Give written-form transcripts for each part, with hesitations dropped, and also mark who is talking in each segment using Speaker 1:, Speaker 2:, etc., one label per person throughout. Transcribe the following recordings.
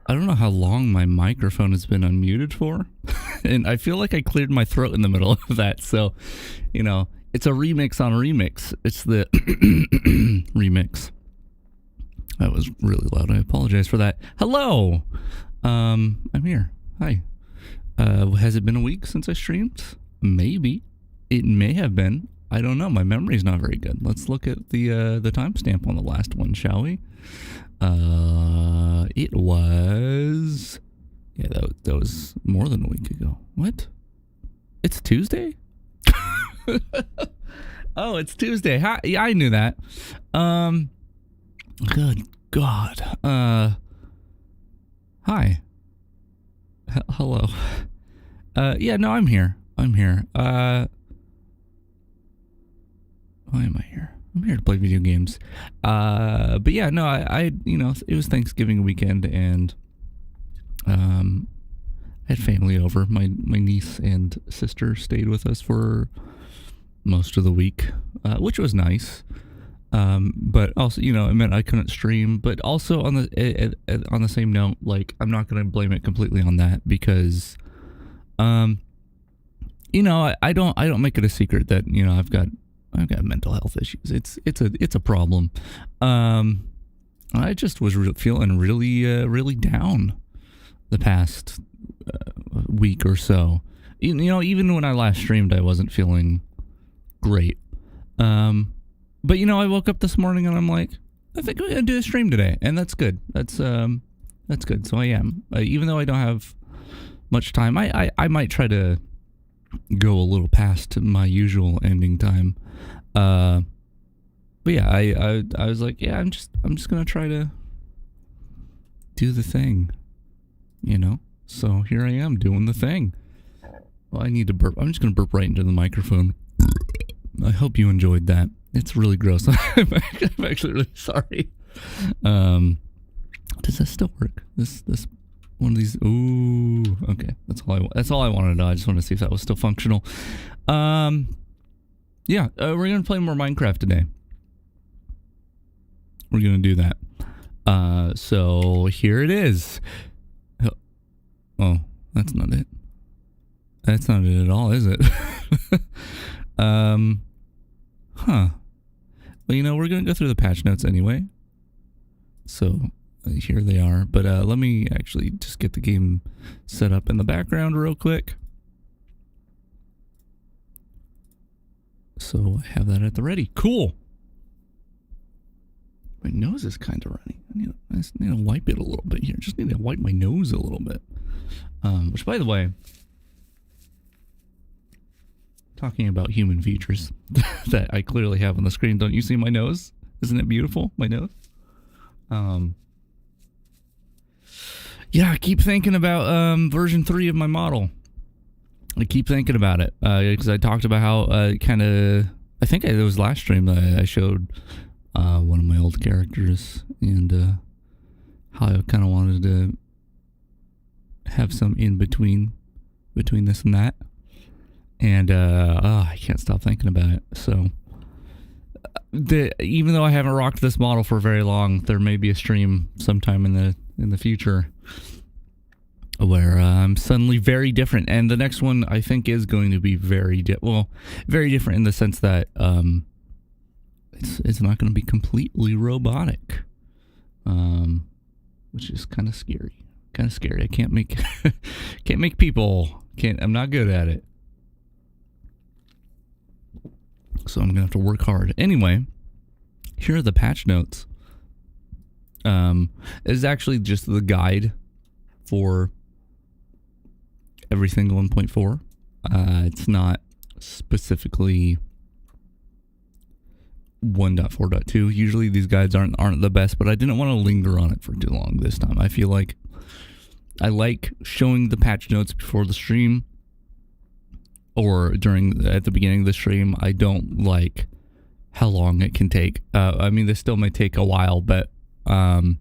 Speaker 1: I don't know how long my microphone has been unmuted for. And I feel like I cleared my throat in the middle of that. So, you know, it's a remix on a remix. It's the remix. That was really loud. I apologize for that. Hello. I'm here. Hi. Has it been a week since I streamed? Maybe. It may have been. I don't know. My memory's not very good. Let's look at the timestamp on the last one, shall we? It was... Yeah, that was more than a week ago. What? It's Tuesday? Oh, it's Tuesday. Hi, yeah, I knew that. Good God. Hi. Hello. Yeah, no, I'm here. Why am I here? I'm here to play video games. But yeah, no, I you know, it was Thanksgiving weekend and I had family over. My niece and sister stayed with us for most of the week, which was nice. But also, you know, it meant I couldn't stream. But also on the same note, like, I'm not going to blame it completely on that because, you know, I don't make it a secret that, you know, I've got mental health issues. It's a problem. I just was feeling really down the past week or so. You know, even when I last streamed, I wasn't feeling great. But you know, I woke up this morning and I'm like, I think I'm gonna do a stream today, and that's good. That's good. So I am, even though I don't have much time. I might try to go a little past my usual ending time. But yeah, I was like, yeah, I'm just gonna try to do the thing, you know? So here I am doing the thing. Well, I need to burp. I'm just gonna burp right into the microphone. I hope you enjoyed that. It's really gross. I'm actually really sorry. Does this still work? This one of these. Ooh, okay. That's all I wanted to know. I just wanted to see if that was still functional. Yeah, we're gonna play more Minecraft today. We're gonna do that. So here it is. Oh, that's not it. That's not it at all, is it? Huh. Well, you know, we're gonna go through the patch notes anyway. So here they are. But let me actually just get the game set up in the background real quick. So I have that at the ready. Cool. My nose is kind of running. I just need to wipe it a little bit here. Just need to wipe my nose a little bit. Which, by the way, talking about human features that I clearly have on the screen. Don't you see my nose? Isn't it beautiful? My nose? Yeah, I keep thinking about version 3 of my model. I keep thinking about it because I talked about how I think it was last stream that I showed one of my old characters and how I kind of wanted to have some in between this and that. And I can't stop thinking about it. So even though I haven't rocked this model for very long, there may be a stream sometime in the future where I'm suddenly very different. And the next one I think is going to be very different in the sense that it's not going to be completely robotic, which is kind of scary. I can't make people. I'm not good at it. So I'm going to have to work hard. Anyway, here are the patch notes. It's actually just the guide for everything 1.4. It's not specifically 1.4.2. Usually these guides aren't the best, but I didn't want to linger on it for too long this time. I feel like I like showing the patch notes before the stream or at the beginning of the stream. I don't like how long it can take. I mean, this still may take a while, but I'm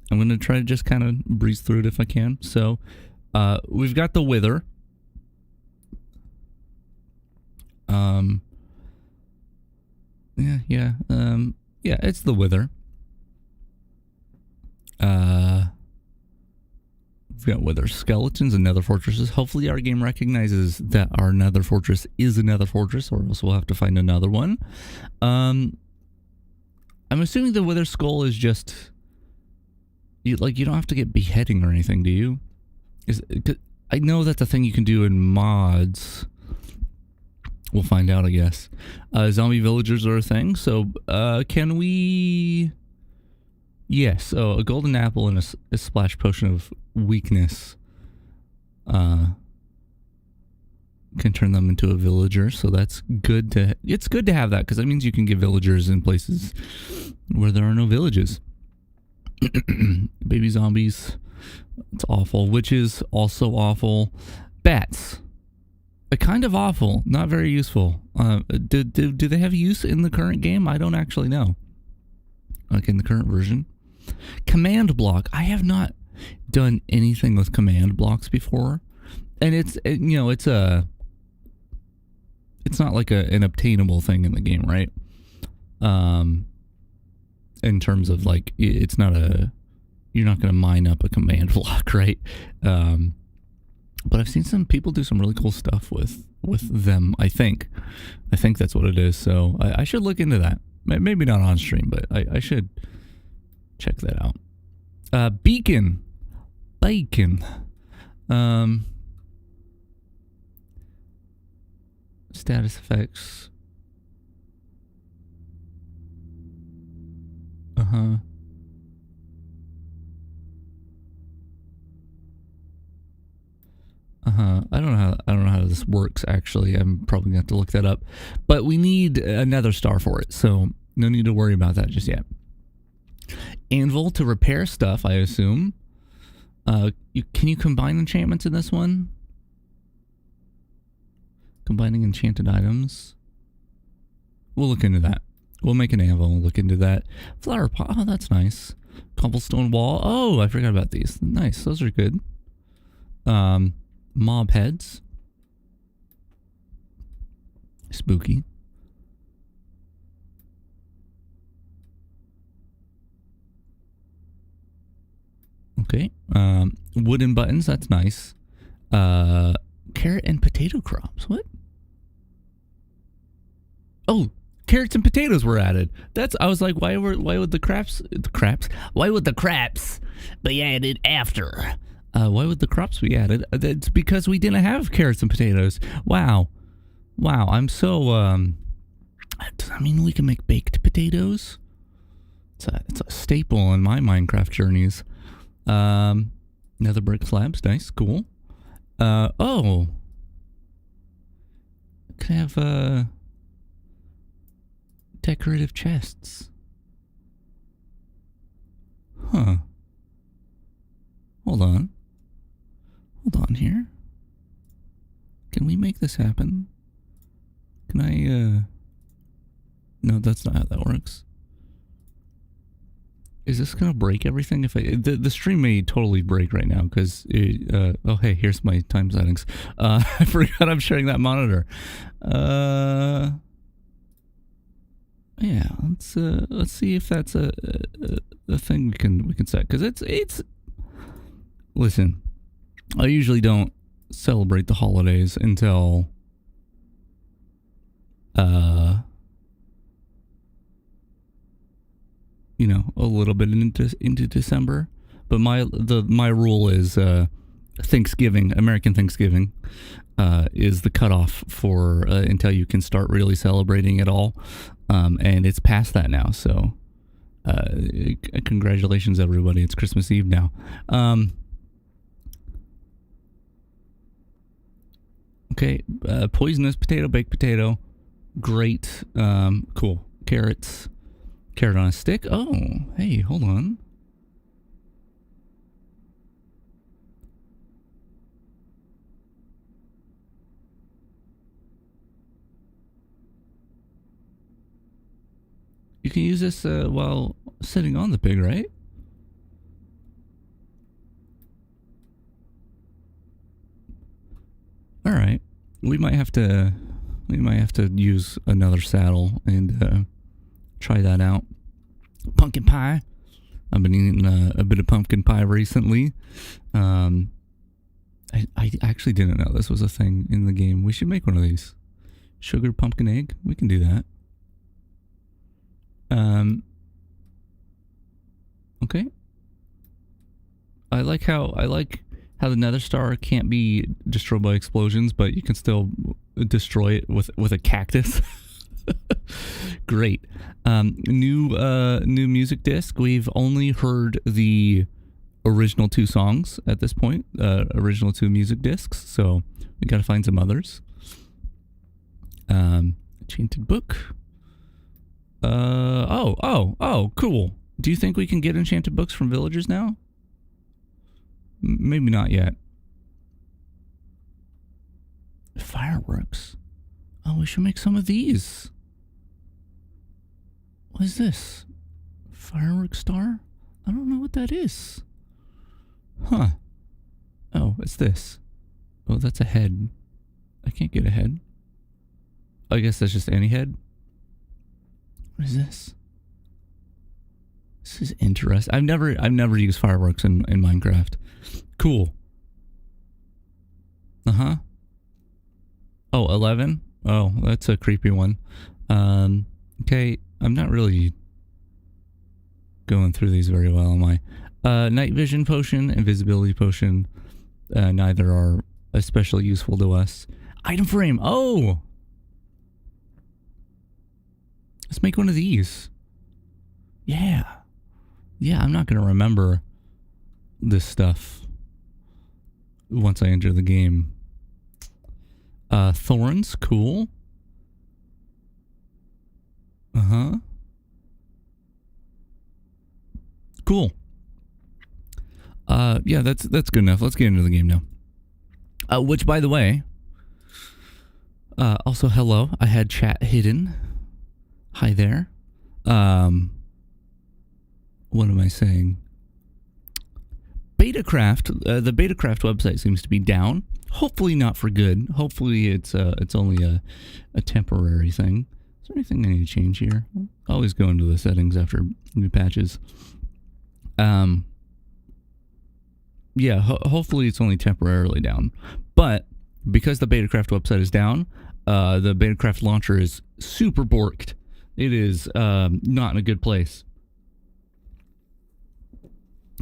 Speaker 1: going to try to just kind of breeze through it if I can. So we've got the Wither. Yeah, it's the Wither. We've got Wither skeletons and nether fortresses. Hopefully our game recognizes that our nether fortress is a nether fortress, or else we'll have to find another one. I'm assuming the Wither skull is just... You don't have to get beheading or anything, do you? I know that's a thing you can do in mods. We'll find out, I guess. Zombie villagers are a thing, so can we... Yes, so a golden apple and a splash potion of weakness can turn them into a villager, so that's good to... It's good to have that, because that means you can get villagers in places where there are no villages. Baby zombies, it's awful. Witches, also awful. Bats, kind of awful, not very useful. Do they have use in the current game? I don't actually know. Like in the current version. Command block. I have not done anything with command blocks before, and it's not like an obtainable thing in the game, right? In terms of like, it's not you're not going to mine up a command block, right? But I've seen some people do some really cool stuff with them. I think that's what it is. So I should look into that. Maybe not on stream, but I should check that out. Beacon. Status effects. this works, actually. I'm probably going to have to look that up. But we need another star for it, so no need to worry about that just yet. Anvil to repair stuff, I assume. Can you combine enchantments in this one? Combining enchanted items. We'll look into that. We'll make an anvil and look into that. Flower pot. Oh, that's nice. Cobblestone wall. Oh, I forgot about these. Nice. Those are good. Mob heads. Spooky. Okay. Wooden buttons. That's nice. Carrot and potato crops. What? Oh, carrots and potatoes were added. I was like, why would the craps be added after? Why would the crops be added? That's because we didn't have carrots and potatoes. Wow. I'm so I mean, we can make baked potatoes. It's a staple in my Minecraft journeys. Nether brick slabs, nice, cool. Oh, can I have decorative chests? Huh. Hold on here. Can we make this happen? Can I, no, that's not how that works. Is this gonna break everything? If the stream may totally break right now because oh hey, here's my time settings. I forgot I'm sharing that monitor. Yeah, let's see if that's a thing we can set, because it's. Listen, I usually don't celebrate the holidays until you know, a little bit into December, but my rule is Thanksgiving, American Thanksgiving, is the cutoff for until you can start really celebrating it all, and it's past that now. So, congratulations, everybody! It's Christmas Eve now. Okay, poisonous potato, baked potato, great, cool. Carrots. Carrot on a stick? Oh, hey, hold on. You can use this while sitting on the pig, right? All right. We might have to use another saddle and try that out. Pumpkin pie. I've been eating a bit of pumpkin pie recently. I actually didn't know this was a thing in the game. We should make one of these. Sugar pumpkin egg. We can do that. Okay. I like how the Nether Star can't be destroyed by explosions, but you can still destroy it with a cactus. Great. New music disc. We've only heard the original 2 songs at this point. Original 2 music discs. So we gotta find some others. Enchanted book. Oh, cool. Do you think we can get enchanted books from villagers now? Maybe not yet. Fireworks. Oh, we should make some of these. What is this? Firework star? I don't know what that is. Huh. Oh, it's this. Oh, that's a head. I can't get a head. I guess that's just any head. What is this? This is interesting. I've never used fireworks in Minecraft. Cool. Uh-huh. Oh, 11? Oh, that's a creepy one. Okay, I'm not really going through these very well, am I? Night vision potion, invisibility potion. Neither are especially useful to us. Item frame. Oh! Let's make one of these. Yeah. Yeah, I'm not going to remember this stuff once I enter the game. Thorns, cool. Cool. Yeah, that's good enough. Let's get into the game now. Which, by the way, also hello. I had chat hidden. Hi there. What am I saying? Betacraft. The Betacraft website seems to be down. Hopefully not for good. Hopefully it's only a temporary thing. Is there anything I need to change here? I always go into the settings after new patches. Yeah, hopefully it's only temporarily down. But because the Betacraft website is down, the Betacraft launcher is super borked. It is not in a good place.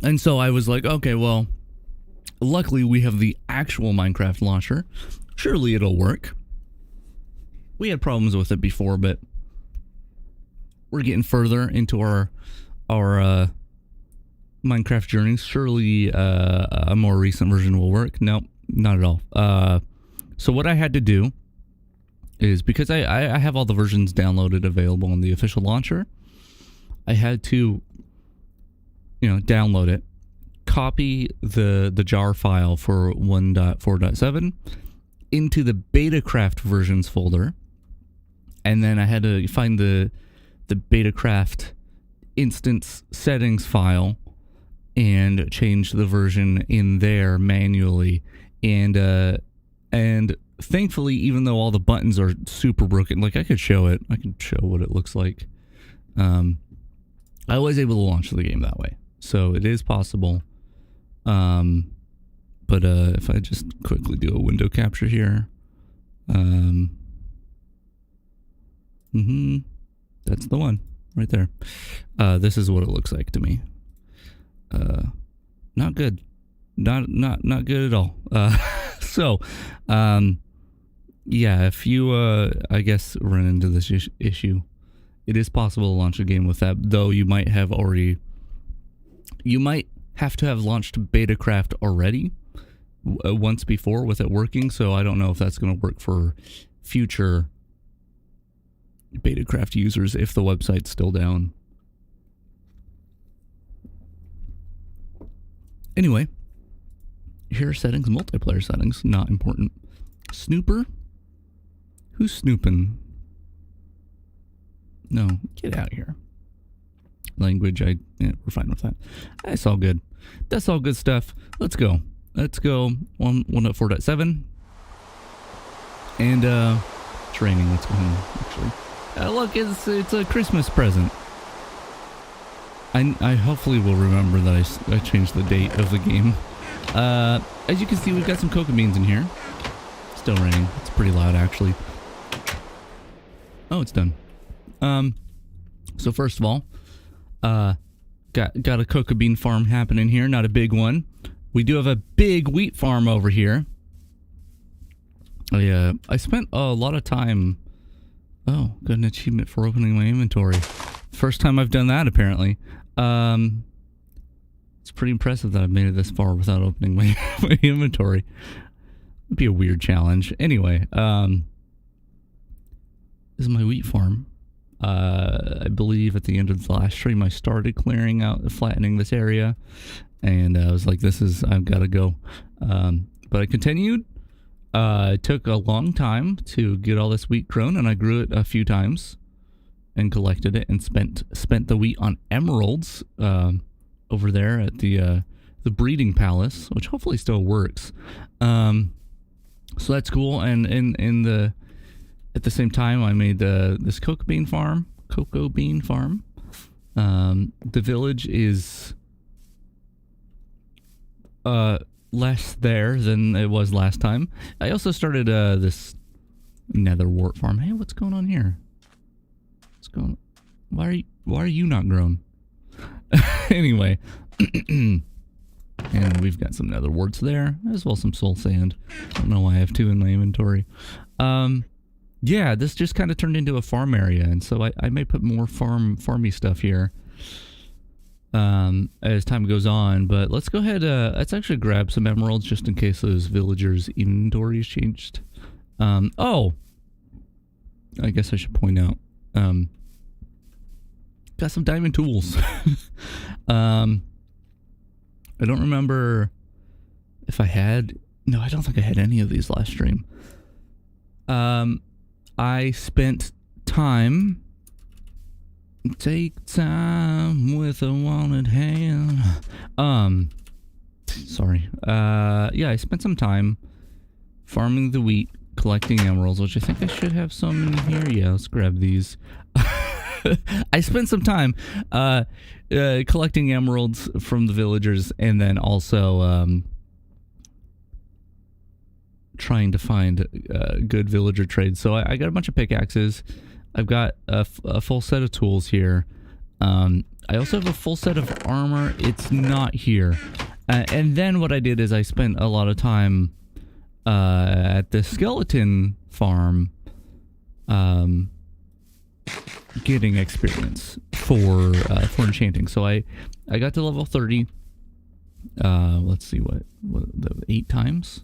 Speaker 1: And so I was like, okay, well, luckily we have the actual Minecraft launcher. Surely it'll work. We had problems with it before, but we're getting further into our Minecraft journeys. Surely a more recent version will work. Nope, not at all. So what I had to do is, because I have all the versions downloaded available on the official launcher, I had to, download it, copy the jar file for 1.4.7 into the Betacraft versions folder, and then I had to find the Betacraft instance settings file and change the version in there manually. And thankfully, even though all the buttons are super broken, like I could show what it looks like. I was able to launch the game that way, so it is possible. But if I just quickly do a window capture here, that's the one right there. This is what it looks like to me. Not good. Not good at all. So, yeah, if you, I guess, run into this issue, it is possible to launch a game with that, though you might have to have launched Betacraft already once before with it working, so I don't know if that's going to work for future Betacraft users if the website's still down. Anyway, here are settings, multiplayer settings, not important. Snooper? Who's snooping? No, get out of here. Language, we're fine with that. That's all good. That's all good stuff. Let's go. 1.4.7. And, it's raining. Let's go home, actually. Look, it's a Christmas present. I hopefully will remember that I changed the date of the game. As you can see, we've got some cocoa beans in here. Still raining. It's pretty loud, actually. Oh, it's done. So first of all, got a cocoa bean farm happening here. Not a big one. We do have a big wheat farm over here. I spent a lot of time. Oh, got an achievement for opening my inventory. First time I've done that, apparently. It's pretty impressive that I've made it this far without opening my inventory. It'd be a weird challenge. Anyway, this is my wheat farm. I believe at the end of the last stream I started clearing out, flattening this area, and I was like, I've got to go. But I continued. It took a long time to get all this wheat grown, and I grew it a few times and collected it and spent the wheat on emeralds over there at the breeding palace, which hopefully still works. So that's cool. And at the same time, I made this cocoa bean farm. The village is less there than it was last time. I also started this nether wart farm. Hey, what's going on here? What's going on? Why are you not grown? Anyway, and we've got some nether warts there, as well as some soul sand. I don't know why I have two in my inventory. Yeah, this just kind of turned into a farm area, and so I may put more farmy stuff here as time goes on. But let's go ahead. Let's actually grab some emeralds just in case those villagers' inventories changed Oh, I guess I should point out, got some diamond tools. I don't remember if I had, no, I don't think I had any of these last stream. I spent time, take time with a wanted hand. Sorry. Yeah, I spent some time farming the wheat, collecting emeralds, which I think I should have some in here. Yeah, let's grab these. I spent some time collecting emeralds from the villagers, and then also trying to find good villager trades. So I got a bunch of pickaxes. I've got a full set of tools here. I also have a full set of armor. It's not here. And then what I did is I spent a lot of time at the skeleton farm getting experience for enchanting. So I got to level 30. Let's see what 8 times,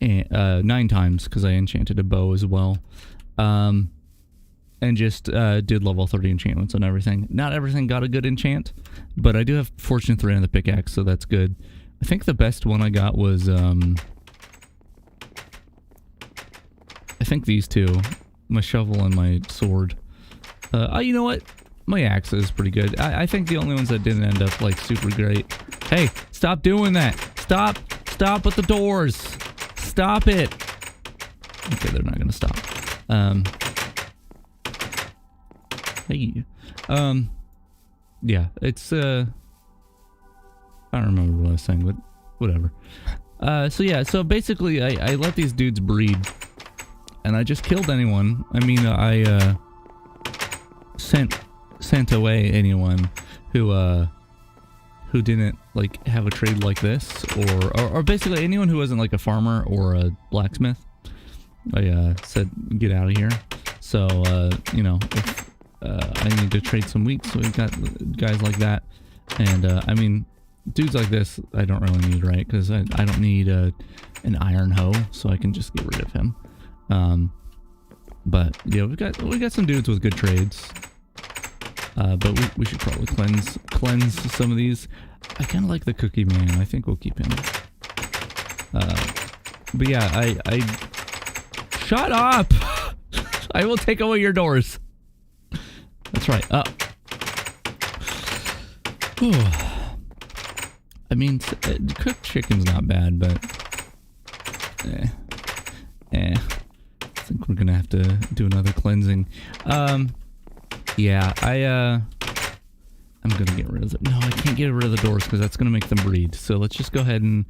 Speaker 1: and 9 times because I enchanted a bow as well. And just did level 30 enchantments on everything. Not everything got a good enchant, but I do have Fortune 3 on the pickaxe, so that's good. I think the best one I got was I think these two, my shovel and my sword. Oh, you know what? My axe is pretty good. I think the only ones that didn't end up like super great. Hey, stop doing that! Stop with the doors! Stop it! Okay, they're not gonna stop. Hey, yeah, it's I don't remember what I was saying, but whatever. So yeah, so basically I let these dudes breed, and I just killed anyone. I mean, I sent away anyone who didn't like have a trade like this, or basically anyone who wasn't like a farmer or a blacksmith. I said get out of here. So you know, if I need to trade some wheat, so we've got guys like that, and I mean, dudes like this I don't really need, right? Because I don't need an iron hoe, so I can just get rid of him. But yeah, we got some dudes with good trades. But we should probably cleanse some of these. I kind of like the cookie man. I think we'll keep him. But yeah, I shut up. I will take away your doors. That's right. I mean, cooked chicken's not bad, but I think we're gonna have to do another cleansing. Yeah, I'm gonna get rid of it. No, I can't get rid of the doors because that's gonna make them breed. So let's just go ahead and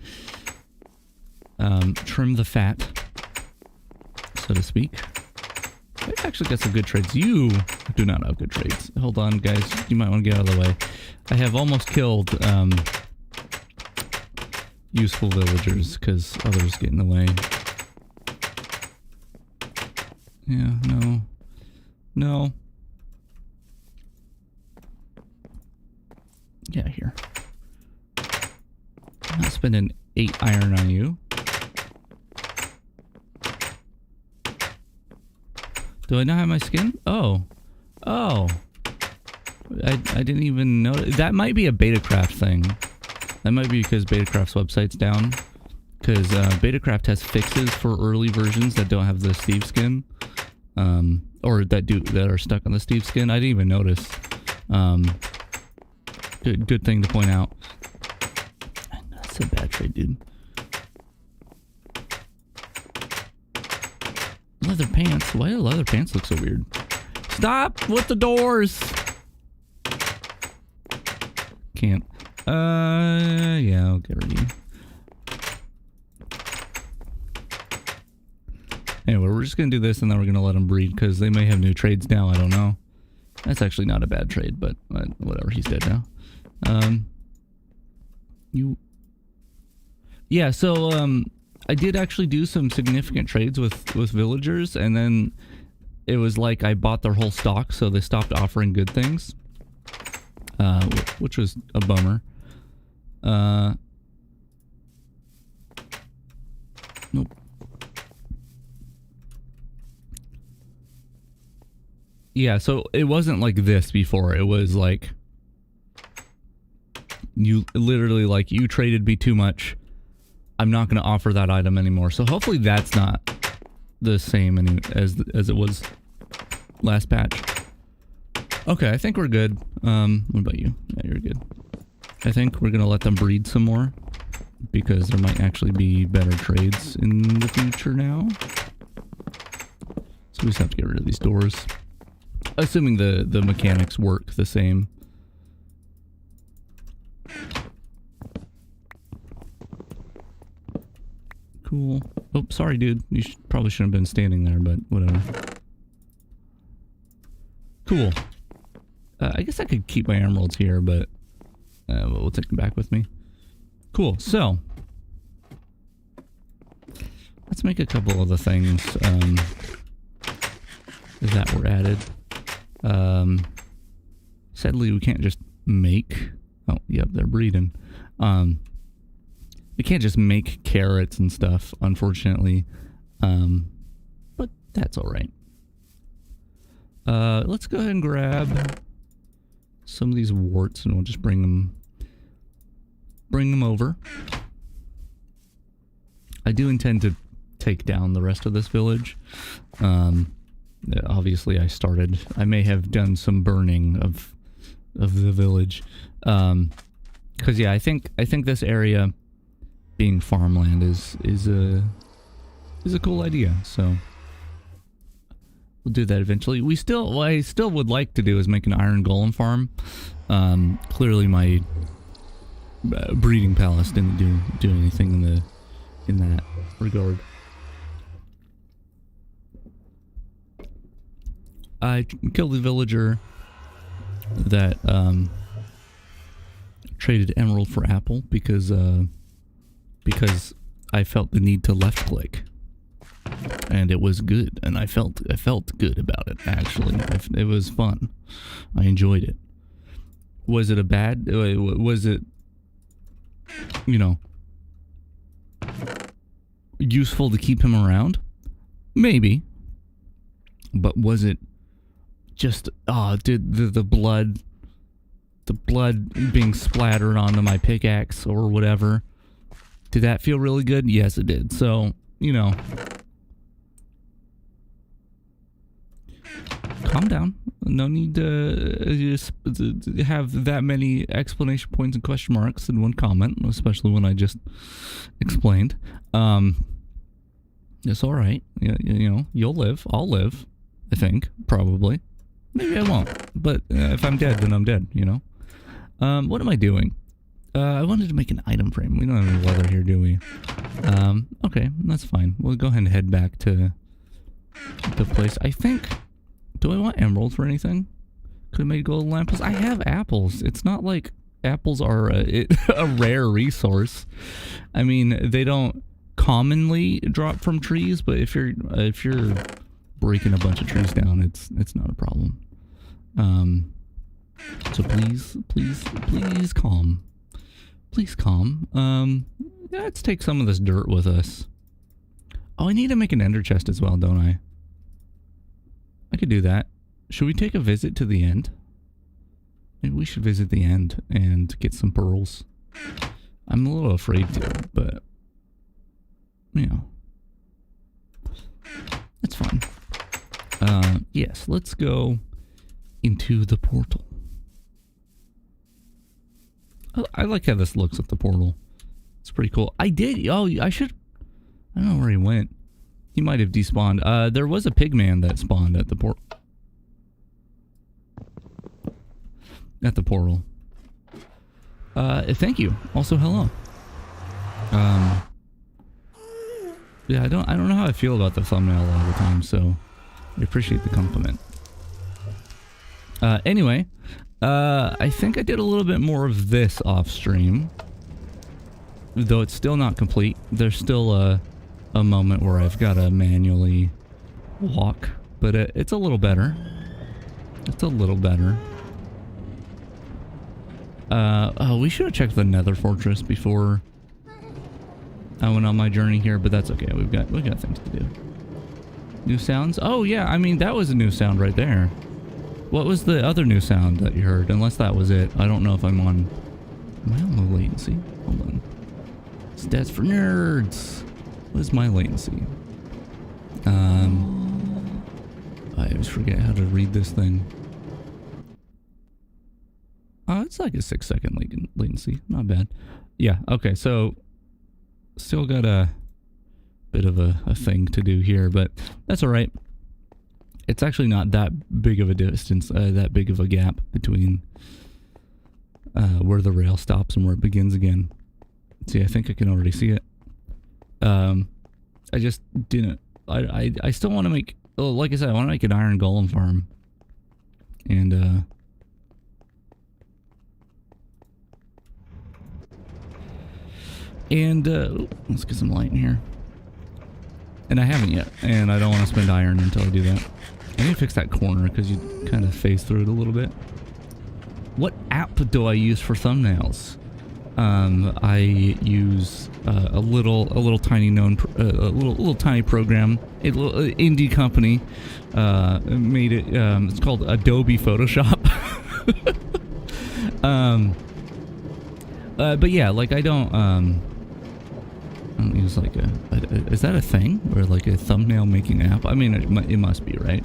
Speaker 1: trim the fat, so to speak. I actually got some good trades. You do not have good trades. Hold on, guys. You might want to get out of the way. I have almost killed useful villagers because others get in the way. Yeah, no. Yeah, here. I'm not spending 8 iron on you. Do I not have my skin? Oh. I didn't even know. That might be a Betacraft thing. That might be because Betacraft's website's down. Because Betacraft has fixes for early versions that don't have the Steve skin. Or that are stuck on the Steve skin. I didn't even notice. Good thing to point out. That's a bad trade, dude. Leather pants? Why do leather pants look so weird? Stop with the doors! Can't. Yeah, I'll get rid of you. Anyway, we're just gonna do this and then we're gonna let them breed because they may have new trades now, I don't know. That's actually not a bad trade, but whatever, he's dead now. Yeah, so, I did actually do some significant trades with villagers, and then it was like I bought their whole stock, so they stopped offering good things, which was a bummer. Nope. Yeah, so it wasn't like this before. It was like you literally like you traded me too much. I'm not going to offer that item anymore. So hopefully that's not the same as it was last patch. Okay, I think we're good. What about you? Yeah, you're good. I think we're going to let them breed some more because there might actually be better trades in the future now. So we just have to get rid of these doors. Assuming the mechanics work the same. Cool. Oh, sorry, dude. You probably shouldn't have been standing there, but whatever. Cool. I guess I could keep my emeralds here, but we'll take them back with me. Cool. So, let's make a couple of the things that were added. Sadly, we can't just make... Oh, yep, they're breeding. We can't just make carrots and stuff, unfortunately. But that's alright. Let's go ahead and grab some of these warts and we'll just bring them over. I do intend to take down the rest of this village. Obviously I may have done some burning of the village. Cause yeah, I think this area being farmland is a cool idea. So we'll do that eventually. What I still would like to do is make an iron golem farm. Clearly my breeding palace didn't do anything in that regard. I killed the villager that traded emerald for apple because I felt the need to left click, and it was good, and I felt good about it. Actually, it was fun. I enjoyed it. Was it was it, you know, useful to keep him around? Maybe. But was it just, did the blood being splattered onto my pickaxe or whatever, did that feel really good? Yes, it did. So, you know, calm down. No need to have that many explanation points and question marks in one comment, especially when I just explained. It's all right. You know, you'll live. I'll live. I think, probably. Maybe I won't. But if I'm dead, then I'm dead, you know? What am I doing? I wanted to make an item frame. We don't have any leather here, do we? Okay, that's fine. We'll go ahead and head back to the place. I think... Do I want emerald for anything? Could have made gold lampels. I have apples. It's not like apples are a rare resource. I mean, they don't commonly drop from trees, but if you're breaking a bunch of trees down, it's not a problem. So please calm. Please calm. Let's take some of this dirt with us. Oh, I need to make an ender chest as well, don't I? I could do that. Should we take a visit to the end? Maybe we should visit the end and get some pearls. I'm a little afraid to, but you know, that's fine. Yes, let's go into the portal. I like how this looks at the portal. It's pretty cool. I did. Oh, I don't know where he went. He might have despawned. There was a pigman that spawned at the portal. Thank you. Also, hello. Yeah, I don't know how I feel about the thumbnail all the time, so I appreciate the compliment. Anyway, I think I did a little bit more of this off stream, though it's still not complete. There's still a moment where I've got to manually walk, but it's a little better. It's a little better. Oh, we should have checked the Nether Fortress before I went on my journey here, but that's okay. We got things to do. New sounds? Oh yeah, I mean that was a new sound right there. What was the other new sound that you heard? Unless that was it. I don't know if I'm on... Am I on low latency? Hold on. Stats for nerds. What is my latency? I always forget how to read this thing. It's like a 6-second latency. Not bad. Yeah, okay, so still got a bit of a thing to do here, but that's all right. It's actually not that big of a distance, that big of a gap between where the rail stops and where it begins again. See, I think I can already see it. I just didn't. I still want to make. Oh, like I said, I want to make an iron golem farm. And let's get some light in here. And I haven't yet, and I don't want to spend iron until I do that. I need to fix that corner because you kind of phase through it a little bit. What app do I use for thumbnails? I use a little tiny known, little tiny program. A little indie company made it. It's called Adobe Photoshop. But yeah, like I don't use like is that a thing or like a thumbnail making app? I mean, it must be, right?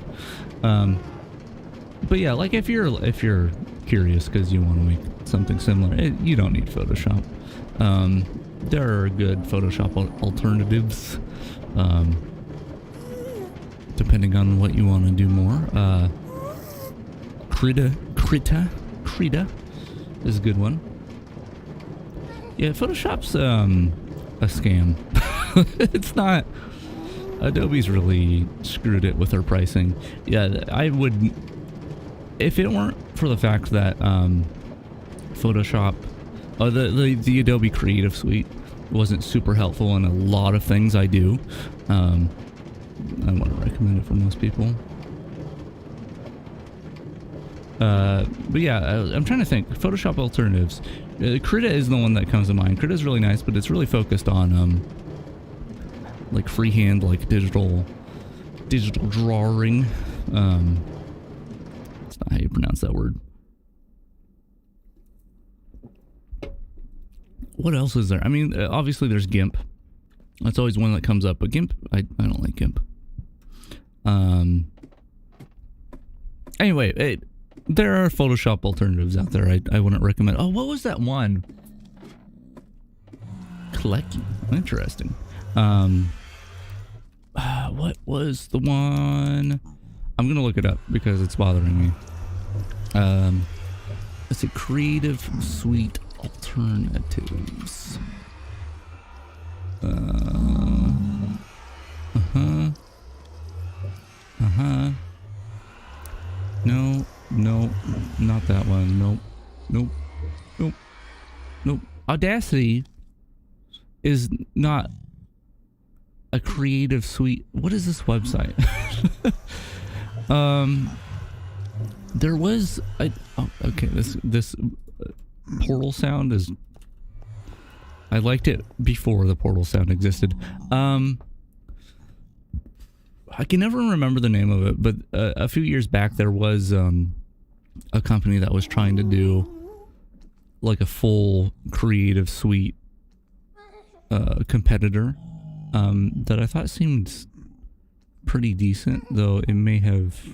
Speaker 1: But yeah, like if you're curious because you want to make something similar, you don't need Photoshop. There are good Photoshop alternatives, depending on what you want to do more. Krita is a good one. Yeah, Photoshop's a scam. It's not. Adobe's really screwed it with their pricing. Yeah, I would, if it weren't for the fact that Photoshop, the Adobe Creative Suite wasn't super helpful in a lot of things I do. I wouldn't recommend it for most people. But yeah, I'm trying to think. Photoshop alternatives. Krita is the one that comes to mind. Krita is really nice, but it's really focused on like freehand, like digital drawing. It's not how you pronounce that word. What else is there? I mean, obviously there's GIMP. That's always one that comes up, but GIMP, I don't like GIMP. Anyway, there are Photoshop alternatives out there. I wouldn't recommend. Oh, what was that one? Collecting. Interesting. What was the one? I'm gonna look it up because it's bothering me. It's a Creative Suite alternatives. No, not that one. Nope. Audacity is not a Creative Suite. What is this website? There was okay, this Portal sound is, I liked it before the Portal sound existed. I can never remember the name of it, but a few years back there was a company that was trying to do like a full Creative Suite competitor that I thought seemed pretty decent, though it may have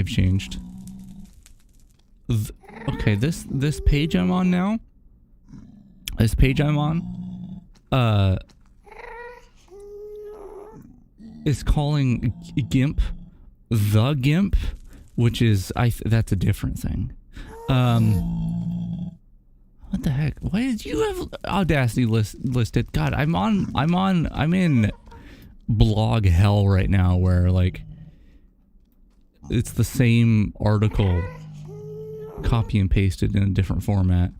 Speaker 1: changed. Okay, this page I'm on now, is calling GIMP the GIMP, which is that's a different thing. What the heck? Why did you have Audacity listed? God, I'm in blog hell right now where like it's the same article copy and pasted in a different format.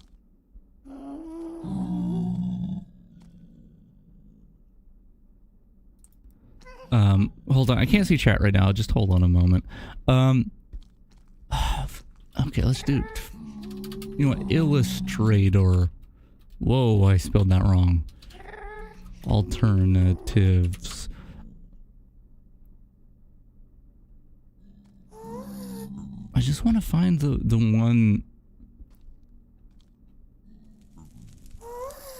Speaker 1: Hold on, I can't see chat right now. Just hold on a moment. Okay, let's do, you know what, Illustrator. Whoa, I spelled that wrong. Alternatives. just want to find the one.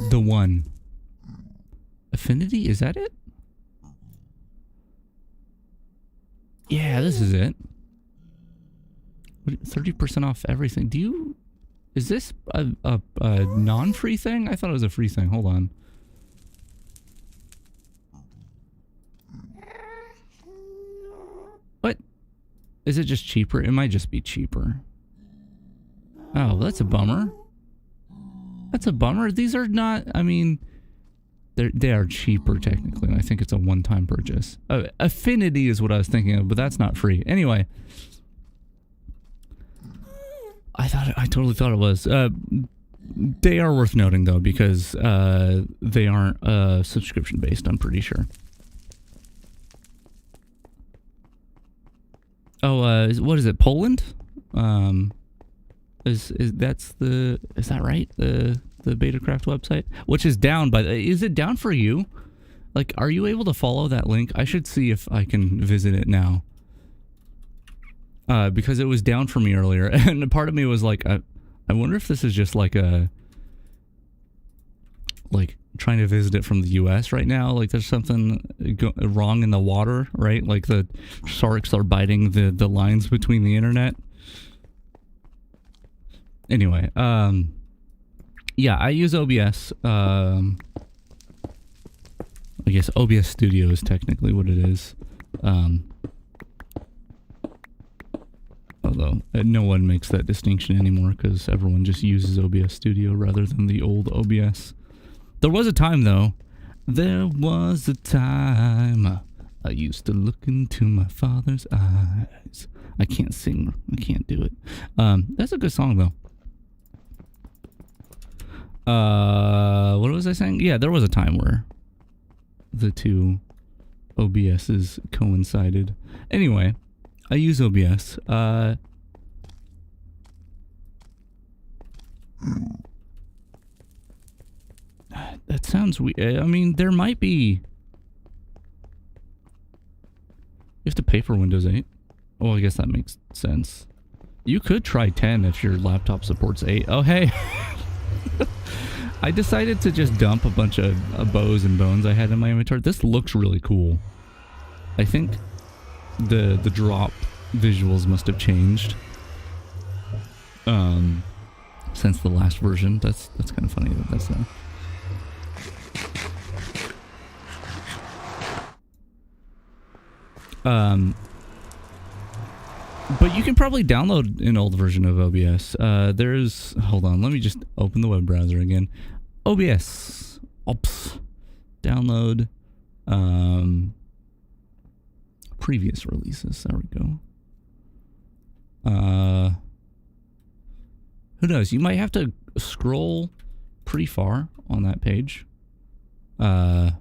Speaker 1: The one. Affinity, is that it? Yeah, this is it. 30% off everything. Is this a non-free thing? I thought it was a free thing. Hold on. What? Is it just cheaper? It might just be cheaper. Oh, that's a bummer. That's a bummer. These are not, I mean, they are cheaper technically, and I think it's a one-time purchase. Affinity is what I was thinking of, but that's not free. Anyway, I totally thought it was. They are worth noting though, because they aren't subscription based, I'm pretty sure. Oh, what is it? Poland? Is that right? The Betacraft website, which is down is it down for you? Like, are you able to follow that link? I should see if I can visit it now. Because it was down for me earlier, and a part of me was like, I wonder if this is just like trying to visit it from the US right now. Like there's something wrong in the water, right? Like the sharks are biting the lines between the internet. Anyway, yeah, I use OBS. I guess OBS Studio is technically what it is. Although no one makes that distinction anymore because everyone just uses OBS Studio rather than the old OBS. There was a time, though. There was a time I used to look into my father's eyes. I can't sing. I can't do it. That's a good song, though. What was I saying? Yeah, there was a time where the two OBSs coincided. Anyway, I use OBS. That sounds weird. I mean, there might be... You have to pay for Windows 8? Oh, I guess that makes sense. You could try 10 if your laptop supports 8. Oh, hey! I decided to just dump a bunch of bows and bones I had in my inventory. This looks really cool. I think the drop visuals must have changed since the last version. That's kind of funny that that's there. But you can probably download an old version of OBS. Hold on, let me just open the web browser again. OBS. Ops. Download. Previous releases. There we go. Who knows? You might have to scroll pretty far on that page to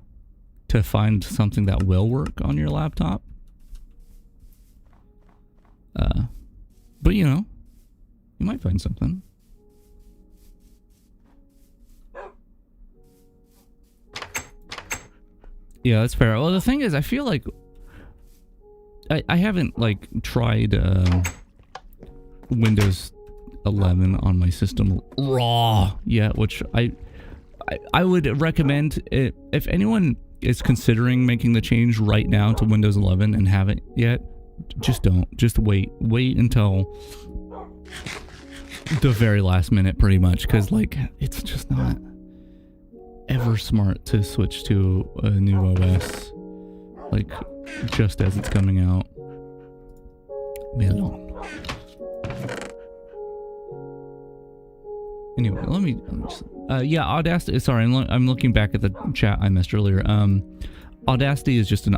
Speaker 1: find something that will work on your laptop. But you know, you might find something. Yeah, that's fair. Well, the thing is, I feel like I haven't like tried Windows 11 on my system raw yet, which I would recommend it, if anyone is considering making the change right now to Windows 11 and haven't yet. Just don't. Just wait until the very last minute, pretty much, because like it's just not ever smart to switch to a new OS like just as it's coming out. Man. Anyway, let me just, yeah, Audacity. Sorry, I'm looking back at the chat I missed earlier. Audacity is just an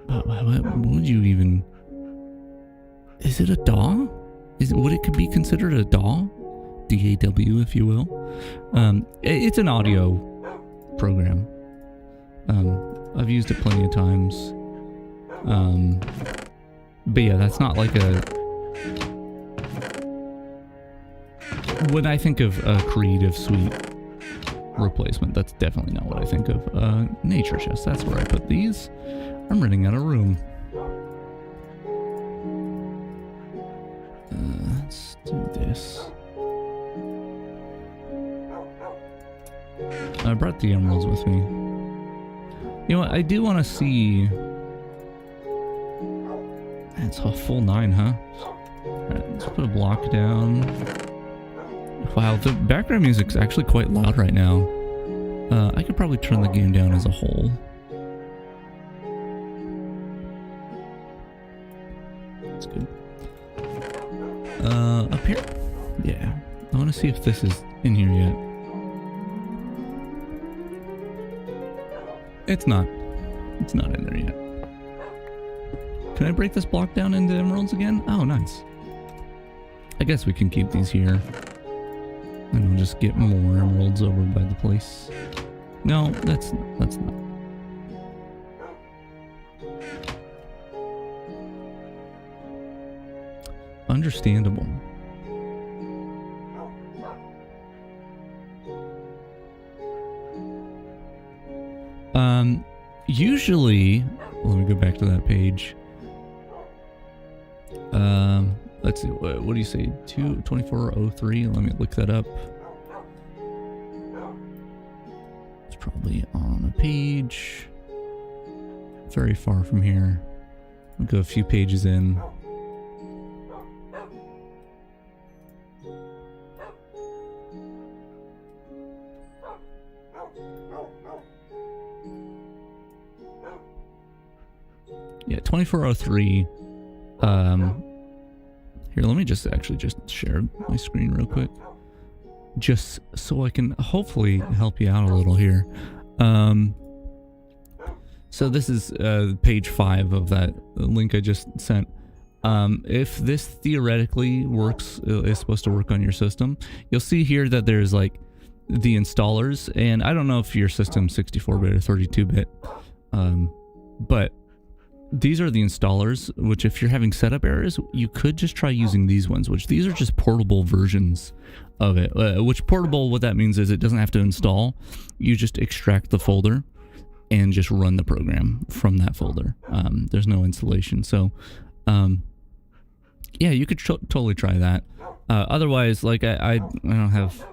Speaker 1: what would you even... Is it a DAW? Would it be considered a DAW? DAW, if you will. It's an audio program. I've used it plenty of times. But yeah, that's not like a... When I think of a Creative Suite replacement, that's definitely not what I think of. Nature Chest, that's where I put these. I'm running out of room. this. I brought the emeralds with me. You know what? I do want to see... It's a full 9, huh? Alright, let's put a block down. Wow, the background music's actually quite loud right now. I could probably turn the game down as a whole. That's good. Up here? Yeah. I want to see if this is in here yet. It's not. It's not in there yet. Can I break this block down into emeralds again? Oh, nice. I guess we can keep these here. And I'll just get more emeralds over by the place. No, that's not. Understandable. Usually, let me go back to that page. Let's see, what do you say? 2403, let me look that up. It's probably on a page very far from here. I'll go a few pages in. Yeah, 2403. Here, let me just share my screen real quick. Just so I can hopefully help you out a little here. So this is page 5 of that link I just sent. If this theoretically works, is supposed to work on your system, you'll see here that there's like the installers, and I don't know if your system's 64-bit or 32-bit, but these are the installers, which if you're having setup errors, you could just try using these ones, which these are just portable versions of it. Which portable, what that means is it doesn't have to install. You just extract the folder and just run the program from that folder. There's no installation. So, yeah, you could totally try that. Otherwise, like I don't have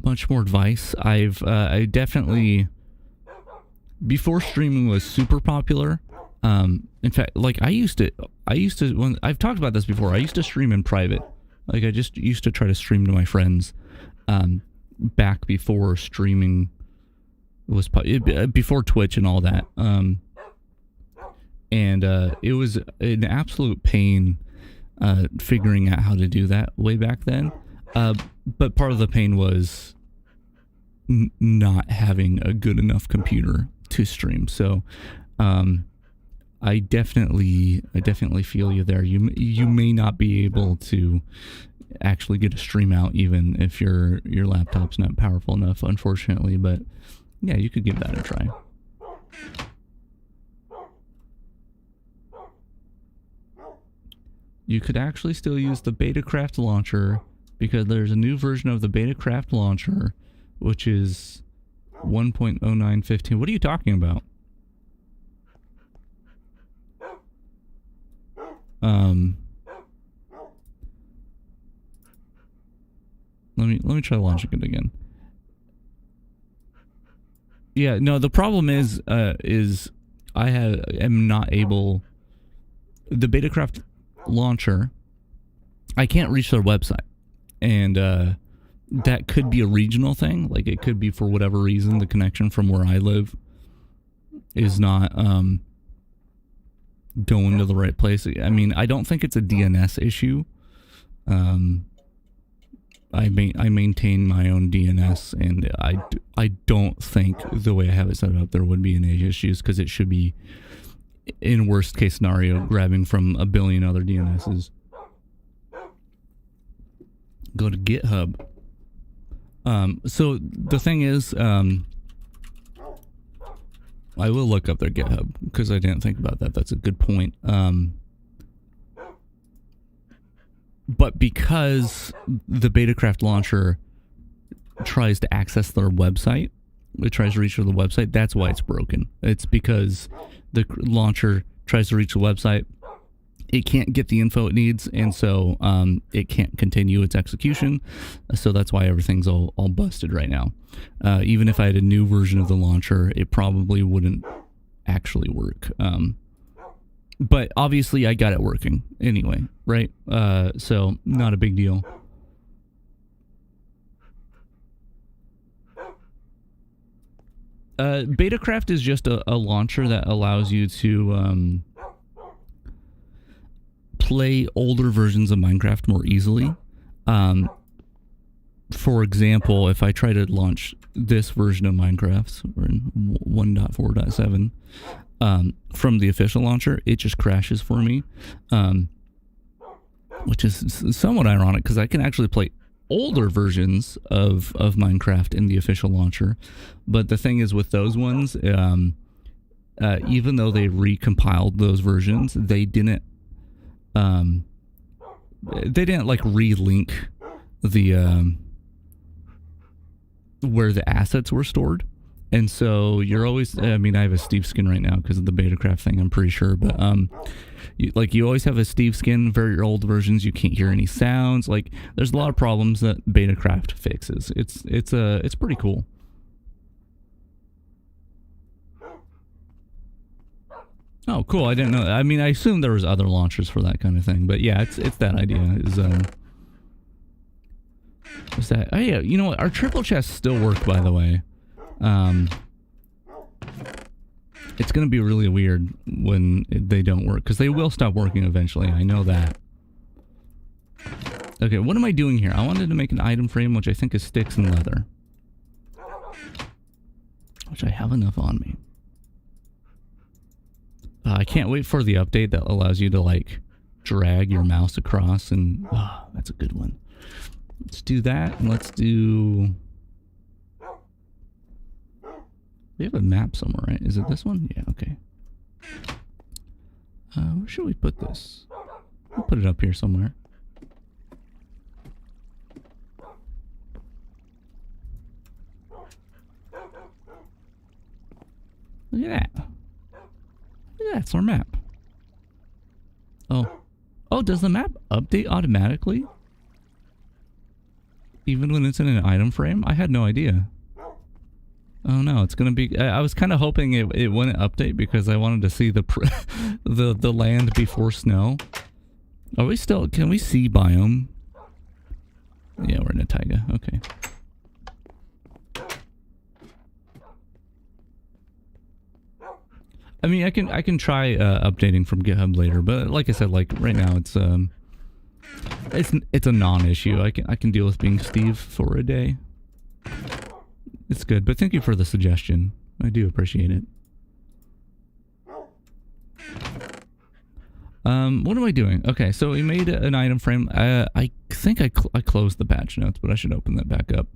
Speaker 1: much more advice. I definitely... Before streaming was super popular, in fact, like I used to, when I've talked about this before, I used to stream in private. Like I just used to try to stream to my friends, back before streaming was, before Twitch and all that. And it was an absolute pain, figuring out how to do that way back then. But part of the pain was not having a good enough computer to stream. So I definitely feel you there. You may not be able to actually get a stream out even if your laptop's not powerful enough, unfortunately, but yeah, you could give that a try. You could actually still use the Betacraft launcher because there's a new version of the Betacraft launcher which is 1.0915. What are you talking about? Let me try launching it again. Yeah, no, the problem is I am not able, the Betacraft launcher, I can't reach their website, and that could be a regional thing. Like it could be for whatever reason the connection from where I live is not going to the right place. I mean, I don't think it's a DNS issue. I maintain my own DNS, and I don't think the way I have it set up there would be any issues, because it should be, in worst case scenario, grabbing from a billion other DNSs. Go to GitHub. So the thing is, I will look up their GitHub because I didn't think about that. That's a good point. But because the Betacraft launcher tries to access their website, it tries to reach the website, that's why it's broken. It's because the launcher tries to reach the website it can't get the info it needs, and so it can't continue its execution. So that's why everything's all busted right now. Even if I had a new version of the launcher, it probably wouldn't actually work. But obviously I got it working anyway, right? So not a big deal. Betacraft is just a launcher that allows you to play older versions of Minecraft more easily. For example, if I try to launch this version of Minecraft, we're in 1.4.7, from the official launcher, it just crashes for me, which is somewhat ironic because I can actually play older versions of Minecraft in the official launcher. But the thing is with those ones, even though they recompiled those versions, they didn't like relink the where the assets were stored. And so you're always, I mean, I have a Steve skin right now because of the Betacraft thing, I'm pretty sure. But you always have a Steve skin, very old versions. You can't hear any sounds. Like there's a lot of problems that Betacraft fixes. It's pretty cool. Oh, cool. I didn't know. I mean, I assumed there was other launchers for that kind of thing. But yeah, it's that idea. Is that? Oh yeah, you know what? Our triple chests still work, by the way. It's going to be really weird when they don't work, because they will stop working eventually. I know that. Okay, what am I doing here? I wanted to make an item frame, which I think is sticks and leather, which I have enough on me. I can't wait for the update that allows you to like drag your mouse across, and that's a good one. Let's do that, and let's do... We have a map somewhere, right? Is it this one? Yeah, okay. Where should we put this? We'll put it up here somewhere. Look at that. Look at that, it's our map. Oh, does the map update automatically? Even when it's in an item frame? I had no idea. Oh no, it's gonna be... I was kind of hoping it wouldn't update because I wanted to see the the land before snow. Are we still... Can we see biome? Yeah, we're in a taiga. Okay. I mean, I can try updating from GitHub later, but like I said, like right now it's a non-issue. I can deal with being Steve for a day. It's good, but thank you for the suggestion. I do appreciate it. What am I doing? Okay, so we made an item frame. I think I closed the patch notes, but I should open that back up.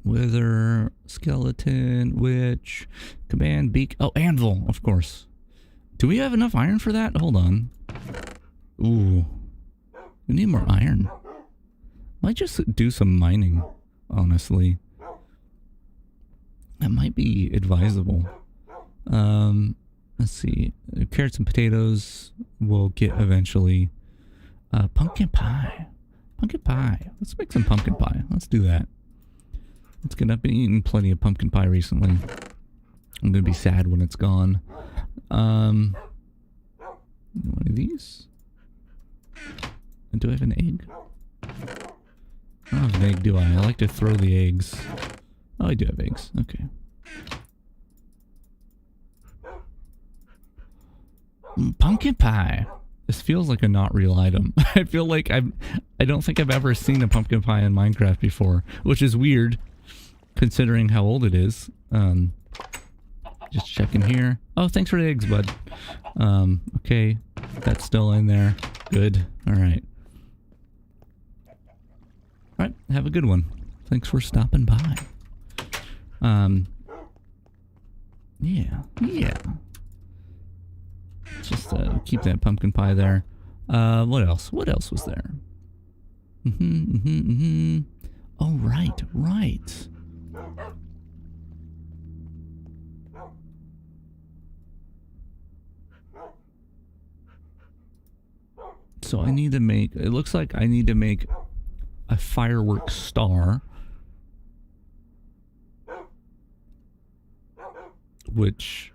Speaker 1: Wither, skeleton, witch, command, beak. Oh, anvil, of course. Do we have enough iron for that? Hold on. Ooh. We need more iron. Might just do some mining, honestly. That might be advisable. Let's see. Carrots and potatoes we'll get eventually. Pumpkin pie. Pumpkin pie. Let's make some pumpkin pie. Let's do that. It's good. I've been eating plenty of pumpkin pie recently. I'm gonna be sad when it's gone. One of these. And do I have an egg? I don't have an egg, do I? I like to throw the eggs. Oh, I do have eggs. Okay. Pumpkin pie. This feels like a not real item. I feel like I don't think I've ever seen a pumpkin pie in Minecraft before, which is weird considering how old it is. Just checking here. Oh, thanks for the eggs, bud. Okay, that's still in there. Good. All right. All right, have a good one. Thanks for stopping by. Yeah. Just keep that pumpkin pie there. What else? What else was there? Oh, right, right. So I need to make, it looks like I need to make a fireworks star. Which,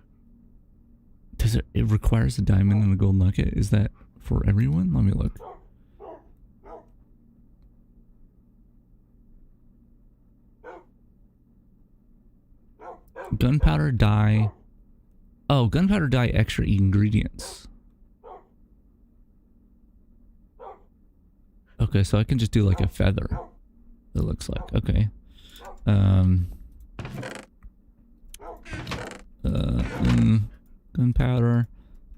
Speaker 1: does it requires a diamond and a gold nugget? Is that for everyone? Let me look. Gunpowder dye. Oh, gunpowder dye extra ingredients. Okay, so I can just do like a feather. It looks like. Okay. Gunpowder.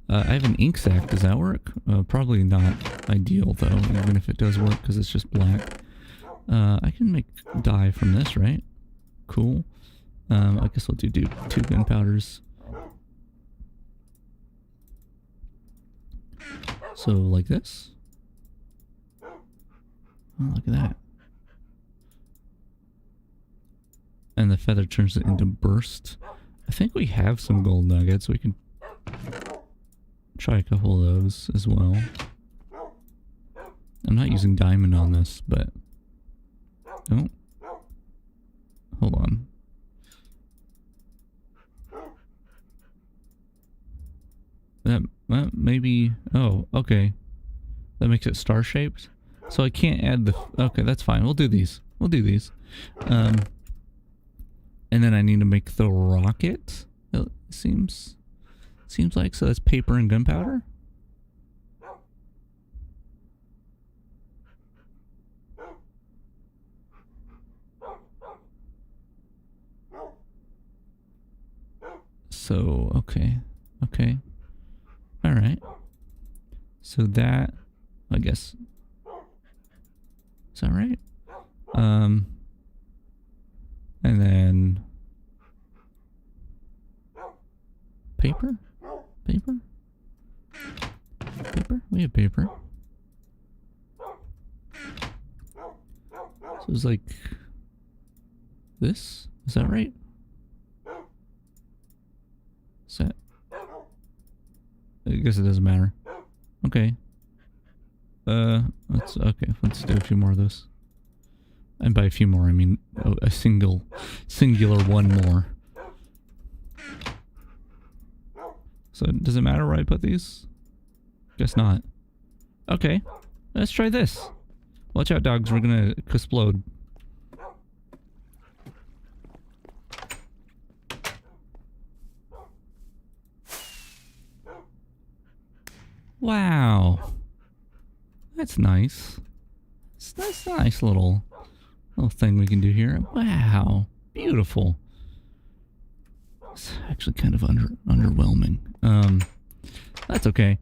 Speaker 1: I have an ink sac. Does that work? Probably not ideal though, even if it does work because it's just black. I can make dye from this, right? Cool. I guess we'll do two gunpowders. So like this. Oh, look at that. And the feather turns it into burst. I think we have some gold nuggets. We can try a couple of those as well. I'm not using diamond on this, but... Oh. Hold on. That maybe... Oh, okay. That makes it star-shaped? So I can't add the... Okay, that's fine. We'll do these. We'll do these. And then I need to make the rocket. It seems like. So that's paper and gunpowder. So, okay. Okay. Alright. So that... I guess... Is that right? And then paper? Paper? Paper? We have paper. So it's like this? Is that right? Is that? I guess it doesn't matter. Okay. Let's do a few more of this. And by a few more, I mean a singular one more. So does it matter where I put these? Guess not. Okay, let's try this. Watch out, dogs, we're gonna explode. Wow. That's nice. That's a nice little thing we can do here. Wow. Beautiful. It's actually kind of underwhelming. That's okay.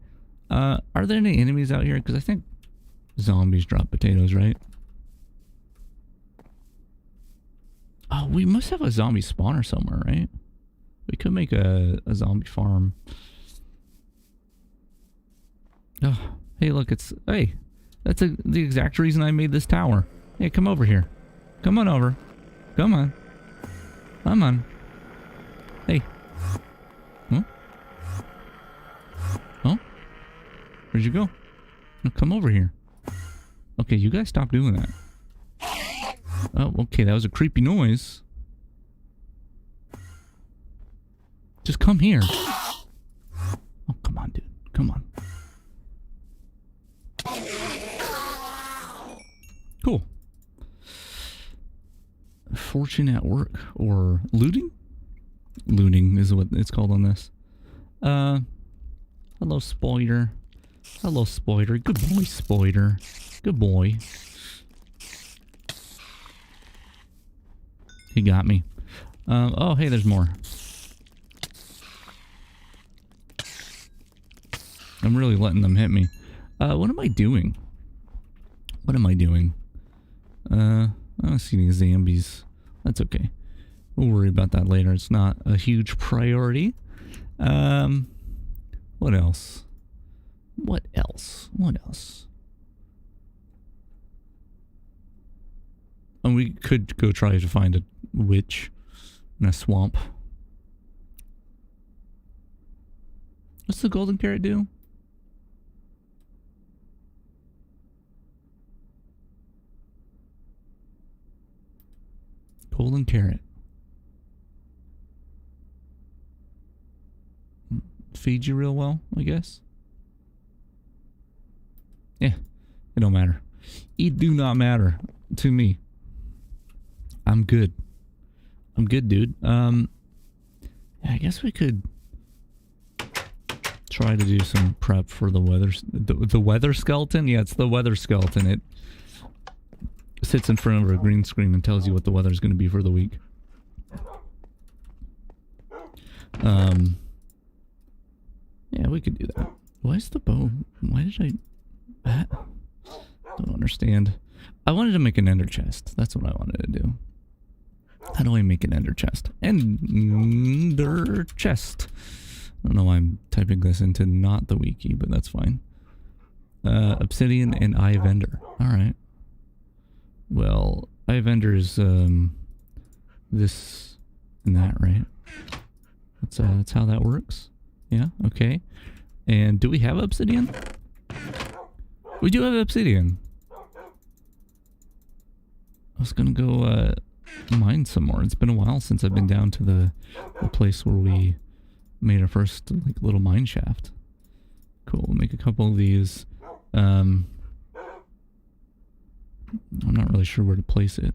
Speaker 1: Are there any enemies out here? Because I think zombies drop potatoes, right? Oh, we must have a zombie spawner somewhere, right? We could make a zombie farm. Oh, hey, look, hey, that's the exact reason I made this tower. Hey, come over here. Come on over. Come on. Come on. Hey. Huh? Oh? Where'd you go? No, come over here. Okay, you guys stop doing that. Oh, okay, that was a creepy noise. Just come here. Oh, come on, dude. Come on. Cool. Fortune at work or looting? Looting is what it's called on this. Hello, Spoiler. Hello, Spoiler. Good boy, Spoiler. Good boy. He got me. Oh, hey, there's more. I'm really letting them hit me. What am I doing? What am I doing? I don't see any zombies. That's okay. We'll worry about that later. It's not a huge priority. What else? What else? What else? And we could go try to find a witch in a swamp. What's the golden carrot do? Golden carrot. Feed you real well, I guess. Yeah, it don't matter. It do not matter to me. I'm good. I'm good, dude. Yeah, I guess we could try to do some prep for the weather. The weather skeleton? Yeah, it's the weather skeleton. It sits in front of a green screen and tells you what the weather is going to be for the week. Yeah, we could do that. Why is the bow? Why did I... Don't understand. I wanted to make an ender chest. That's what I wanted to do. How do I make an ender chest? Ender chest. I don't know why I'm typing this into not the wiki, but that's fine. Obsidian and Eye of Ender. Alright. Well, Eye of Ender is this and that, right? That's how that works. Yeah, okay. And do we have obsidian? We do have obsidian. I was gonna go mine some more. It's been a while since I've been down to the place where we made our first like little mine shaft. Cool, we'll make a couple of these. I'm not really sure where to place it.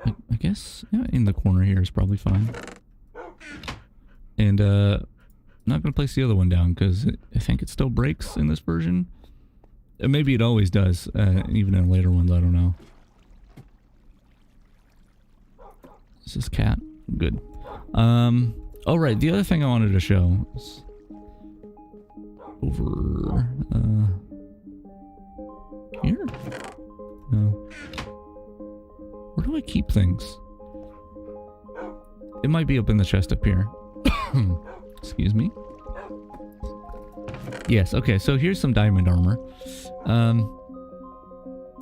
Speaker 1: I guess yeah, in the corner here is probably fine. And I'm not going to place the other one down because I think it still breaks in this version. Maybe it always does, even in later ones, I don't know. This is cat. Good. Oh right, the other thing I wanted to show is over here? No. Where do I keep things? It might be up in the chest up here. Excuse me. Yes, okay, so here's some diamond armor.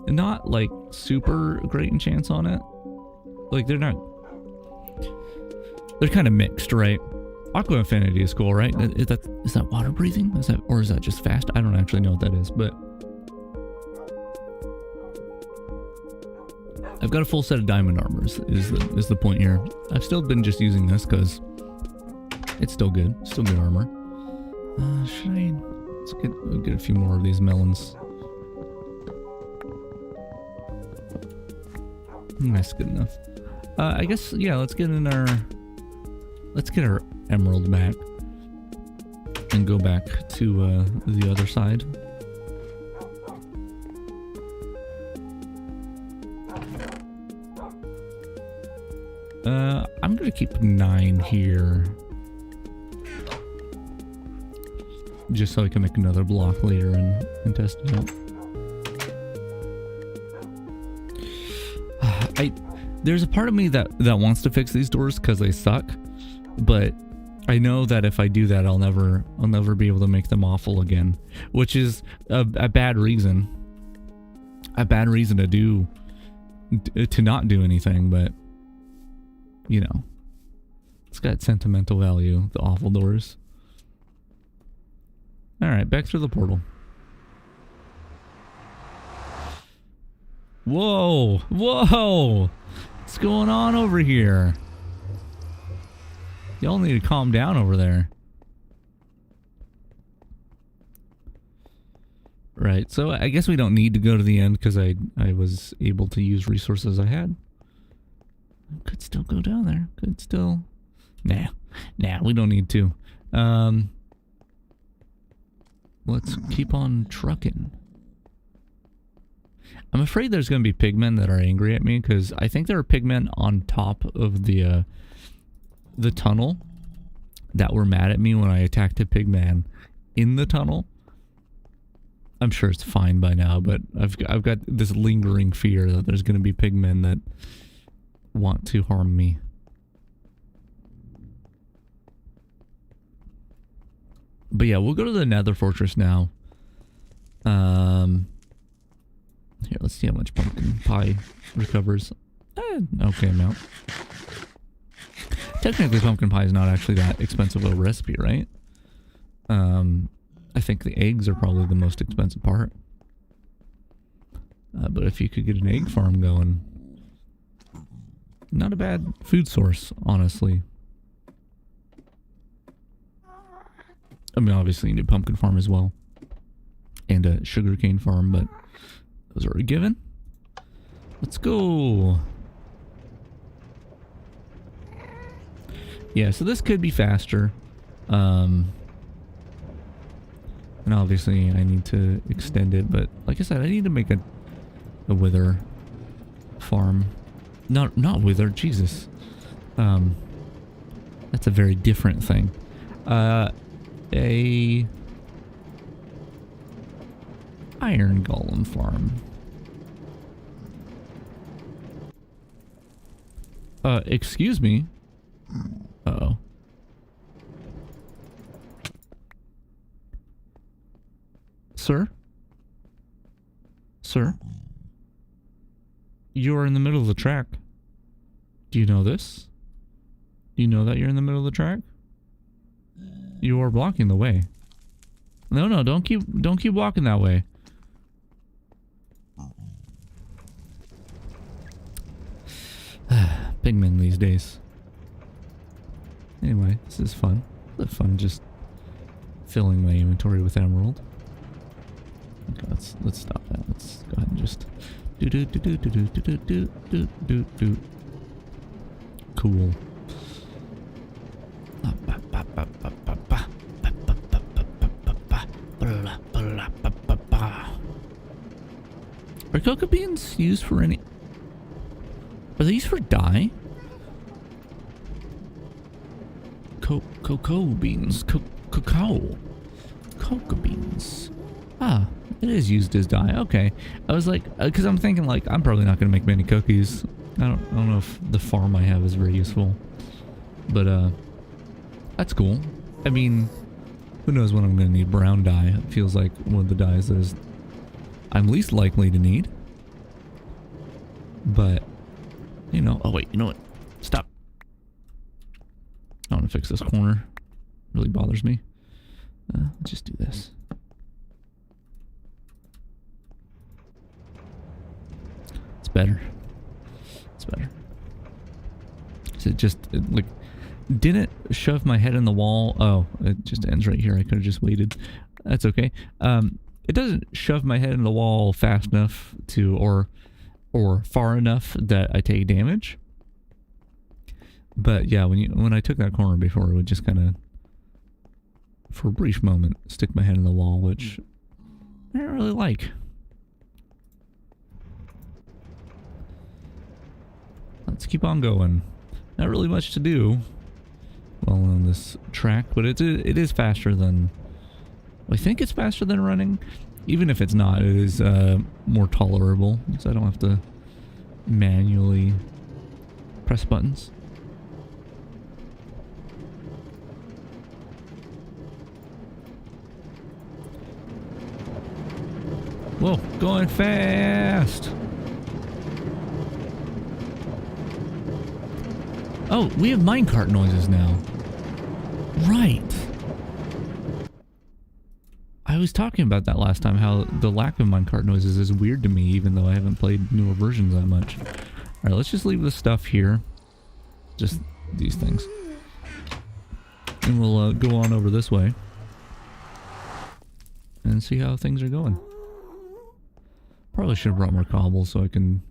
Speaker 1: Not like super great enchants on it. Like they're not... They're kind of mixed, right? Aqua Affinity is cool, right? Is that water breathing? Or is that just fast? I don't actually know what that is, but... I've got a full set of diamond armors, is the point here. I've still been just using this because it's still good. Still good armor. Let's get a few more of these melons. That's good enough. I guess, yeah, let's get our emerald back. And go back to the other side. I'm gonna keep 9 here. Just so I can make another block later and test it out. There's a part of me that wants to fix these doors because they suck, but I know that if I do that, I'll never be able to make them awful again, which is a bad reason. A bad reason to not do anything, but you know, it's got sentimental value, the awful doors. Alright, back through the portal. Whoa! Whoa! What's going on over here? Y'all need to calm down over there. Right, so I guess we don't need to go to the end because I was able to use resources I had. Could still go down there. Could still... Nah, we don't need to. Let's keep on trucking. I'm afraid there's going to be pigmen that are angry at me because I think there are pigmen on top of the tunnel that were mad at me when I attacked a pigman in the tunnel. I'm sure it's fine by now, but I've got this lingering fear that there's going to be pigmen that want to harm me. But yeah, we'll go to the Nether Fortress now. Here, let's see how much pumpkin pie recovers. Okay amount. Technically, pumpkin pie is not actually that expensive of a recipe, right? I think the eggs are probably the most expensive part. But if you could get an egg farm going, not a bad food source, honestly. I mean, obviously you need a pumpkin farm as well. And a sugarcane farm, but those are a given. Let's go. Yeah, so this could be faster. And obviously I need to extend it, but like I said, I need to make a wither farm. Not wither, Jesus. That's a very different thing. A iron golem farm. Excuse me. Uh-oh. Sir? Sir? You are in the middle of the track. Do you know this? Do you know that you're in the middle of the track? You are blocking the way. No, don't keep walking that way. Pigmen these days. Anyway, this is fun. It's fun just filling my inventory with emerald. Okay, let's stop that. Let's go ahead and just do. Cool. Are cocoa beans used for any? Are they used for dye? Cocoa beans. Cocoa beans. Ah, it is used as dye. Okay. I was like, because I'm thinking like, I'm probably not going to make many cookies. I don't know if the farm I have is very useful. But, that's cool. I mean, who knows when I'm going to need brown dye. It feels like one of the dyes that I'm least likely to need. But, you know, oh wait, you know what? Stop. I want to fix this corner. It really bothers me. Let's just do this. It's better. It's better. So it like didn't shove my head in the wall. Oh, it just ends right here. I could have just waited. That's okay. It doesn't shove my head in the wall fast enough to or far enough that I take damage. But yeah, when I took that corner before, it would just kind of, for a brief moment, stick my head in the wall, which I don't really like. Let's keep on going. Not really much to do well on this track, but it is faster than, I think it's faster than running. Even if it's not, it is more tolerable, so I don't have to manually press buttons. Whoa, going fast! Oh, we have minecart noises now. Right. I was talking about that last time, how the lack of minecart noises is weird to me, even though I haven't played newer versions that much. Alright, let's just leave this stuff here. Just these things. And we'll go on over this way. And see how things are going. Probably should have brought more cobble so I can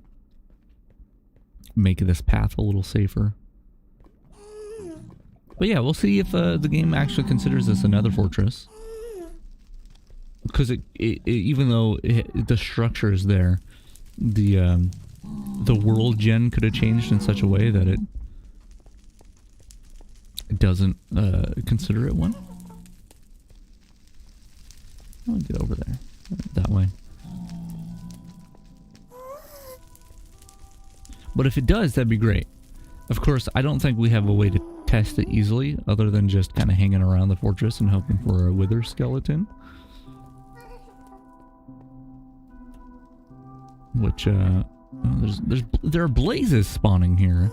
Speaker 1: make this path a little safer. But yeah, we'll see if the game actually considers this another fortress. Because even though the structure is there, the world gen could have changed in such a way that it doesn't consider it one. I'll get over there. That way. But if it does, that'd be great. Of course, I don't think we have a way to test it easily, other than just kind of hanging around the fortress and hoping for a wither skeleton. which there are blazes spawning here,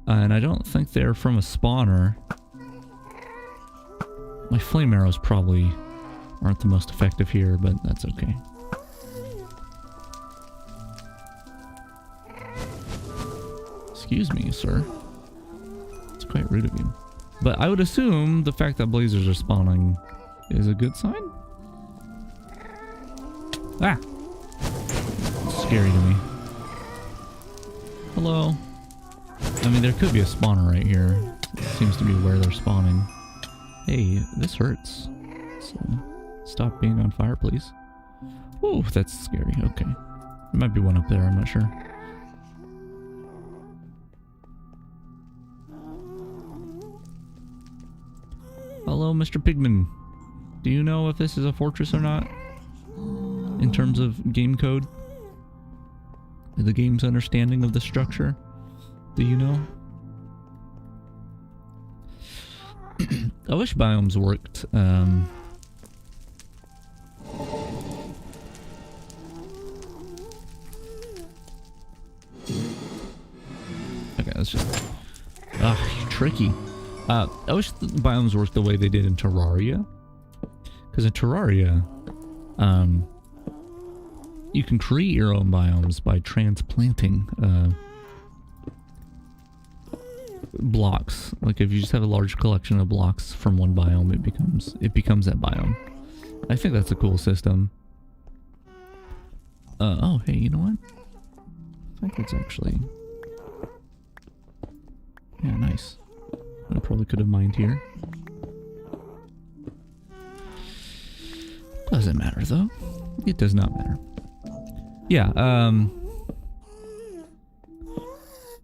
Speaker 1: and I don't think they're from a spawner. My flame arrows probably aren't the most effective here, but that's okay. Excuse me, sir. It's quite rude of you. But I would assume the fact that blazers are spawning is a good sign? Ah! It's scary to me. Hello? I mean, there could be a spawner right here. It seems to be where they're spawning. Hey, this hurts. So, stop being on fire, please. Ooh, that's scary. Okay. There might be one up there, I'm not sure. Hello, Mr. Pigman. Do you know if this is a fortress or not? In terms of game code? The game's understanding of the structure? Do you know? I wish biomes worked. Okay, that's just... tricky. I wish the biomes worked the way they did in Terraria. Because in Terraria, you can create your own biomes by transplanting blocks. Like if you just have a large collection of blocks from one biome, it becomes that biome. I think that's a cool system. Oh, hey, you know what? I think it's actually... Yeah, nice. I probably could have mined here. Doesn't matter though. It does not matter. Yeah,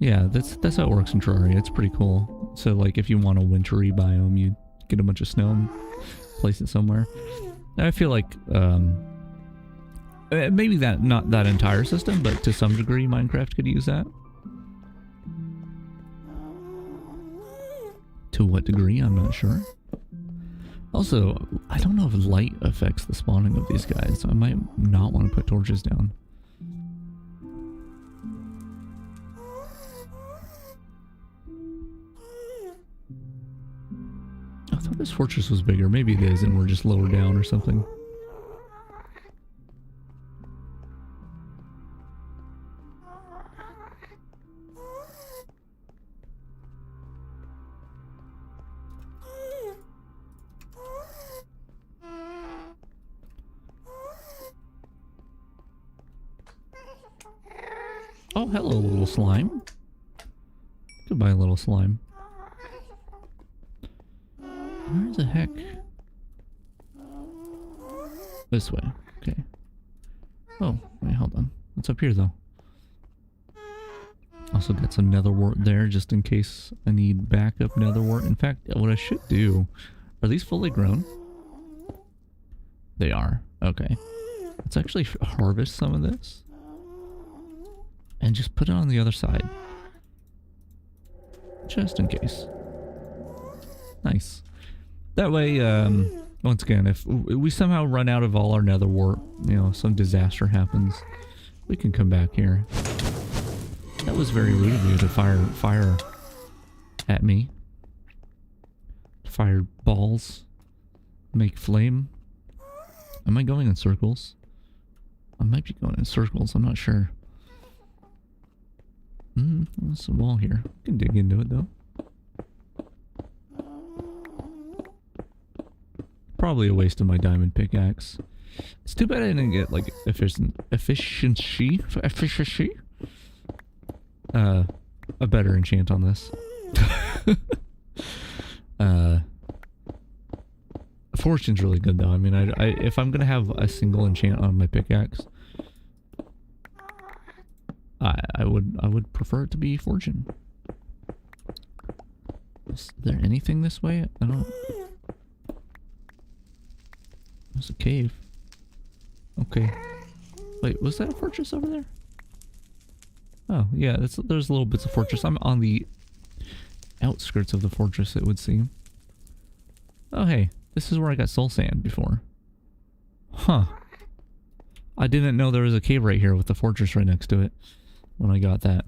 Speaker 1: yeah, that's how it works in Terraria. It's pretty cool. So like if you want a wintry biome, you get a bunch of snow and place it somewhere. I feel like maybe not that entire system, but to some degree Minecraft could use that. To what degree, I'm not sure. Also, I don't know if light affects the spawning of these guys, so I might not want to put torches down. I thought this fortress was bigger. Maybe it is, and we're just lower down or something. Oh, hello, little slime. Goodbye, little slime. Where the heck? This way. Okay. Oh, wait, hold on. What's up here, though? Also got some nether wart there, just in case I need backup nether wart. In fact, what I should do... Are these fully grown? They are. Okay. Let's actually harvest some of this. And just put it on the other side. Just in case. Nice. That way, once again, if we somehow run out of all our nether wart, you know, some disaster happens, we can come back here. That was very rude of you to fire at me. Fire balls. Make flame. Am I going in circles? I might be going in circles, I'm not sure. There's a wall here. I can dig into it though. Probably a waste of my diamond pickaxe. It's too bad I didn't get like efficiency. A better enchant on this. Fortune's really good though. I mean, I if I'm gonna have a single enchant on my pickaxe, I would prefer it to be fortune. Is there anything this way? I don't. There's a cave. Okay. Wait, was that a fortress over there? Oh yeah, there's little bits of fortress. I'm on the outskirts of the fortress, it would seem. Oh hey, this is where I got soul sand before. Huh. I didn't know there was a cave right here with the fortress right next to it when I got that.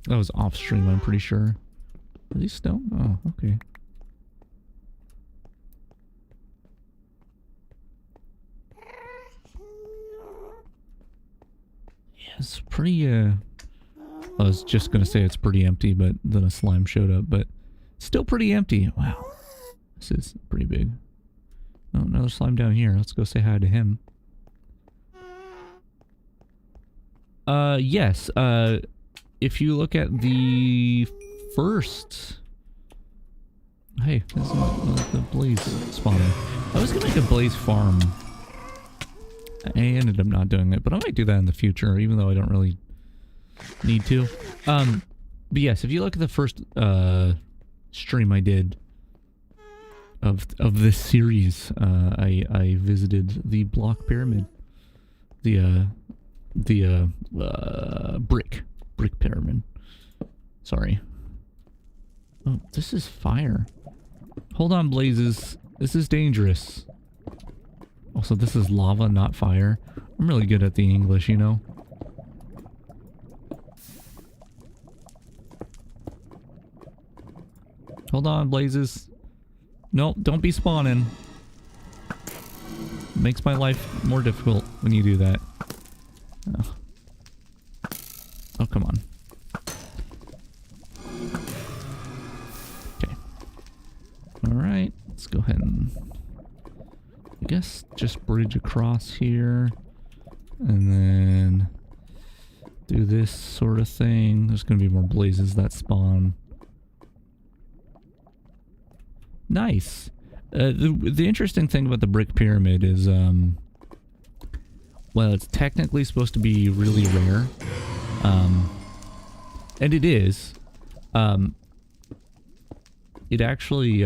Speaker 1: That was off stream, I'm pretty sure. Are these stone? Oh, okay. Yeah, it's pretty, I was just gonna say it's pretty empty, but then a slime showed up, but still pretty empty. Wow. This is pretty big. Oh, another slime down here. Let's go say hi to him. Yes, if you look at the first... Hey, this is the blaze spawner. I was gonna make a blaze farm. I ended up not doing it, but I might do that in the future, even though I don't really need to. But yes, if you look at the first, stream I did of this series, I visited the block pyramid. The brick pyramid. Sorry. Oh, this is fire. Hold on, blazes. This is dangerous. Also, this is lava, not fire. I'm really good at the English, you know? Hold on, blazes. No, don't be spawning. Makes my life more difficult when you do that. Oh, oh come on. Okay. Alright, let's go ahead and... I guess just bridge across here. And then... do this sort of thing. There's gonna be more blazes that spawn. Nice. The interesting thing about the brick pyramid is, well, it's technically supposed to be really rare. And it is. It actually,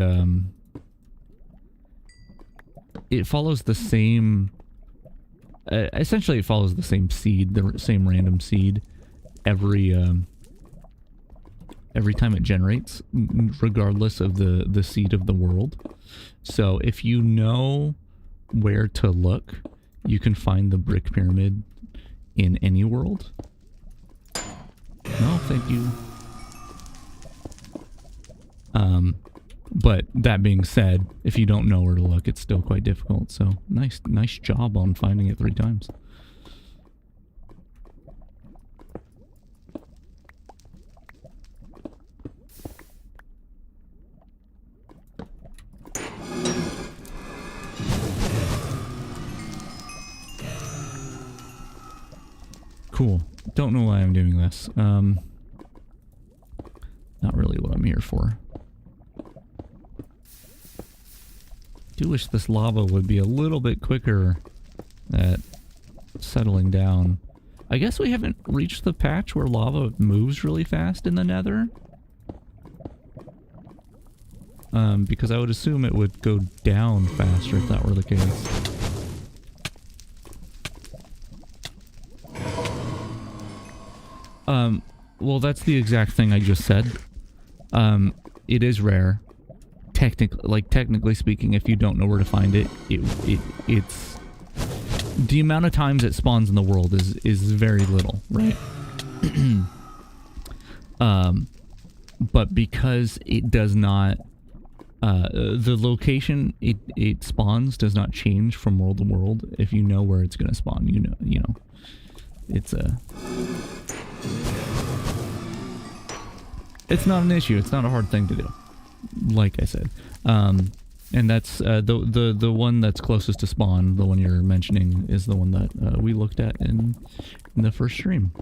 Speaker 1: it follows the same, essentially it follows the same seed, the same random seed every time it generates, regardless of the seed of the world. So if you know where to look, you can find the brick pyramid in any world. No, thank you. But that being said, if you don't know where to look, it's still quite difficult. So nice job on finding it 3 times. Cool. Don't know why I'm doing this. Not really what I'm here for. Do wish this lava would be a little bit quicker at settling down. I guess we haven't reached the patch where lava moves really fast in the nether. Because I would assume it would go down faster if that were the case. Well, that's the exact thing I just said. It is rare. Technically speaking, if you don't know where to find it, it's... The amount of times it spawns in the world is very little, right? But because it does not... the location it spawns does not change from world to world. If you know where it's gonna spawn, you know. It's a... It's not an issue. It's not a hard thing to do. Like I said. And that's the one that's closest to spawn, the one you're mentioning, is the one that we looked at in the first stream.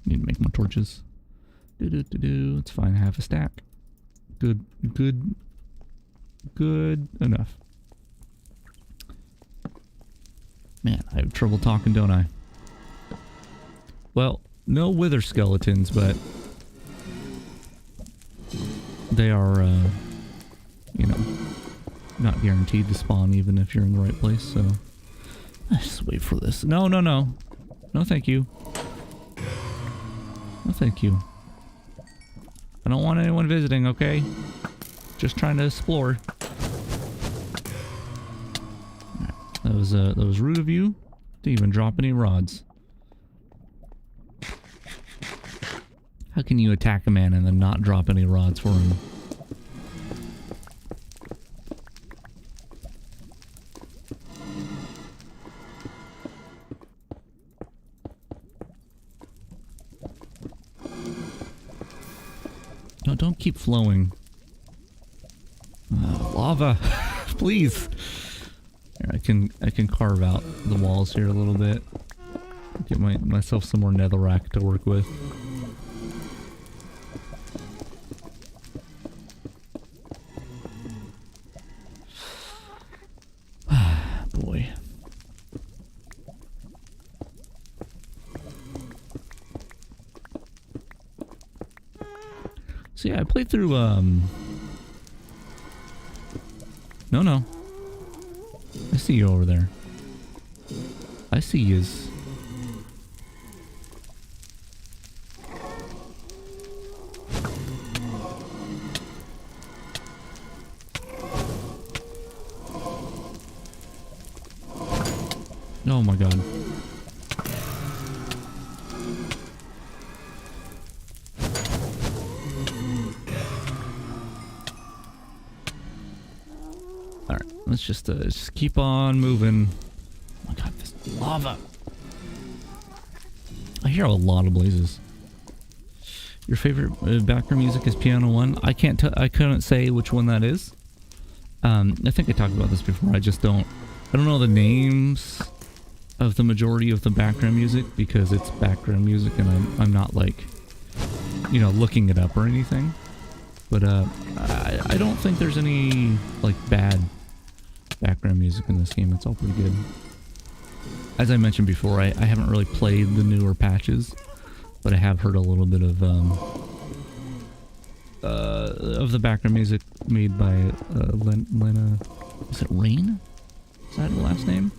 Speaker 1: Need to make more torches. It's fine. Half a stack. Good enough. Man, I have trouble talking, don't I? Well, no wither skeletons, but they are, you know, not guaranteed to spawn even if you're in the right place, so... Let's just wait for this. No, thank you. thank you. I don't want anyone visiting, okay? Just trying to explore. Right. That was rude of you to even drop any rods. How can you attack a man and then not drop any rods for him? No, don't keep flowing. Lava, please. Here, I can carve out the walls here a little bit. Get myself some more netherrack to work with. Boy. So yeah, I played through, No. I see you over there. I see yous. Oh my god. Alright, let's just keep on moving. Oh my god, this lava. I hear a lot of blazes. Your favorite background music is Piano 1? I couldn't say which one that is. I think I talked about this before. I don't know the names of the majority of the background music because it's background music and I'm not like, you know, looking it up or anything. But I don't think there's any like bad background music in this game. It's all pretty good. As I mentioned before, I haven't really played the newer patches, but I have heard a little bit of the background music made by Lena. Is it Rain? Is that the last name?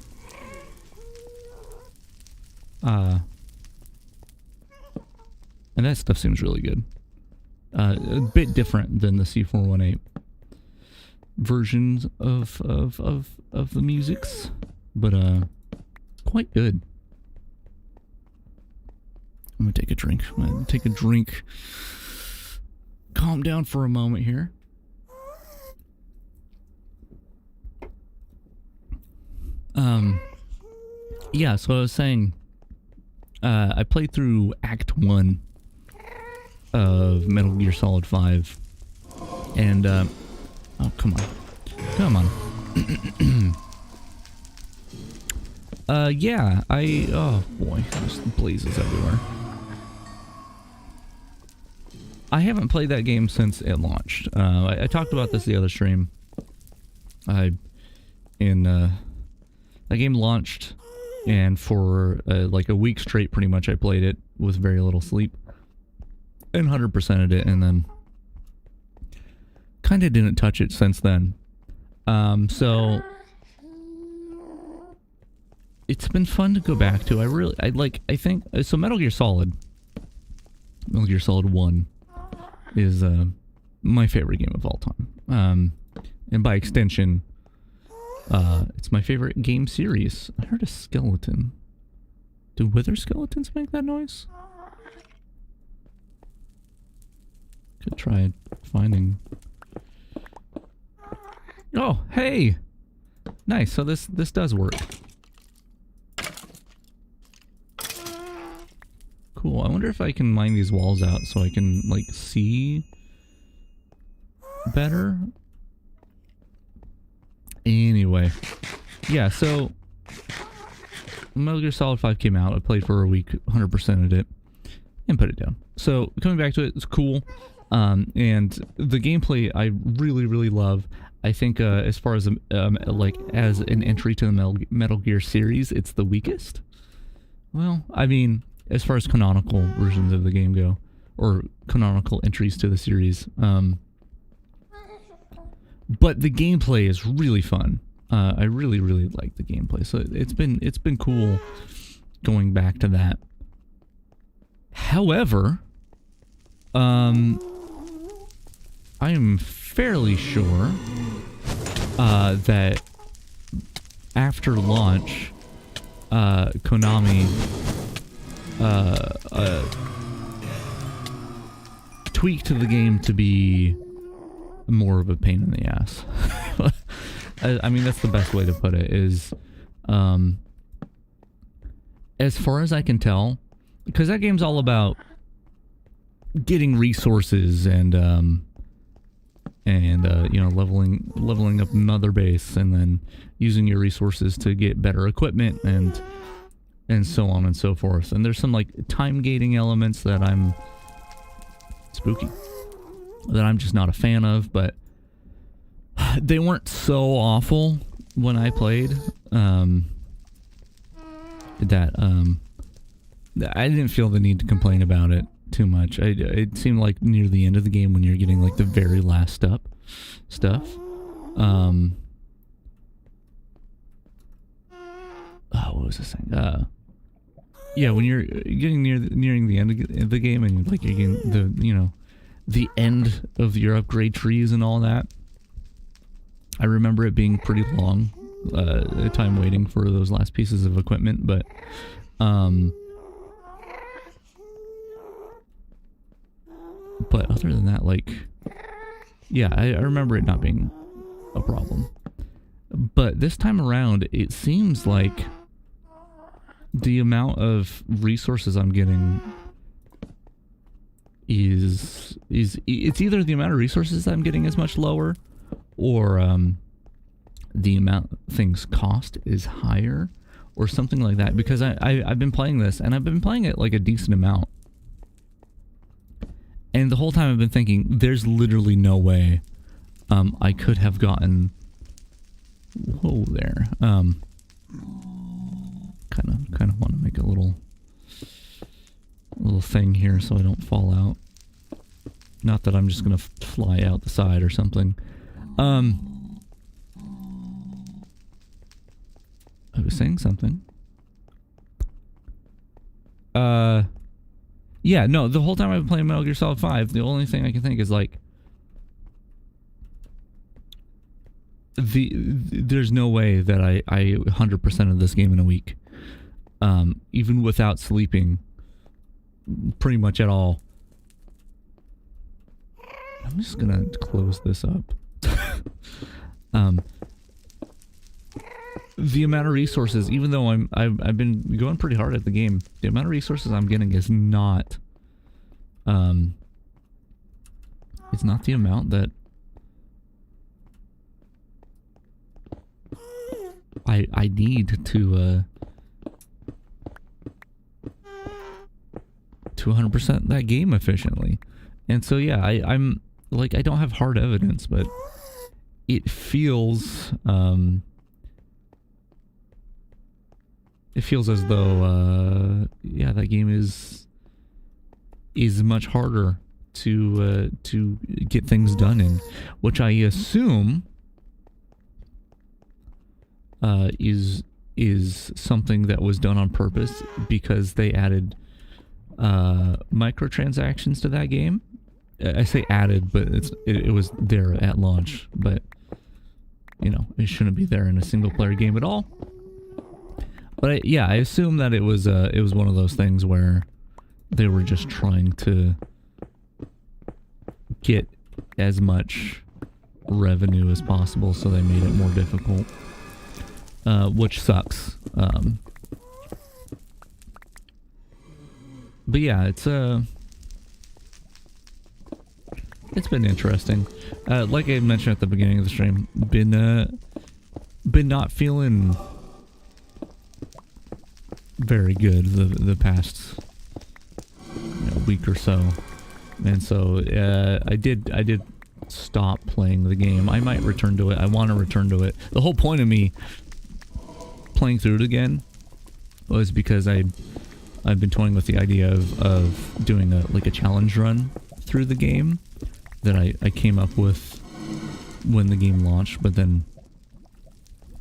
Speaker 1: And that stuff seems really good. A bit different than the C418 versions of the musics, but quite good. I'm gonna take a drink. Calm down for a moment here. Yeah, so I was saying, I played through Act 1 of Metal Gear Solid 5, and, oh, come on. Yeah, oh boy, there's blazes everywhere. I haven't played that game since it launched. I talked about this the other stream. That game launched, and for like a week straight, pretty much, I played it with very little sleep, and 100%ed it, and then kind of didn't touch it since then. So it's been fun to go back to. So Metal Gear Solid 1 is my favorite game of all time. And by extension, it's my favorite game series. I heard a skeleton. Do wither skeletons make that noise? Could try finding. Oh, hey! Nice, so this does work. Cool, I wonder if I can mine these walls out so I can, like, see better. Anyway. Yeah, so Metal Gear Solid 5 came out. I played for a week, 100%ed it, and put it down. So, coming back to it, it's cool. And the gameplay I really, really love. I think as far as like as an entry to the Metal Gear series, it's the weakest. Well, I mean, as far as canonical versions of the game go, or canonical entries to the series. But the gameplay is really fun. I really, really like the gameplay. So it's been cool going back to that. However, I am fairly sure that after launch, Konami tweaked the game to be more of a pain in the ass. I mean, that's the best way to put it, is as far as I can tell, because that game's all about getting resources and you know, leveling up Mother Base, and then using your resources to get better equipment and so on and so forth. And there's some like time gating elements that I'm just not a fan of, but they weren't so awful when I played. I didn't feel the need to complain about it too much. It seemed like near the end of the game, when you're getting like the very last stuff. What was this thing? Yeah, when you're getting nearing the end of the game, and like you're getting the end of your upgrade trees and all that. I remember it being pretty long time waiting for those last pieces of equipment, but other than that, like, yeah, I remember it not being a problem. But this time around, it seems like the amount of resources I'm getting is it's either the amount of resources I'm getting is much lower, or the amount things cost is higher, or something like that. Because I've been playing this, and I've been playing it like a decent amount. And the whole time I've been thinking, there's literally no way I could have gotten... Whoa there. Kind of want to make a little thing here so I don't fall out. Not that I'm just going to fly out the side or something. I was saying something. Yeah, no, the whole time I've been playing Metal Gear Solid 5, the only thing I can think is like, there's no way that I 100% of this game in a week, even without sleeping pretty much at all. I'm just gonna close this up. The amount of resources, even though I've been going pretty hard at the game, the amount of resources I'm getting is not, it's not the amount that I need to 100% that game efficiently. And so yeah, I'm like, I don't have hard evidence, but it feels as though yeah, that game is much harder to get things done in, which I assume is something that was done on purpose, because they added microtransactions to that game. I say added, but it was there at launch, but you know, it shouldn't be there in a single player game at all. But yeah, I assume that it was one of those things where they were just trying to get as much revenue as possible, so they made it more difficult, which sucks. But yeah, it's been interesting. Like I mentioned at the beginning of the stream, been not feeling very good the past week or so, and so I did stop playing the game. I might return to it. I want to return to it. The whole point of me playing through it again was because I've been toying with the idea of doing a challenge run through the game that I came up with when the game launched, but then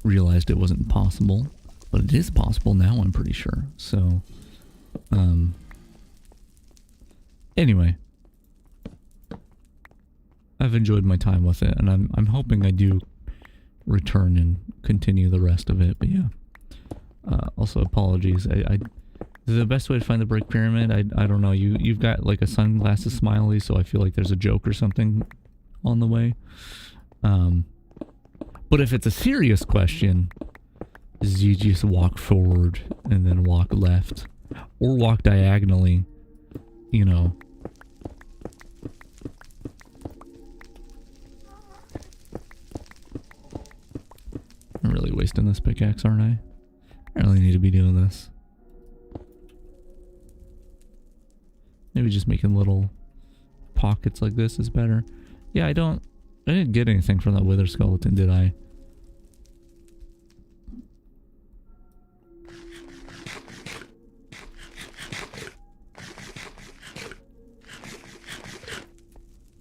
Speaker 1: realized it wasn't possible. But it is possible now, I'm pretty sure. So, anyway, I've enjoyed my time with it, and I'm hoping I do return and continue the rest of it. But yeah. Also, apologies. The best way to find the Brick Pyramid, I don't know. You've got like a sunglasses smiley, so I feel like there's a joke or something on the way. But if it's a serious question, is you just walk forward and then walk left, or walk diagonally. You know. I'm really wasting this pickaxe, aren't I? I really need to be doing this. Maybe just making little pockets like this is better. Yeah, I didn't get anything from that wither skeleton, did I?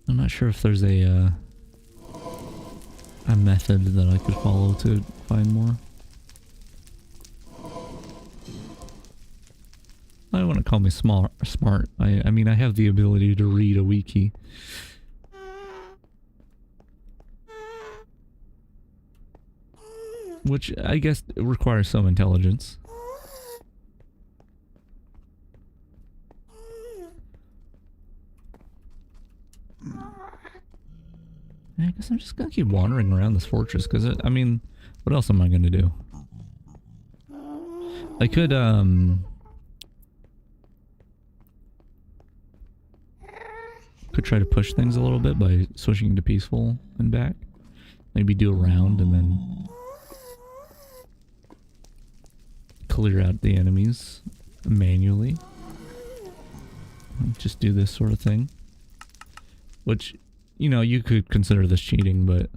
Speaker 1: I'm not sure if there's a method that I could follow to find more. I don't want to call me smart. I mean, I have the ability to read a wiki. Which I guess requires some intelligence. I guess I'm just gonna keep wandering around this fortress, because I mean, what else am I gonna do? I could, try to push things a little bit by switching to peaceful and back. Maybe do a round and then clear out the enemies manually. Just do this sort of thing. Which, you know, you could consider this cheating, but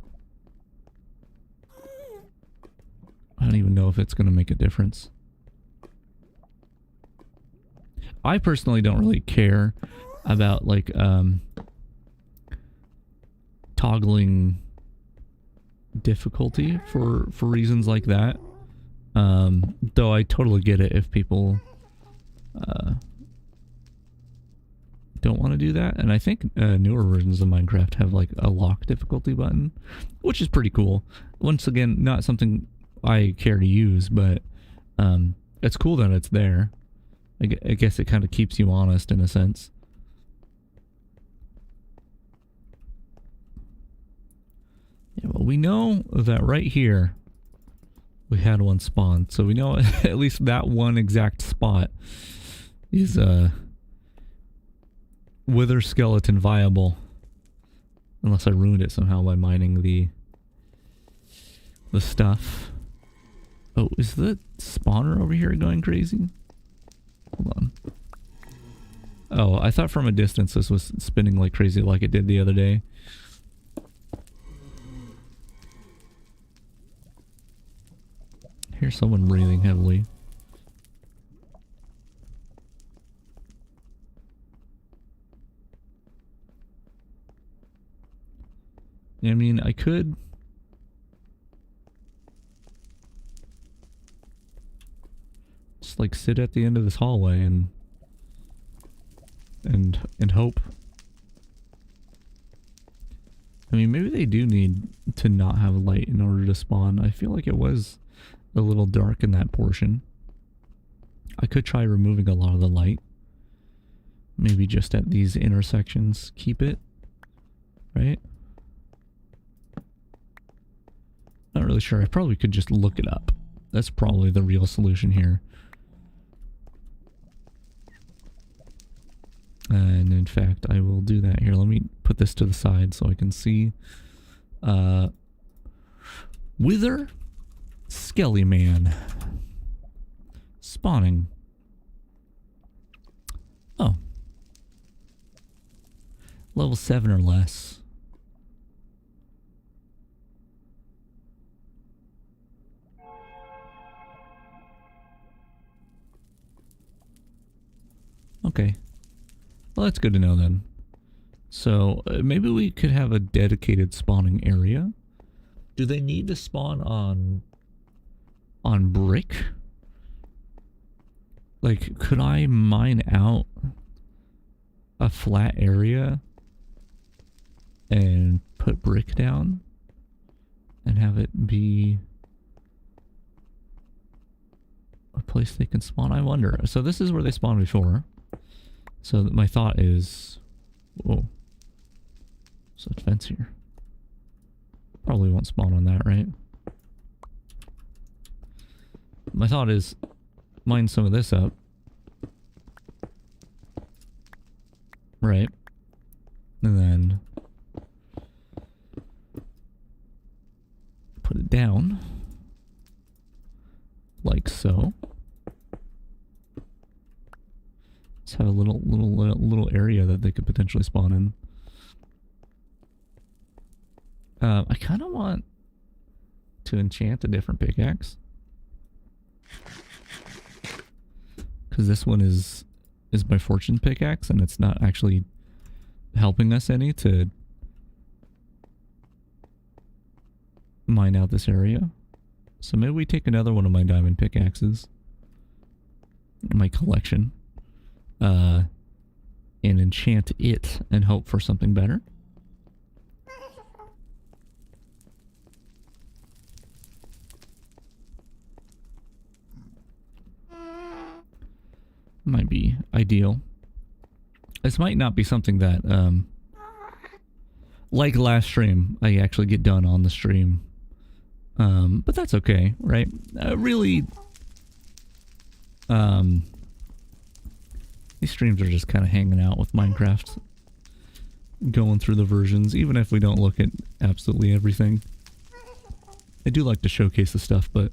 Speaker 1: I don't even know if it's going to make a difference. I personally don't really care about, like, toggling difficulty for reasons like that. Though I totally get it if people don't want to do that. And I think newer versions of Minecraft have like a lock difficulty button, which is pretty cool. Once again, not something I care to use, but it's cool that it's there. I guess it kind of keeps you honest in a sense. Yeah, well, we know that right here we had one spawn, so we know at least that one exact spot is wither skeleton viable, unless I ruined it somehow by mining the stuff. Oh, is the spawner over here going crazy? Hold on. Oh, I thought from a distance this was spinning like crazy like it did the other day. Here's someone breathing heavily. I mean, I could just like sit at the end of this hallway and hope. I mean, maybe they do need to not have light in order to spawn. I feel like it was a little dark in that portion. I could try removing a lot of the light. Maybe just at these intersections keep it, right? Not really sure. I probably could just look it up. That's probably the real solution here. And in fact, I will do that here. Let me put this to the side so I can see. Wither Skelly Man spawning. Oh. Level 7 or less. Okay. Well, that's good to know then. So, maybe we could have a dedicated spawning area. Do they need to spawn on brick? Like, could I mine out a flat area and put brick down and have it be a place they can spawn? I wonder. So this is where they spawned before. So my thought is, whoa, so it's fence here. Probably won't spawn on that, right? My thought is, mine some of this up. Right. And then put it down. Like so. Let's have a little area that they could potentially spawn in. I kind of want to enchant a different pickaxe. Because this one is my fortune pickaxe, and it's not actually helping us any to mine out this area. So maybe we take another one of my diamond pickaxes, my collection, and enchant it and hope for something better. Might be ideal. This might not be something that, like last stream, I actually get done on the stream. But that's okay, right? Really, these streams are just kind of hanging out with Minecraft. Going through the versions, even if we don't look at absolutely everything. I do like to showcase the stuff, but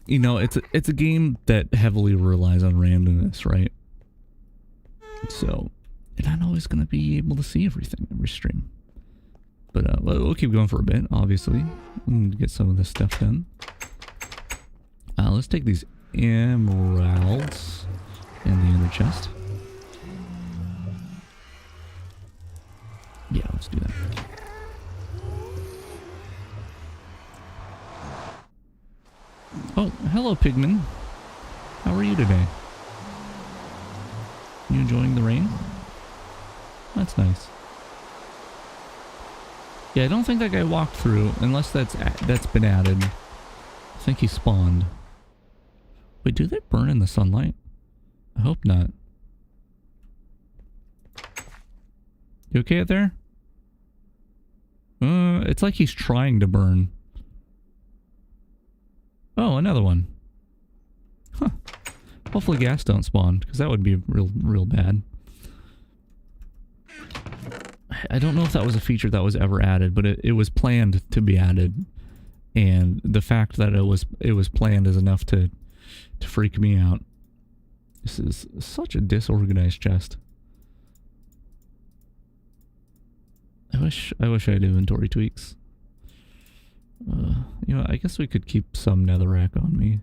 Speaker 1: you know, it's a game that heavily relies on randomness, right? So, you're not always going to be able to see everything every stream. But we'll keep going for a bit, obviously. And get some of this stuff done. Let's take these emeralds in the inner chest. Yeah, let's do that. Oh, hello, Pigman. How are you today? You enjoying the rain? That's nice. Yeah, I don't think that guy walked through, unless that's been added. I think he spawned. Wait, do they burn in the sunlight? I hope not. You okay out there? It's like he's trying to burn. Oh, another one. Huh. Hopefully gas don't spawn, because that would be real bad. I don't know if that was a feature that was ever added, but it was planned to be added. And the fact that it was planned is enough to freak me out. This is such a disorganized chest. I wish I had inventory tweaks. You know, I guess we could keep some netherrack on me.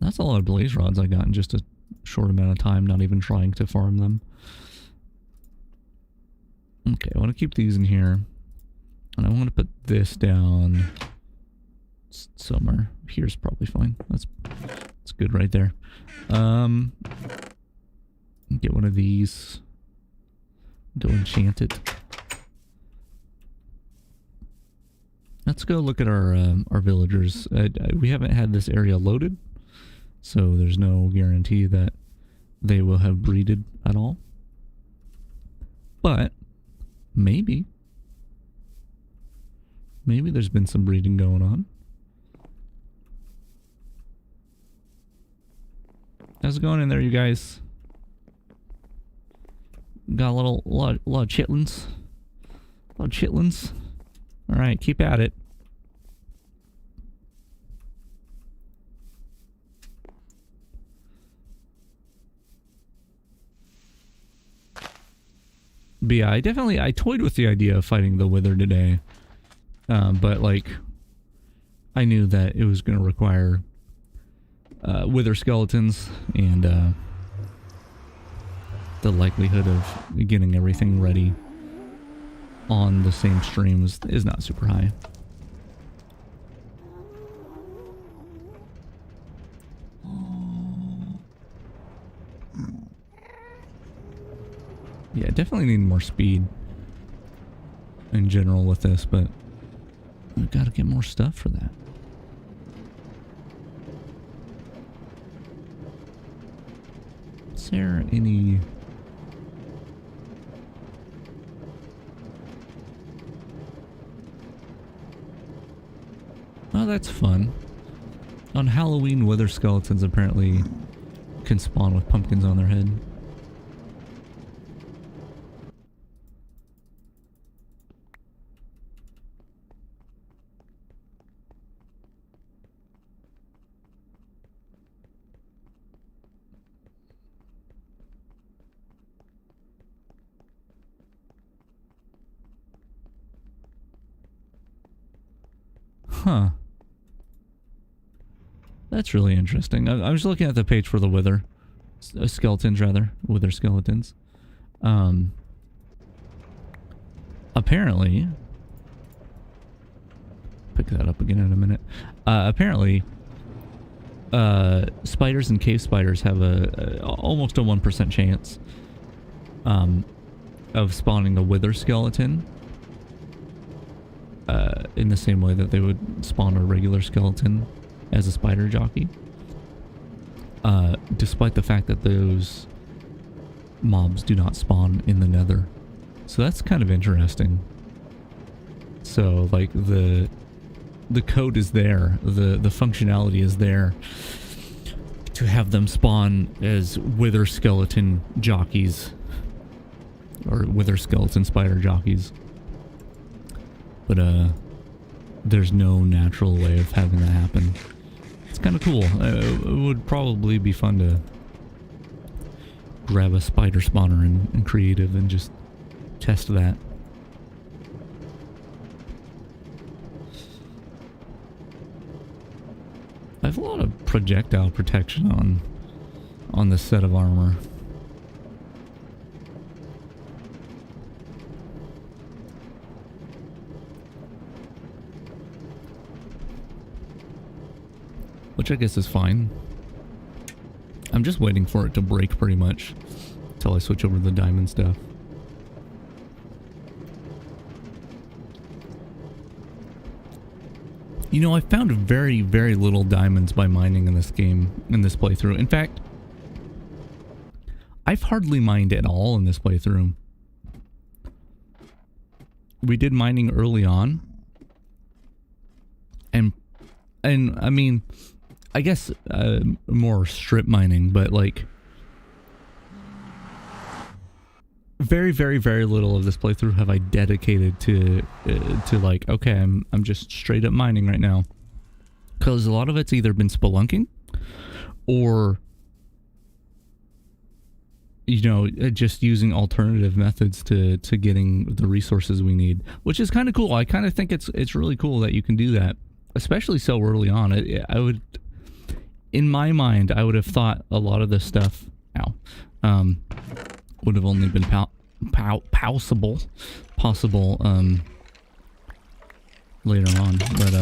Speaker 1: That's a lot of blaze rods I got in just a short amount of time, not even trying to farm them. Okay, I want to keep these in here. And I want to put this down somewhere. Here's probably fine. That's good right there. Get one of these. Go enchant it. Let's go look at our villagers. We haven't had this area loaded, so there's no guarantee that they will have breeded at all. But maybe there's been some breeding going on. How's it going in there, you guys? Got a lot of chitlins. A lot of chitlins. All right, keep at it. But yeah, I toyed with the idea of fighting the Wither today. But like, I knew that it was going to require Wither skeletons, and the likelihood of getting everything ready on the same stream is not super high. Yeah, definitely need more speed in general with this, but we've got to get more stuff for that. Is there any... Oh, that's fun. On Halloween, wither skeletons apparently can spawn with pumpkins on their head. Huh. That's really interesting. I was looking at the page for the wither skeletons, rather. Wither skeletons. Apparently... Pick that up again in a minute. Apparently, spiders and cave spiders have almost a 1% chance of spawning a wither skeleton. In the same way that they would spawn a regular skeleton as a spider jockey. Despite the fact that those mobs do not spawn in the nether. So that's kind of interesting. So like the code is there, the functionality is there to have them spawn as wither skeleton jockeys or wither skeleton spider jockeys. But there's no natural way of having that happen. It's kind of cool. It would probably be fun to grab a spider spawner in creative and just test that. I have a lot of projectile protection on this set of armor. Which I guess is fine. I'm just waiting for it to break pretty much until I switch over to the diamond stuff. You know, I found very, very little diamonds by mining in this game, in this playthrough. In fact, I've hardly mined at all in this playthrough. We did mining early on. And I mean, I guess more strip mining, but like very, very, very little of this playthrough have I dedicated to like, okay, I'm just straight up mining right now, because a lot of it's either been spelunking or, you know, just using alternative methods to getting the resources we need, which is kind of cool. I kind of think it's really cool that you can do that, especially so early on. I would, in my mind, I would have thought a lot of this stuff, would have only been possible later on, but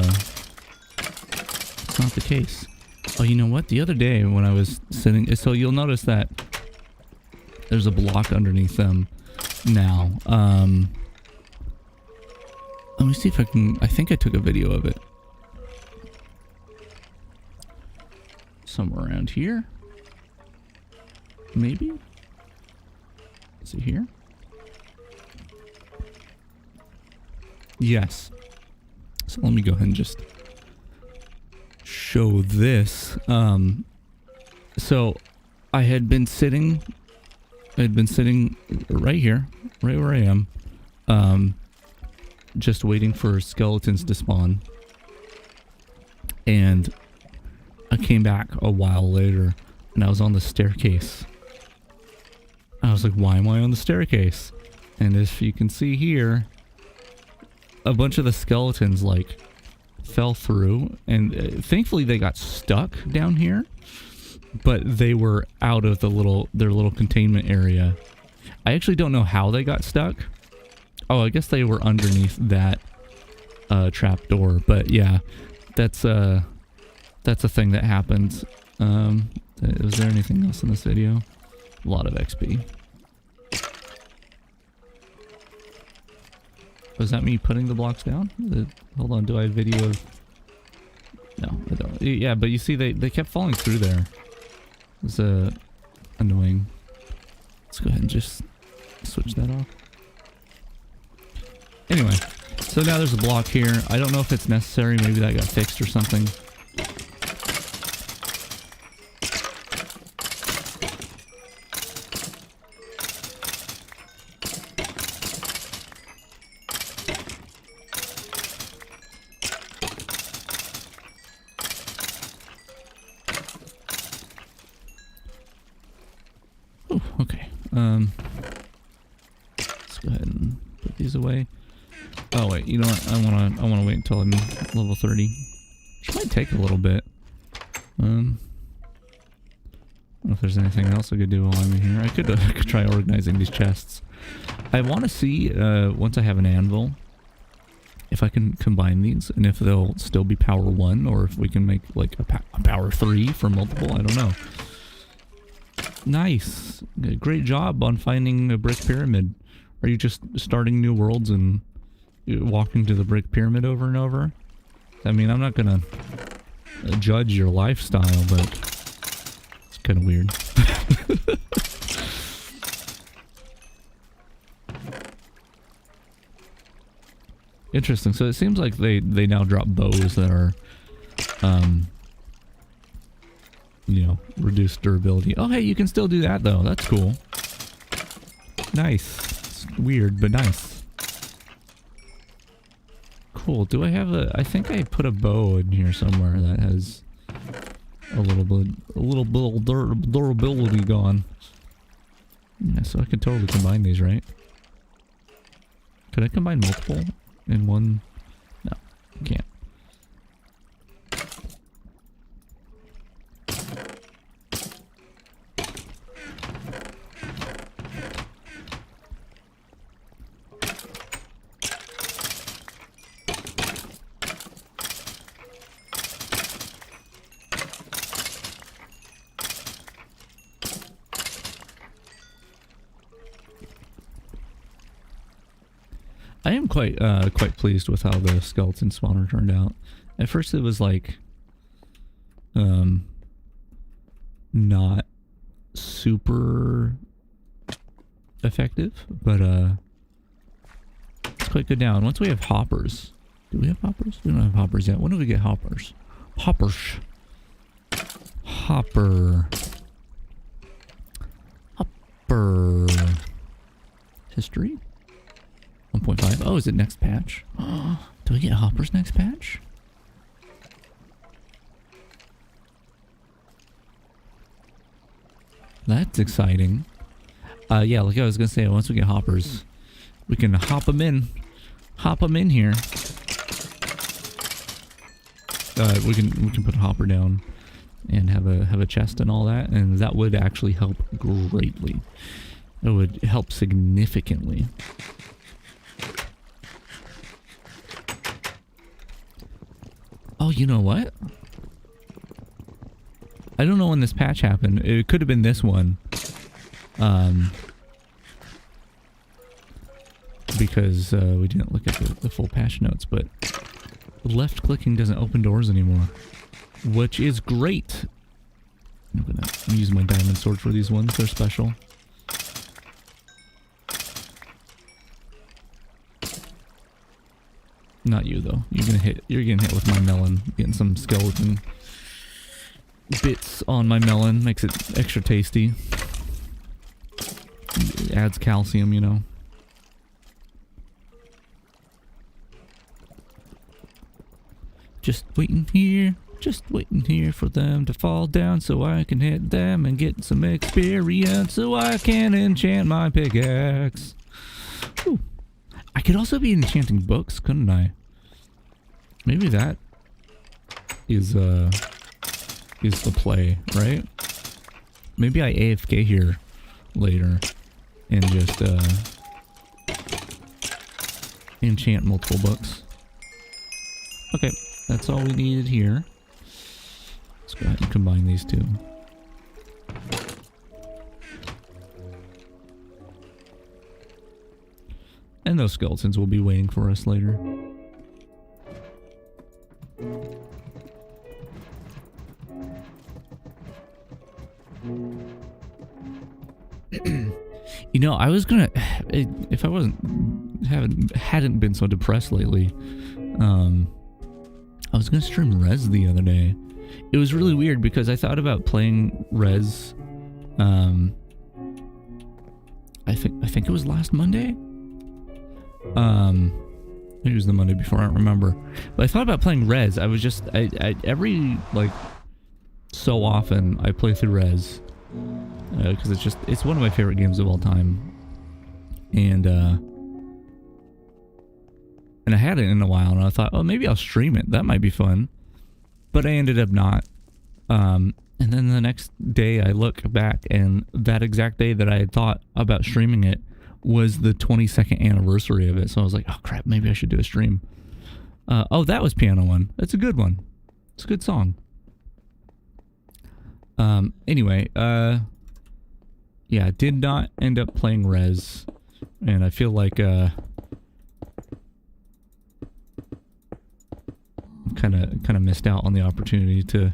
Speaker 1: it's not the case. Oh, you know what? The other day when I was sitting, so you'll notice that there's a block underneath them now. Let me see if I can. I think I took a video of it somewhere around here, maybe. Is it here? Yes. So let me go ahead and just show this. So I had been sitting right here, right where I am, just waiting for skeletons to spawn. And I came back a while later and I was on the staircase. I was like, why am I on the staircase? And if you can see here, a bunch of the skeletons like fell through, and thankfully they got stuck down here, but they were out of their little containment area. I actually don't know how they got stuck. Oh, I guess they were underneath that trap door, but yeah, that's a thing that happens. Was there anything else in this video? A lot of XP. is that me putting the blocks down? Hold on, do I have video of... No, I don't. Yeah, but you see they kept falling through there. It's annoying. Let's go ahead and just switch that off. Anyway, so now there's a block here. I don't know if it's necessary. Maybe that got fixed or something. Oh, okay. Let's go ahead and put these away. Oh wait, you know what? I wanna wait until I'm level 30. Which might take a little bit. I don't know if there's anything else I could do while I'm in here. I could try organizing these chests. I want to see once I have an anvil, if I can combine these and if they'll still be power 1 or if we can make like a power 3 for multiple. I don't know. Nice, great job on finding a brick pyramid. Are you just starting new worlds and walking to the brick pyramid over and over? I mean, I'm not gonna judge your lifestyle, but it's kind of weird. Interesting. So it seems like they now drop bows that are, you know, reduced durability. Oh, hey, you can still do that though. That's cool. Nice. It's weird, but nice. Cool. Do I have I think I put a bow in here somewhere that has a little bit durability gone. Yeah, so I can totally combine these, right? Could I combine multiple in one? No, I can't. I am quite pleased with how the skeleton spawner turned out. At first it was like not super effective, but it's quite good now. And once we have hoppers, do we have hoppers? We don't have hoppers yet. When do we get hoppers? Hoppers. Hopper. Hopper. History? 1.5. Oh, is it next patch? Do we get hoppers next patch? That's exciting. Yeah, like I was gonna say, once we get hoppers, we can hop them in. Hop them in here. We can put a hopper down and have a chest and all that, and that would actually help greatly. It would help significantly. Oh, you know what? I don't know when this patch happened. It could have been this one. Because we didn't look at the full patch notes, but left clicking doesn't open doors anymore, which is great. I'm gonna use my diamond sword for these ones. They're special. Not you though. You're getting hit with my melon. Getting some skeleton bits on my melon makes it extra tasty. It adds calcium, you know. Just waiting here for them to fall down so I can hit them and get some experience so I can enchant my pickaxe. Whew. I could also be enchanting books, couldn't I? Maybe that is the play, right? Maybe I AFK here later and just enchant multiple books. Okay, that's all we needed here. Let's go ahead and combine these two. And those skeletons will be waiting for us later. You know, I was gonna, if I hadn't been so depressed lately, I was gonna stream Rez the other day. It was really weird because I thought about playing Rez, I think it was last Monday. Maybe it was the Monday before, I don't remember. But I thought about playing Rez. I was just, every, like, so often I play through Rez. Because it's one of my favorite games of all time. And I had it in a while, and I thought, oh, maybe I'll stream it. That might be fun. But I ended up not. And then the next day I look back, and that exact day that I had thought about streaming it was the 22nd anniversary of it. So I was like, oh crap, maybe I should do a stream. Oh, that was Piano One. That's a good one. It's a good song. Anyway, yeah, I did not end up playing Rez, and I feel like, kind of missed out on the opportunity to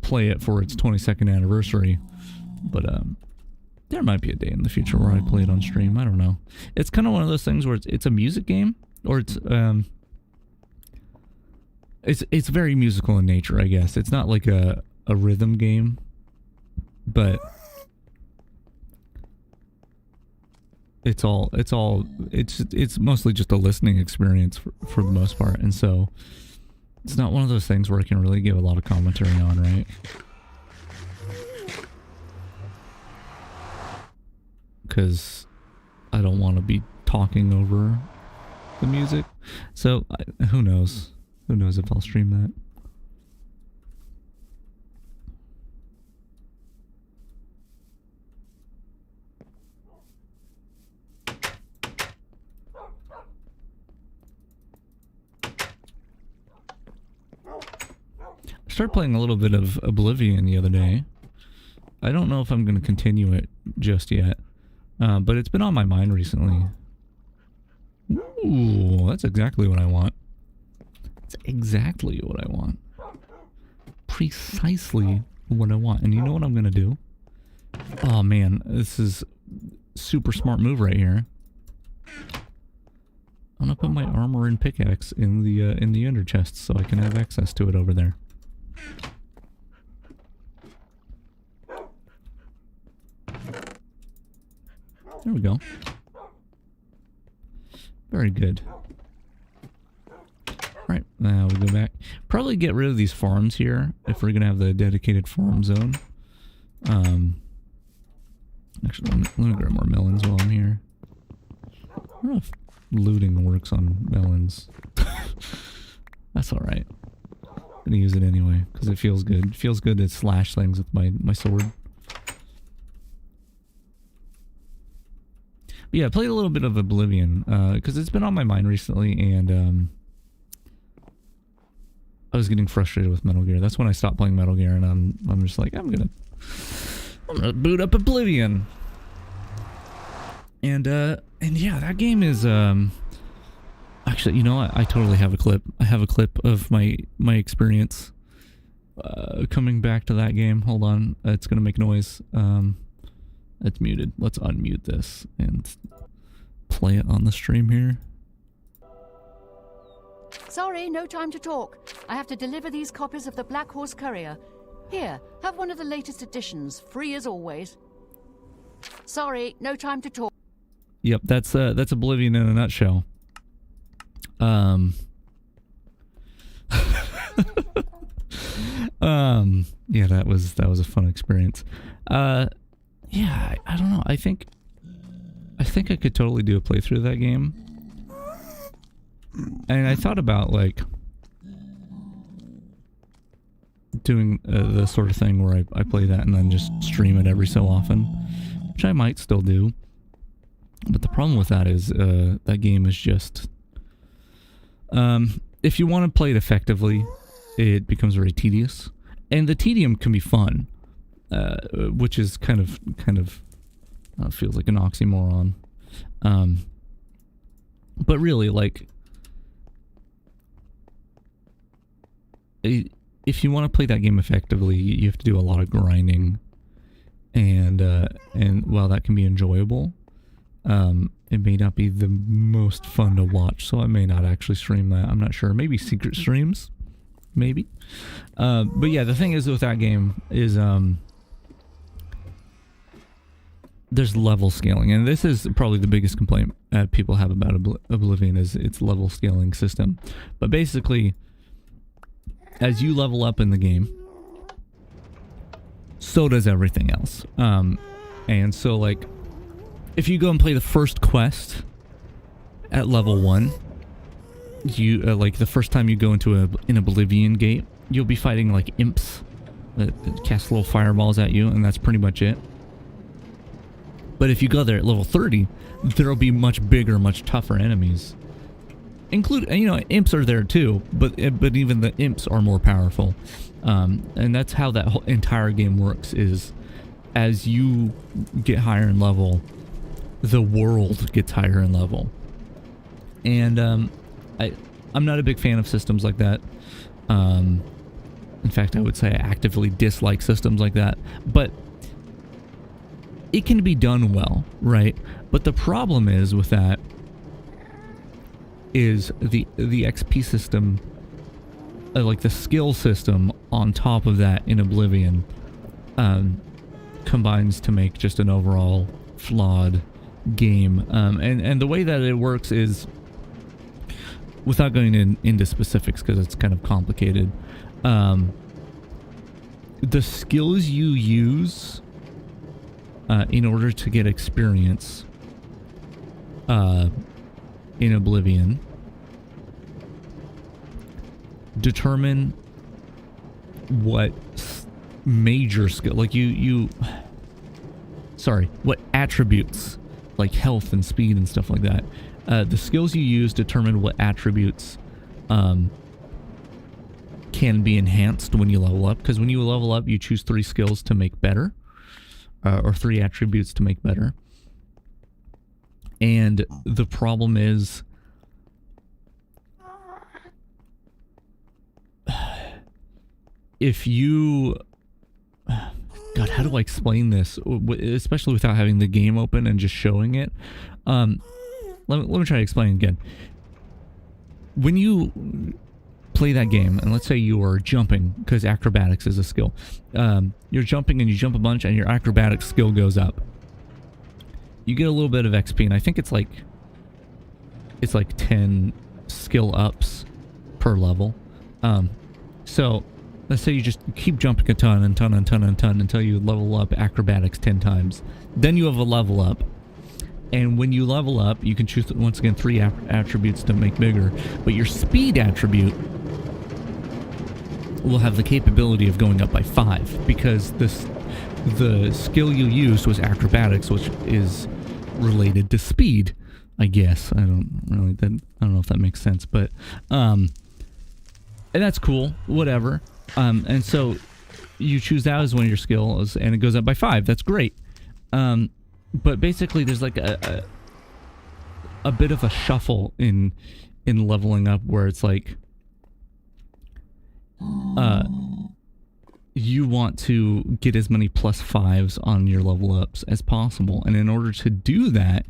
Speaker 1: play it for its 22nd anniversary. But, there might be a day in the future where I play it on stream. I don't know. It's kind of one of those things where it's a music game, or it's very musical in nature, I guess. It's not like a rhythm game, but it's mostly just a listening experience for the most part, and so it's not one of those things where I can really give a lot of commentary on, right? Because I don't want to be talking over the music. So who knows? Who knows if I'll stream that? I started playing a little bit of Oblivion the other day. I don't know if I'm going to continue it just yet. But it's been on my mind recently. Ooh, that's exactly what I want. That's exactly what I want. Precisely what I want. And you know what I'm gonna do? Oh man, this is super smart move right here. I'm gonna put my armor and pickaxe in the under chest so I can have access to it over there. There we go. Very good. Right, now we go back. Probably get rid of these farms here if we're gonna have the dedicated farm zone. Actually, let me grab more melons while I'm here. I don't know if looting works on melons. That's alright. I'm gonna use it anyway, because it feels good. It feels good to slash things with my sword. But yeah, I played a little bit of Oblivion, because it's been on my mind recently, and I was getting frustrated with Metal Gear. That's when I stopped playing Metal Gear, and I'm just like, I'm gonna boot up Oblivion. And yeah, that game is, actually, you know what? I totally have a clip. I have a clip of my experience, coming back to that game. Hold on. It's gonna make noise. It's muted. Let's unmute this and play it on the stream here.
Speaker 2: Sorry, no time to talk. I have to deliver these copies of the Black Horse Courier. Here, have one of the latest editions, free as always. Sorry, no time to talk.
Speaker 1: Yep, that's Oblivion in a nutshell. Yeah, that was a fun experience. Yeah, I don't know. I think I could totally do a playthrough of that game. And I thought about, like, doing the sort of thing where I play that and then just stream it every so often, which I might still do. But the problem with that is that game is just... if you want to play it effectively, it becomes very tedious. And the tedium can be fun. Which is kind of feels like an oxymoron. But really, like, if you want to play that game effectively, you have to do a lot of grinding, and while that can be enjoyable, it may not be the most fun to watch. So I may not actually stream that. I'm not sure. Maybe secret streams, maybe. But yeah, the thing is with that game is there's level scaling, and this is probably the biggest complaint people have about Oblivion is its level scaling system. But basically, as you level up in the game, so does everything else. And so, like, if you go and play the first quest at level 1, you like the first time you go into an Oblivion gate, you'll be fighting like imps that cast little fireballs at you, and that's pretty much it. But if you go there at level 30, there'll be much bigger, much tougher enemies. You know, imps are there too, but even the imps are more powerful. And that's how that whole entire game works, is as you get higher in level, the world gets higher in level. And I'm not a big fan of systems like that. In fact, I would say I actively dislike systems like that. But it can be done well, right? But the problem is with that is the XP system, like the skill system on top of that in Oblivion, combines to make just an overall flawed game. And the way that it works is, without going into specifics because it's kind of complicated, the skills you use in order to get experience in Oblivion determine what major skill, like what attributes, like health and speed and stuff like that. The skills you use determine what attributes can be enhanced when you level up, because when you level up, you choose 3 skills to make better, or 3 attributes to make better. And the problem is, if you... God, how do I explain this? Especially without having the game open and just showing it. Let me try to explain again. When you play that game, and let's say you are jumping, because acrobatics is a skill. You're jumping and you jump a bunch and your acrobatics skill goes up. You get a little bit of XP, and I think it's like 10 skill ups per level. So let's say you just keep jumping a ton until you level up acrobatics 10 times. Then you have a level up. And when you level up, you can choose, once again, 3 attributes to make bigger. But your speed attribute will have the capability of going up by 5, because the skill you used was acrobatics, which is related to speed, I guess. I don't know if that makes sense, but and that's cool, whatever. And so you choose that as one of your skills, and it goes up by 5. That's great. But basically, there's like a bit of a shuffle in leveling up, where it's like you want to get as many +5s on your level ups as possible, and in order to do that,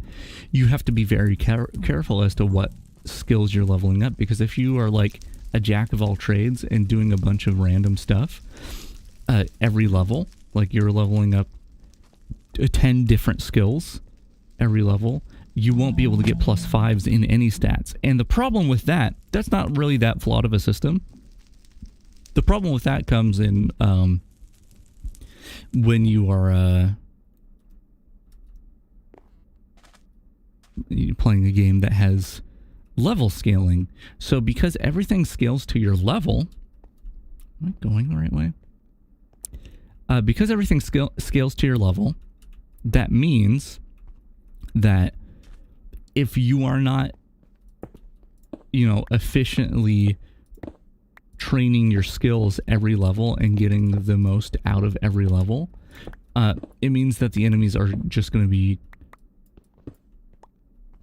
Speaker 1: you have to be very careful as to what skills you're leveling up, because if you are like a jack of all trades and doing a bunch of random stuff every level, like you're leveling up 10 different skills every level, you won't be able to get +5s in any stats. And the problem with that's not really that flawed of a system. The problem with that comes in when you are playing a game that has level scaling. So because everything scales to your level, am I going the right way? Because everything scales to your level, that means that if you are not, efficiently training your skills every level and getting the most out of every level, it means that the enemies are just going to be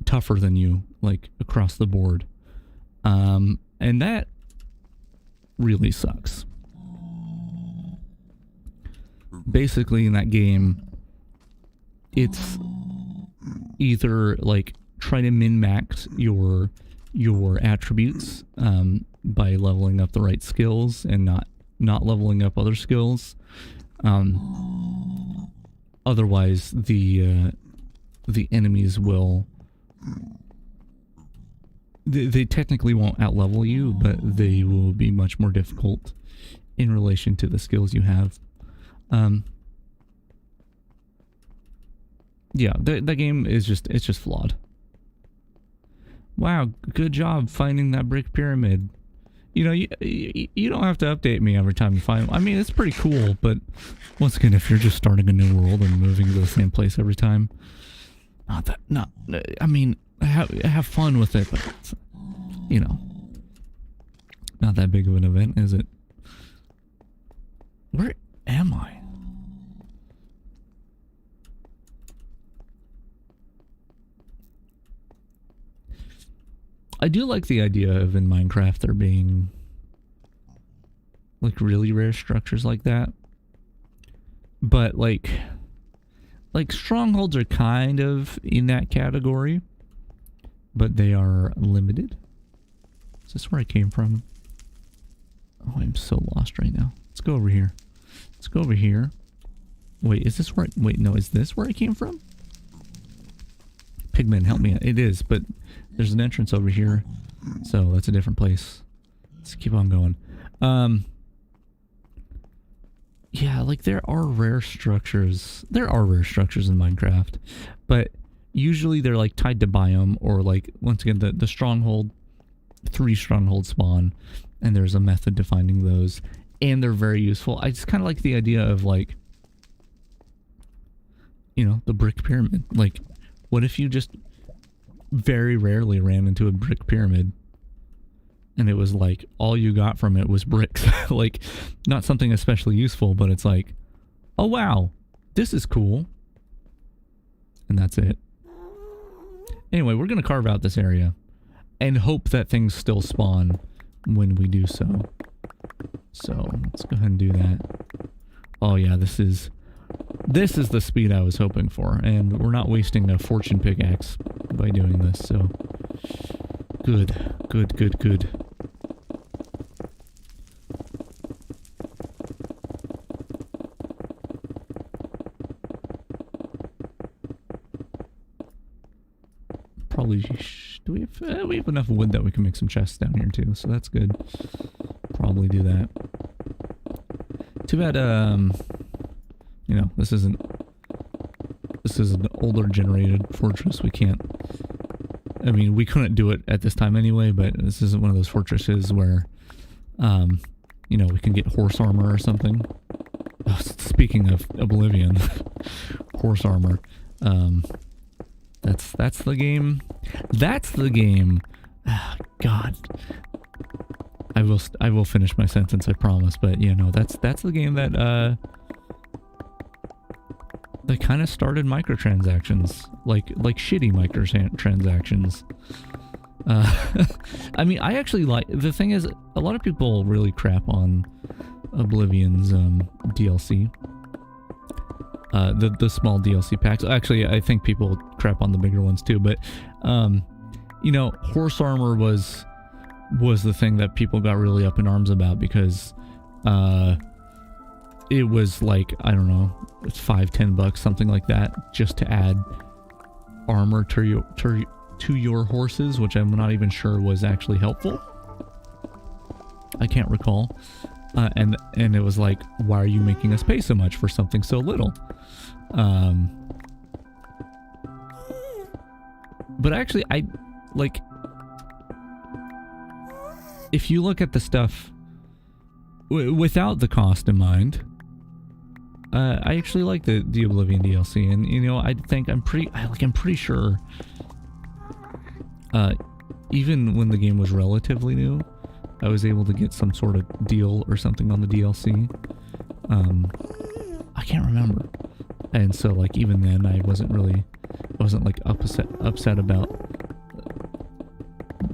Speaker 1: tougher than you. like across the board. And that really sucks. Basically in that game, it's either like try to min-max your attributes by leveling up the right skills and not leveling up other skills. Otherwise the enemies will they technically won't outlevel you, but they will be much more difficult in relation to the skills you have. Yeah, the game is it's just flawed. Wow, good job finding that brick pyramid. You know, you don't have to update me every time you find. I mean, it's pretty cool, but once again, if you're just starting a new world and moving to the same place every time, I mean, have fun with it, but it's, you know, not that big of an event, is it? Where am I? I do like the idea of in Minecraft there being like really rare structures like that. But like strongholds are kind of in that category, but they are limited. Is this where I came from? Oh, I'm so lost right now. Let's go over here. Let's go over here. Wait, is this where wait, no, is this where I came from? Pigman, help me. It is, but there's an entrance over here, so that's a different place. Let's keep on going. Yeah, like there are rare structures. There are rare structures in Minecraft, but usually they're like tied to biome, or like once again the stronghold, 3 strongholds spawn, and there's a method to finding those, and they're very useful. I just kind of like the idea of like, you know, the brick pyramid. Like, what if you just very rarely ran into a brick pyramid and it was like all you got from it was bricks? Like, not something especially useful, but it's like, oh wow, this is cool, and that's it. Anyway, we're gonna carve out this area and hope that things still spawn when we do so. So let's go ahead and do that. Oh yeah, this is the speed I was hoping for, and we're not wasting a fortune pickaxe by doing this, so good, good, good, good. Probably, do we have enough wood that we can make some chests down here too, so that's good. Probably do that. Too bad, you know, this is an older generated fortress. We can't, I mean, we couldn't do it at this time anyway, but this isn't one of those fortresses where, you know, we can get horse armor or something. Oh, speaking of Oblivion, horse armor, that's the game. That's the game. Oh, God. I will finish my sentence, I promise, but you know, that's the game that, they kind of started microtransactions, like shitty microtransactions. I mean, I actually like, the thing is, a lot of people really crap on Oblivion's DLC. The small DLC packs. Actually, I think people crap on the bigger ones too, but you know, horse armor was the thing that people got really up in arms about, because it was like, I don't know, it's $5-10, something like that, just to add armor to your horses, which I'm not even sure was actually helpful. I can't recall. And it was like, why are you making us pay so much for something so little? But actually, I like, if you look at the stuff without the cost in mind, I actually like the Oblivion DLC, and you know, I'm pretty sure, even when the game was relatively new, I was able to get some sort of deal or something on the DLC. I can't remember, and so like even then, I wasn't like upset about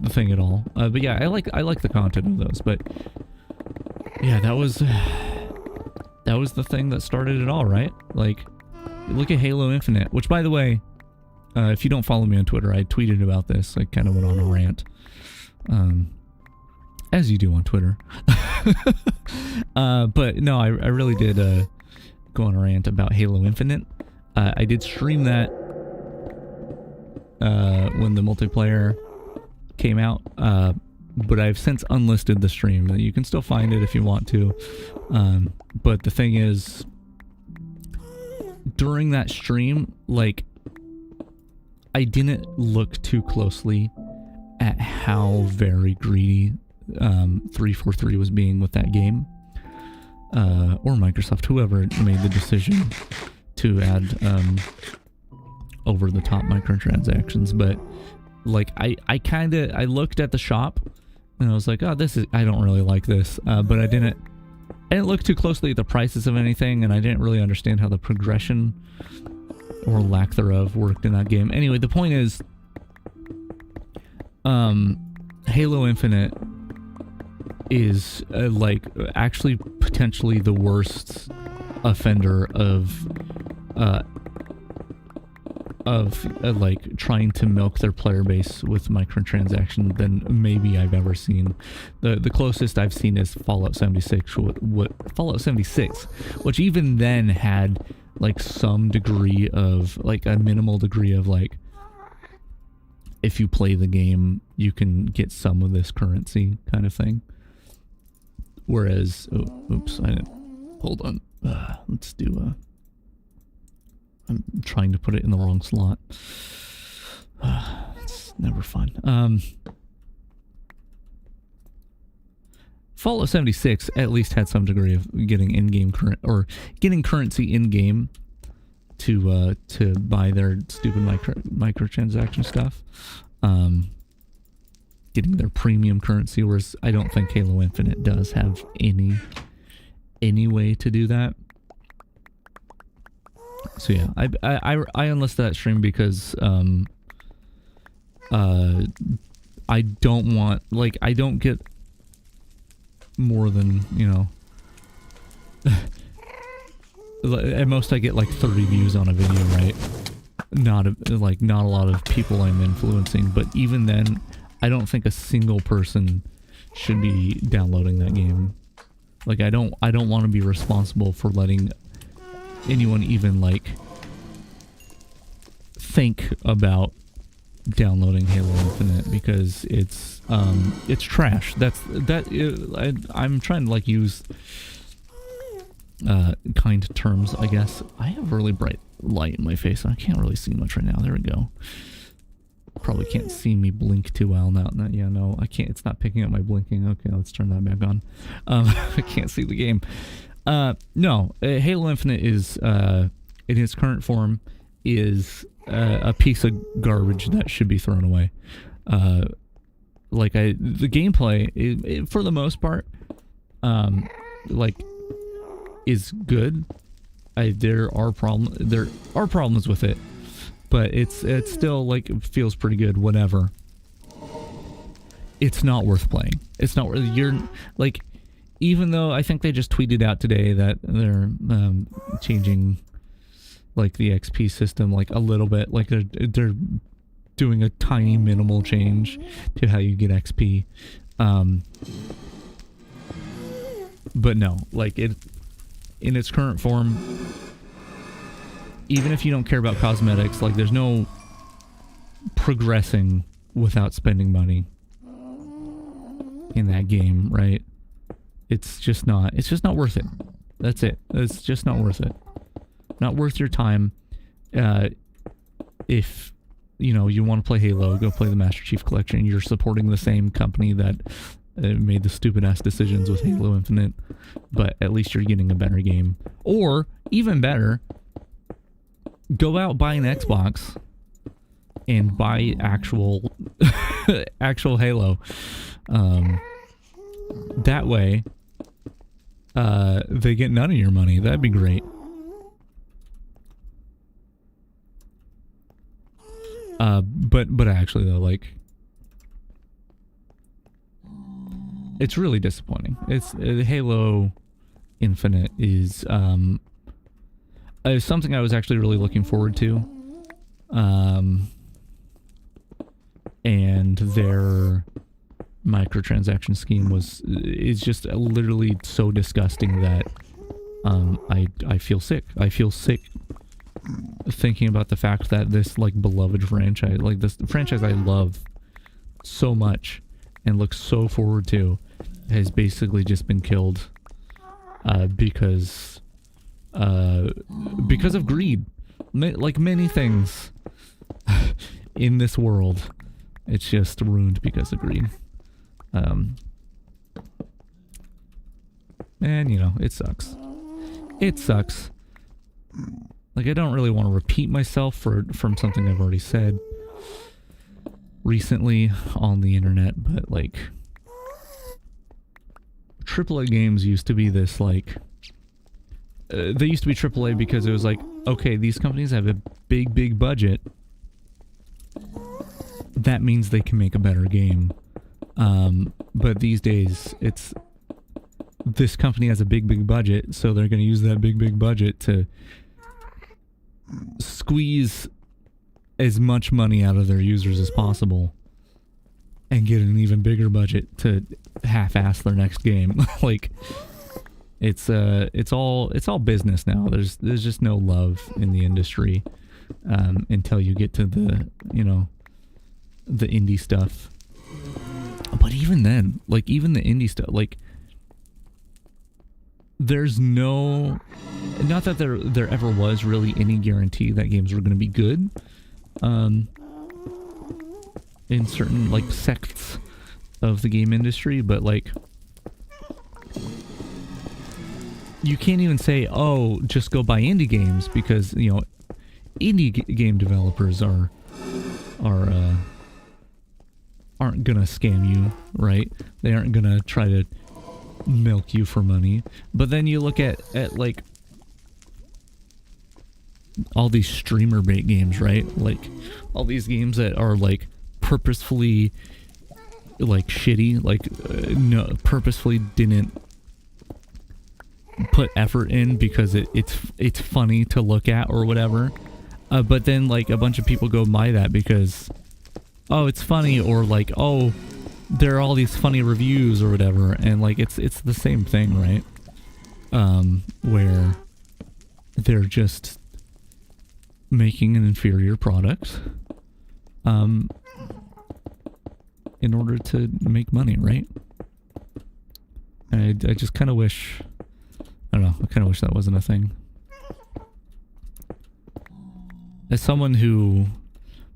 Speaker 1: the thing at all. But yeah, I like the content of those. But yeah, that was the thing that started it all, right? Like, look at Halo Infinite, which, by the way, if you don't follow me on Twitter, I tweeted about this. I kind of went on a rant, as you do on Twitter. But no, I really did go on a rant about Halo Infinite. I did stream that when the multiplayer came out, but I've since unlisted the stream. You can still find it if you want to. But the thing is, during that stream, like, I didn't look too closely at how very greedy 343 was being with that game, or Microsoft, whoever made the decision to add over-the-top microtransactions. But like, I looked at the shop and I was like, oh, I don't really like this, but I didn't look too closely at the prices of anything, and I didn't really understand how the progression or lack thereof worked in that game. Anyway, the point is, Halo Infinite is like actually potentially the worst offender of like trying to milk their player base with microtransaction than maybe I've ever seen. The closest I've seen is Fallout 76, Fallout 76, which even then had like some degree of, like, a minimal degree of, like, if you play the game you can get some of this currency kind of thing. Whereas, hold on, let's do I'm trying to put it in the wrong slot. It's never fun. Fallout 76 at least had some degree of getting in-game getting currency in-game to buy their stupid microtransaction stuff. Getting their premium currency, whereas I don't think Halo Infinite does have any way to do that. So yeah, I enlisted that stream because I don't want, like, I don't get more than, you know, at most I get like 30 views on a video, right? Not a lot of people I'm influencing, but even then, I don't think a single person should be downloading that game. Like, I don't want to be responsible for letting anyone even, like, think about downloading Halo Infinite, because it's trash. I'm trying to, like, use kind terms, I guess. I have really bright light in my face, and I can't really see much right now. There we go. Probably can't see me blink too well now. Yeah, no, I can't. It's not picking up my blinking. Okay, let's turn that back on. I can't see the game. No, Halo Infinite is, in its current form, is a piece of garbage that should be thrown away. The gameplay, for the most part, like, is good. There are problems with it, but it's still, like, it feels pretty good. Whatever. It's not worth playing. It's not worth. You're like, even though I think they just tweeted out today that they're changing, like, the XP system, like, a little bit, like they're doing a tiny minimal change to how you get XP. But no, like, it in its current form, even if you don't care about cosmetics, like, there's no progressing without spending money in that game, right? It's just not worth it. That's it. It's just not worth it. Not worth your time. If, you know, you want to play Halo, go play the Master Chief Collection. You're supporting the same company that made the stupid ass decisions with Halo Infinite, but at least you're getting a better game. Or, even better, go out, buy an Xbox and buy actual Halo. That way, they get none of your money. That'd be great. But actually though, like, it's really disappointing. It's Halo Infinite is something I was actually really looking forward to. And their microtransaction scheme is just literally so disgusting that I feel sick. I feel sick thinking about the fact that this like beloved franchise, like this franchise I love so much and look so forward to, has basically just been killed because of greed. Like many things in this world, it's just ruined because of greed. And you know, it sucks. It sucks. Like, I don't really want to repeat myself from something I've already said recently on the internet, but like, AAA games used to be this like, they used to be AAA because it was like, okay, these companies have a big budget. That means they can make a better game. But these days, it's this company has a big budget, so they're going to use that big budget to squeeze as much money out of their users as possible and get an even bigger budget to half-ass their next game. Like, it's all business now. There's just no love in the industry until you get to the, you know, the indie stuff. But even then, like, even the indie stuff, like, there's no, not that there ever was really any guarantee that games were going to be good. In certain, like, sects of the game industry, but, like, you can't even say, oh, just go buy indie games, because, you know, indie game developers aren't gonna scam you, right? They aren't gonna try to milk you for money. But then you look at like all these streamer bait games, right? Like all these games that are like purposefully like shitty, like no, purposefully didn't put effort in because it's funny to look at or whatever. But then like a bunch of people go buy that because, oh, it's funny, or like, oh, there are all these funny reviews or whatever, and like it's the same thing, right? Where they're just making an inferior product in order to make money, right? And I just kind of wish, I don't know, I kind of wish that wasn't a thing. As someone who,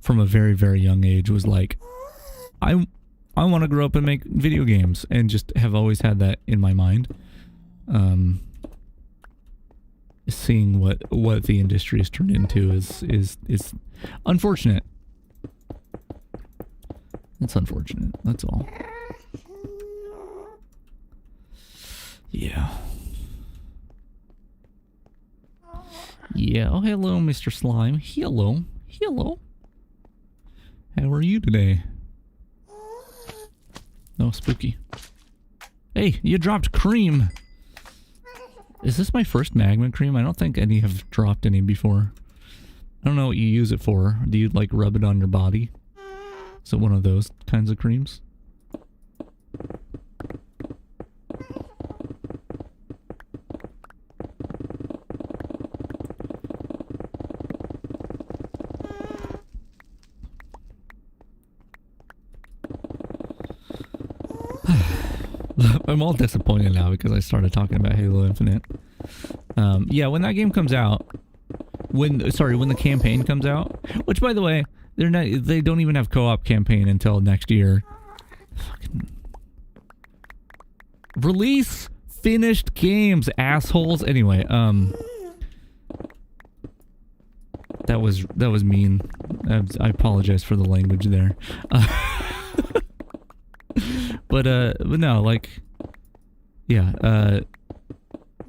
Speaker 1: from a very young age, was like, I want to grow up and make video games, and just have always had that in my mind. Seeing what the industry has turned into is unfortunate. It's unfortunate. That's all. Yeah. Yeah. Oh, hello, Mr. Slime. Hello. Hello. How are you today? Oh, spooky. Hey, you dropped cream. Is this my first magma cream? I don't think any have dropped any before. I don't know what you use it for. Do you, like, rub it on your body? Is it one of those kinds of creams? I'm all disappointed now because I started talking about Halo Infinite. Yeah, when that game comes out, when the campaign comes out, which, by the way, they don't even have co-op campaign until next year. Fucking release finished games, assholes. Anyway, that was mean. I apologize for the language there. But no, like, yeah,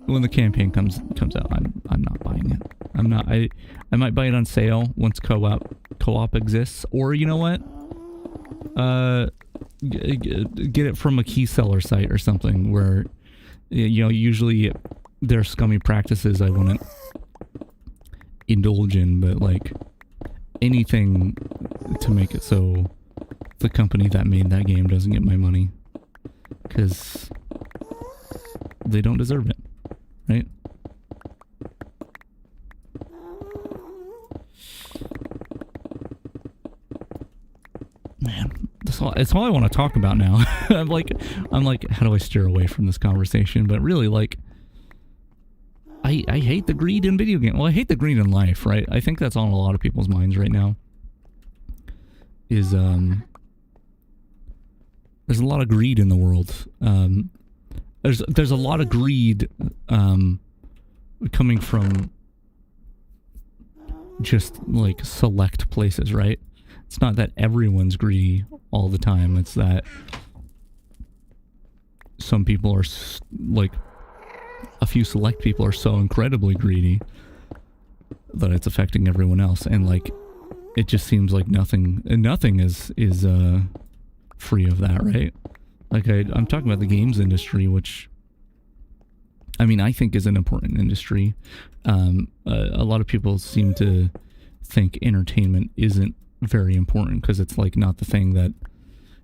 Speaker 1: when the campaign comes out, I'm not buying it. I'm not. I might buy it on sale once co-op exists, or you know what? get it from a key seller site or something where, you know, usually there are scummy practices I wouldn't indulge in, but like anything to make it so the company that made that game doesn't get my money, because they don't deserve it, right? Man, it's all I want to talk about now. I'm like, how do I steer away from this conversation? But really, like, I hate the greed in video games. Well, I hate the greed in life, right? I think that's on a lot of people's minds right now. Is there's a lot of greed in the world. There's a lot of greed coming from just like select places, right? It's not that everyone's greedy all the time. It's that some people are like, a few select people are so incredibly greedy that it's affecting everyone else. And like, it just seems like nothing is free of that, right? Like I'm talking about the games industry, which I mean, I think is an important industry. A lot of people seem to think entertainment isn't very important because it's like not the thing that,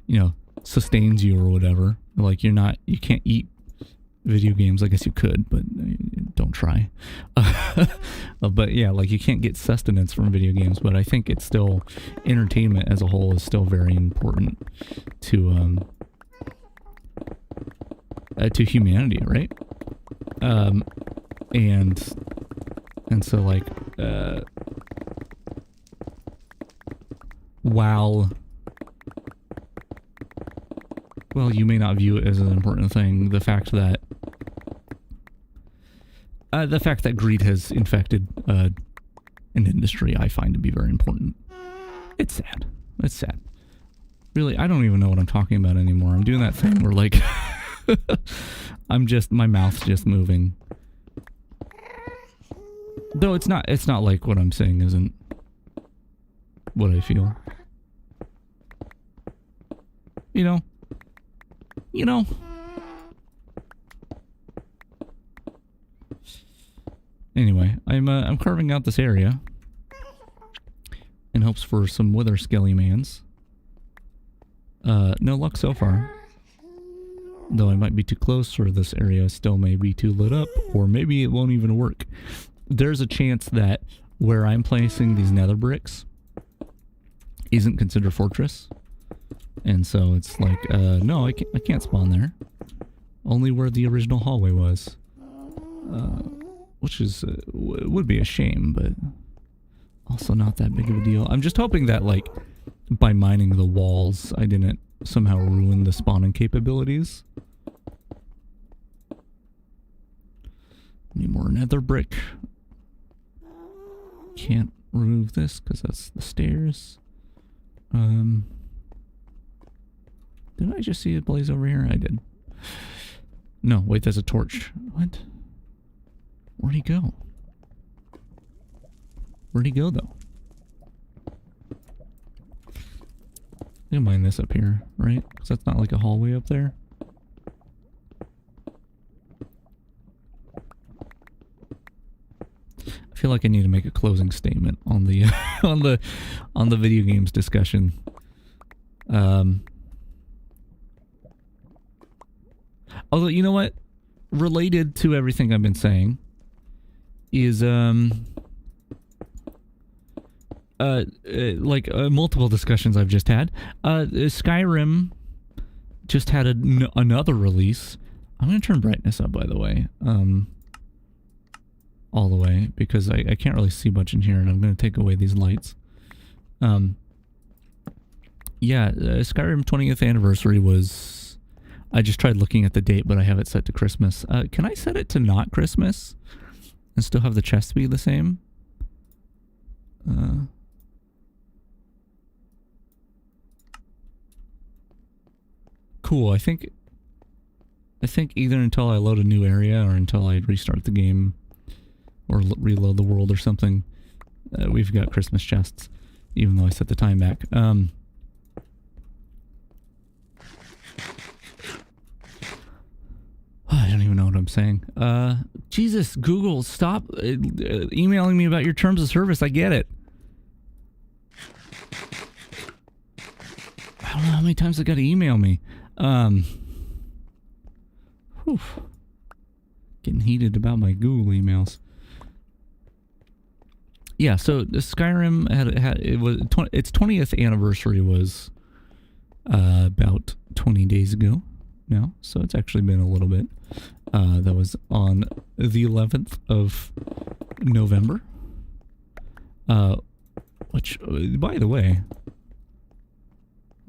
Speaker 1: you know, sustains you or whatever. Like you can't eat video games. I guess you could, but don't try. But yeah, like you can't get sustenance from video games, but I think it's still, entertainment as a whole is still very important to humanity, right? And so like while you may not view it as an important thing, the fact that greed has infected an industry I find to be very important. It's sad. It's sad. Really, I don't even know what I'm talking about anymore. I'm doing that thing where like my mouth's just moving. Though it's not like what I'm saying isn't what I feel. You know. Anyway, I'm carving out this area in hopes for some wither skelly mans. No luck so far. Though I might be too close, or this area still may be too lit up, or maybe it won't even work. There's a chance that where I'm placing these nether bricks isn't considered fortress. And so it's like, no, I can't spawn there. Only where the original hallway was. Which is, would be a shame, but also not that big of a deal. I'm just hoping that, like, by mining the walls, I didn't somehow ruin the spawning capabilities. Need more nether brick. Can't remove this because that's the stairs. Did I just see it blaze over here? I did. No, wait, there's a torch. What? Where'd he go? Where'd he go, though? I'm gonna mine this up here, right? Because that's not like a hallway up there. I feel like I need to make a closing statement on the on the video games discussion. Although, you know what? Related to everything I've been saying is multiple discussions I've just had. Skyrim just had another release. I'm gonna turn brightness up, by the way, all the way, because I can't really see much in here, and I'm gonna take away these lights. Yeah, Skyrim 20th anniversary was. I just tried looking at the date, but I have it set to Christmas. Can I set it to not Christmas and still have the chest be the same? Cool. I think either until I load a new area or until I restart the game or reload the world or something, we've got Christmas chests, even though I set the time back. I'm saying. Jesus, Google, stop emailing me about your terms of service. I get it. I don't know how many times I got to email me. Whew. Getting heated about my Google emails. Yeah, so the Skyrim its 20th anniversary was about 20 days ago now, so it's actually been a little bit. That was on the 11th of November. Which, by the way,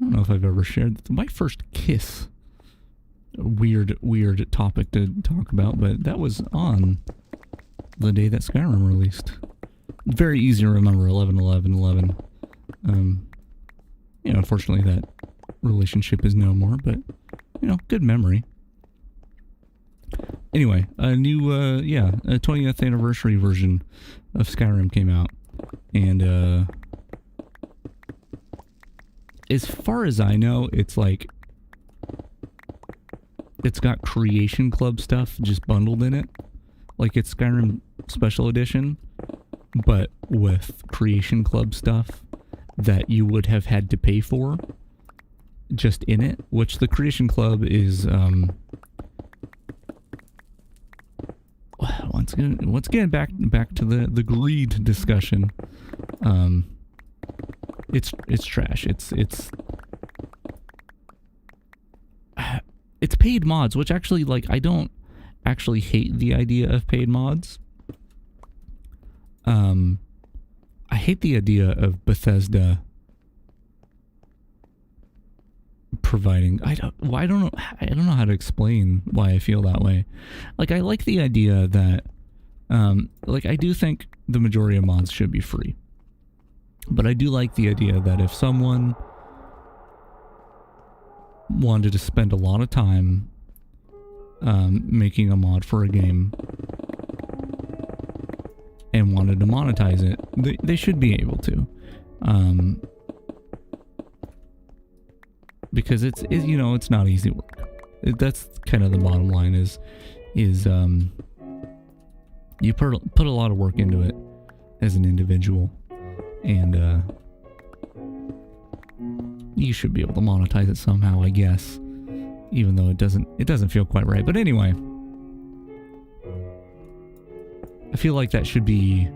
Speaker 1: I don't know if I've ever shared my first kiss. Weird topic to talk about, but that was on the day that Skyrim released. Very easy to remember, 11/11/11. Unfortunately that relationship is no more, but, good memory. Anyway, a new, a 20th anniversary version of Skyrim came out, and, as far as I know, it's like, it's got Creation Club stuff just bundled in it. Like, it's Skyrim Special Edition, but with Creation Club stuff that you would have had to pay for just in it, which the Creation Club is, once again, back to the greed discussion. It's trash. It's paid mods, which actually, like, I don't actually hate the idea of paid mods. I hate the idea of Bethesda providing. I don't know how to explain why I feel that way. Like, I like the idea that, I do think the majority of mods should be free. But I do like the idea that if someone wanted to spend a lot of time making a mod for a game and wanted to monetize it, they should be able to. Because it's not easy work. That's kind of the bottom line is you put a lot of work into it as an individual, and you should be able to monetize it somehow, I guess, even though it doesn't feel quite right. But anyway, I feel like that should be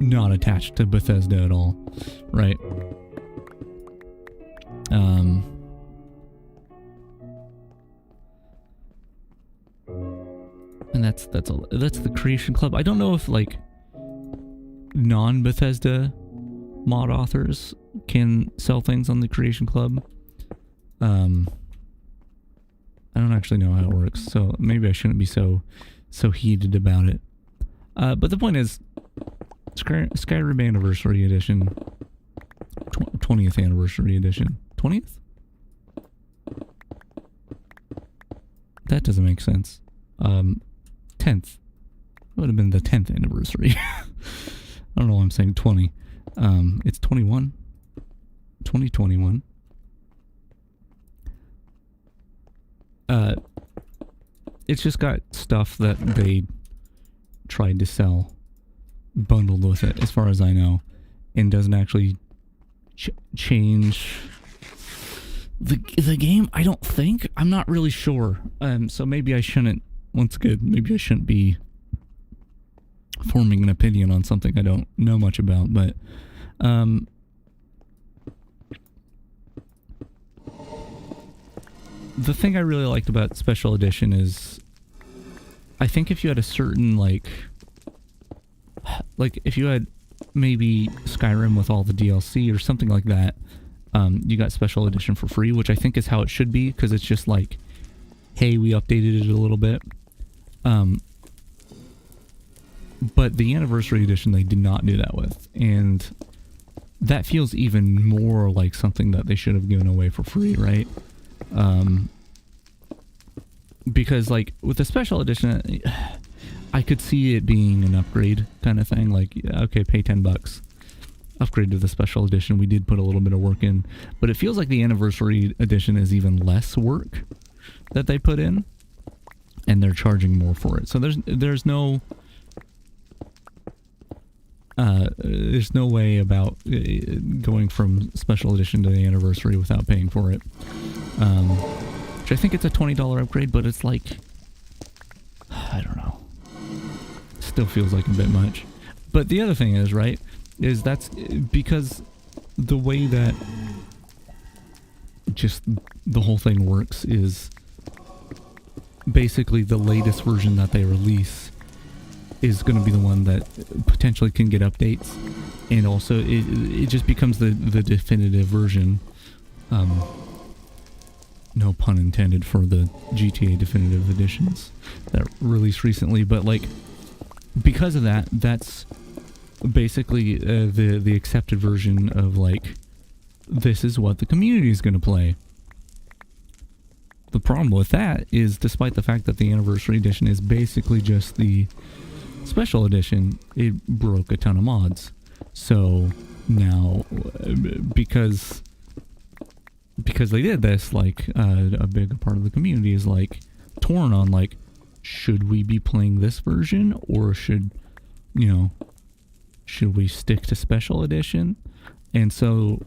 Speaker 1: not attached to Bethesda at all, right? And that's the Creation Club. I don't know if, like, non-Bethesda mod authors can sell things on the Creation Club. I don't actually know how it works, so maybe I shouldn't be so heated about it. But the point is, Skyrim Anniversary Edition, 20th Anniversary Edition. 20th? That doesn't make sense. 10th. It would have been the 10th anniversary. I don't know why I'm saying 20. It's 21. 2021. It's just got stuff that they tried to sell bundled with it, as far as I know, and doesn't actually change the game. I don't think. I'm not really sure. So maybe I shouldn't. Once again, maybe I shouldn't be forming an opinion on something I don't know much about. But the thing I really liked about Special Edition is, I think if you had a certain, like if you had maybe Skyrim with all the DLC or something like that, you got Special Edition for free, which I think is how it should be, because it's just like, hey, we updated it a little bit. But the Anniversary Edition they did not do that with, and that feels even more like something that they should have given away for free, right? Because, like, with the Special Edition, I could see it being an upgrade kind of thing. Like, okay, pay $10, upgrade to the Special Edition. We did put a little bit of work in, but it feels like the Anniversary Edition is even less work. that they put in, and they're charging more for it. So there's no way about going from special edition to the anniversary without paying for it. Which I think it's a $20 upgrade, but it's like, I don't know. Still feels like a bit much. But the other thing is, right, is that's because the way that just the whole thing works is basically the latest version that they release is going to be the one that potentially can get updates, and also it just becomes the definitive version. No pun intended for the GTA definitive editions that released recently, but like because of that, that's basically the accepted version of like, this is what the community is going to play. The problem with that is, despite the fact that the anniversary edition is basically just the special edition, it broke a ton of mods. So now, because they did this, like a big part of the community is like torn on like, should we be playing this version, or should we stick to special edition? And so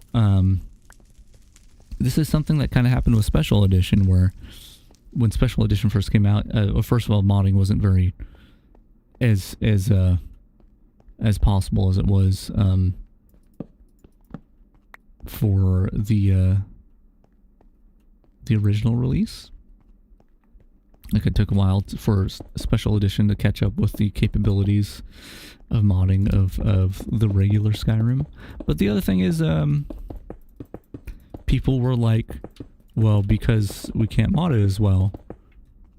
Speaker 1: this is something that kind of happened with special edition, where when special edition first came out, first of all, modding wasn't very as possible as it was for the original release. Like, it took a while for special edition to catch up with the capabilities of modding of the regular Skyrim. But the other thing is, people were like, well, because we can't mod it as well,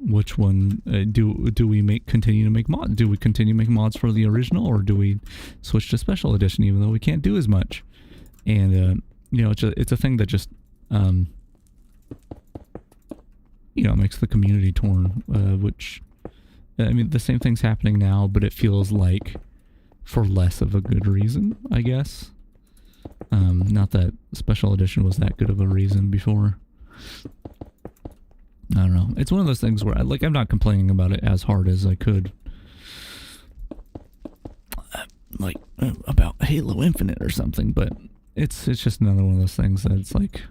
Speaker 1: which one do we continue to make mods? Do we continue making mods for the original, or do we switch to special edition even though we can't do as much? And it's a thing that just makes the community torn, which, I mean, the same thing's happening now, but it feels like for less of a good reason, I guess. Not that special edition was that good of a reason before. I don't know. It's one of those things where I'm not complaining about it as hard as I could. Like, about Halo Infinite or something, but it's just another one of those things that it's like,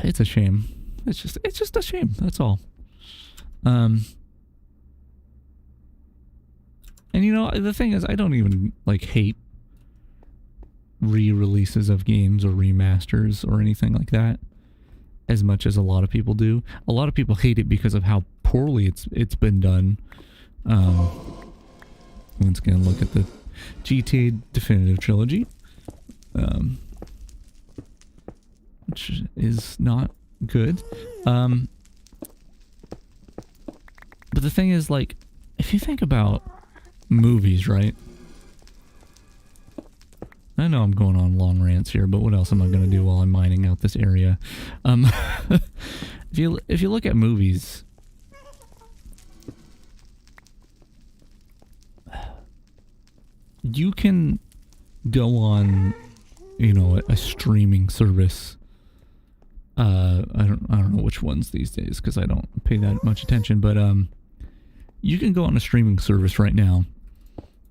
Speaker 1: it's a shame. It's just a shame. That's all. And the thing is, I don't even hate re-releases of games or remasters or anything like that as much as a lot of people do. A lot of people hate it because of how poorly it's been done. Once again, look at the GTA Definitive Trilogy, which is not good. But the thing is, like, if you think about movies, right? I know I'm going on long rants here, but what else am I going to do while I'm mining out this area? If you look at movies, you can go on, a streaming service. I don't know which ones these days because I don't pay that much attention, but you can go on a streaming service right now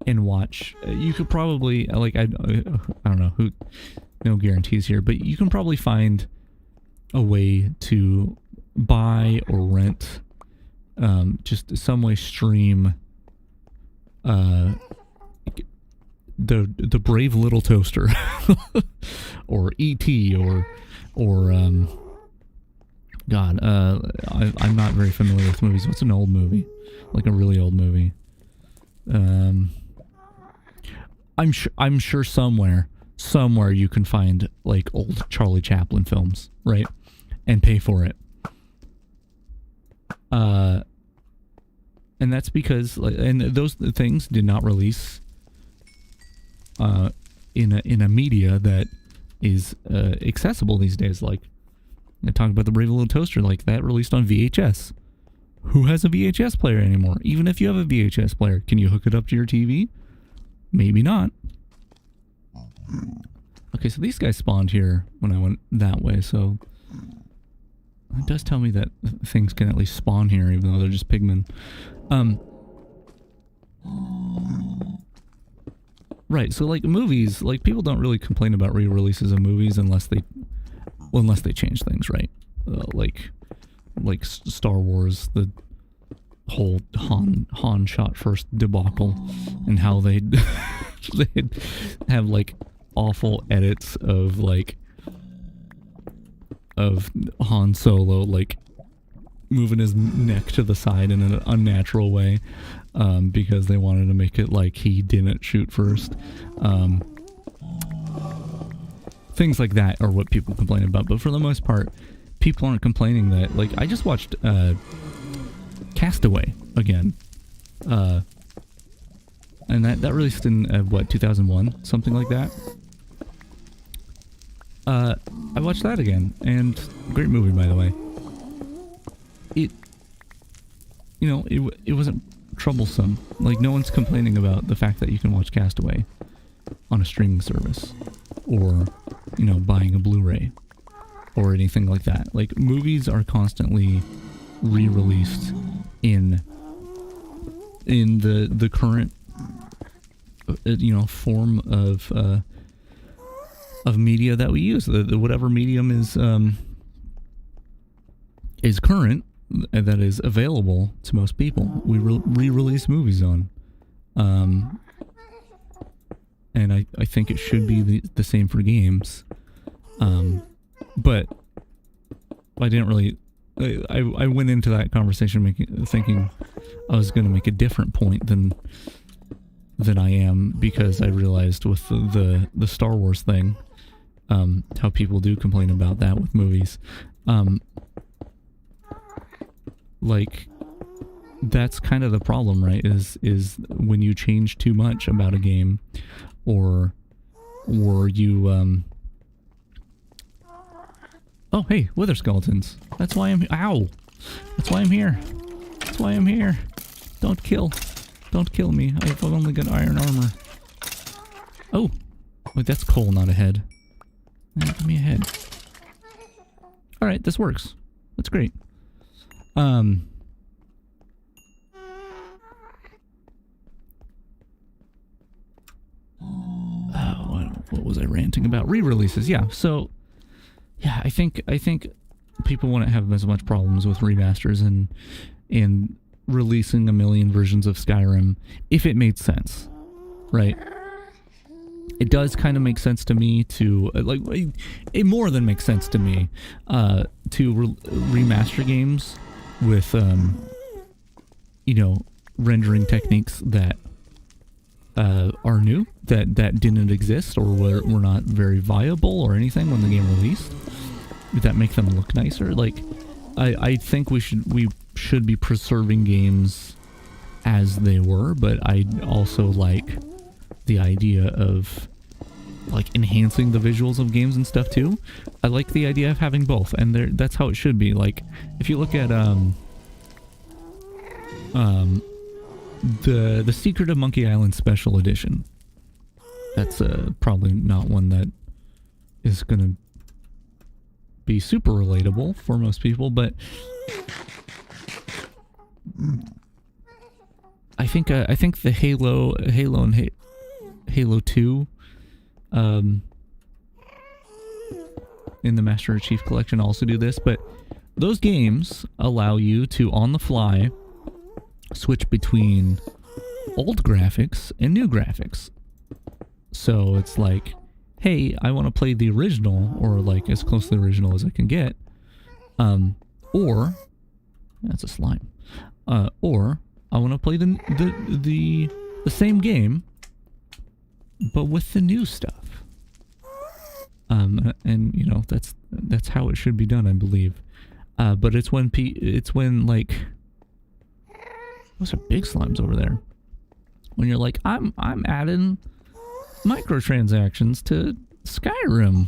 Speaker 1: and watch. You could probably, I don't know who, no guarantees here, but you can probably find a way to buy or rent, just some way stream the Brave Little Toaster or E.T. or God, I'm not very familiar with movies. What's an old movie? Like a really old movie. I'm sure somewhere you can find like old Charlie Chaplin films, right? And pay for it. And that's because and those things did not release in a media that is accessible these days. Like, I talked about the Brave Little Toaster, like that released on VHS. Who has a VHS player anymore? Even if you have a VHS player, can you hook it up to your TV? Maybe not. Okay, so these guys spawned here when I went that way, so It does tell me that things can at least spawn here, even though they're just pigmen. Right, so like movies, like people don't really complain about re-releases of movies unless they change things, right? Like Star Wars, the whole Han shot first debacle, and how they'd have like awful edits of Han Solo like moving his neck to the side in an unnatural way, because they wanted to make it like he didn't shoot first. Things like that are what people complain about, but for the most part, people aren't complaining that, like, I just watched Castaway again, and that released in what, 2001, something like that. I watched that again, and great movie, by the way. It wasn't troublesome. Like, no one's complaining about the fact that you can watch Castaway on a streaming service, or buying a Blu-ray or anything like that. Like, movies are constantly re-released in the current form of media that we use. Whatever medium is current, that is available to most people, we re-release movies on. And I think it should be the same for games. But I didn't really... I went into that conversation thinking I was going to make a different point than I am, because I realized with the Star Wars thing, how people do complain about that with movies. Like, that's kind of the problem, right? Is when you change too much about a game, or you oh, hey, wither skeletons. That's why I'm... Ow! That's why I'm here. That's why I'm here. Don't kill me. I've only got iron armor. Oh! Wait, that's coal, not a head. Give me a head. Alright, this works. That's great. What was I ranting about? Re-releases, yeah. So, yeah, I think people wouldn't have as much problems with remasters and releasing a million versions of Skyrim if it made sense, right? It does kind of make sense to me to, it more than makes sense to me, to remaster games with, rendering techniques that are new, that didn't exist or were not very viable or anything when the game released, that make them look nicer. Like, I think we should be preserving games as they were, but I also like the idea of like enhancing the visuals of games and stuff too. I like the idea of having both, and that's how it should be. Like, if you look at the Secret of Monkey Island Special Edition, that's probably not one that is gonna be super relatable for most people, but I think the Halo and Halo 2 in the Master Chief Collection also do this, but those games allow you to, on the fly, switch between old graphics and new graphics. So it's like, hey, I want to play the original, or like as close to the original as I can get, or that's a slime, or I want to play the same game but with the new stuff. And that's how it should be done, I believe. But it's when like, those are big slimes over there. When you're like, I'm adding microtransactions to Skyrim,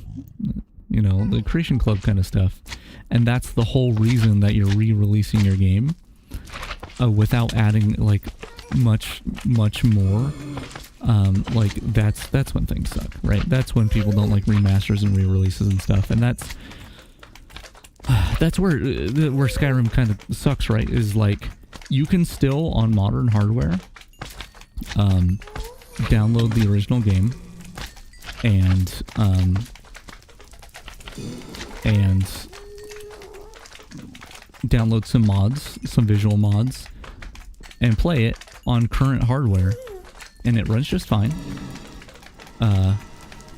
Speaker 1: the Creation Club kind of stuff, and that's the whole reason that you're re-releasing your game, without adding like much more. Like that's when things suck, right? That's when people don't like remasters and re-releases and stuff, and that's that's where Skyrim kind of sucks, right? Is like you can still on modern hardware download the original game and download some mods, some visual mods, and play it on current hardware, and it runs just fine. And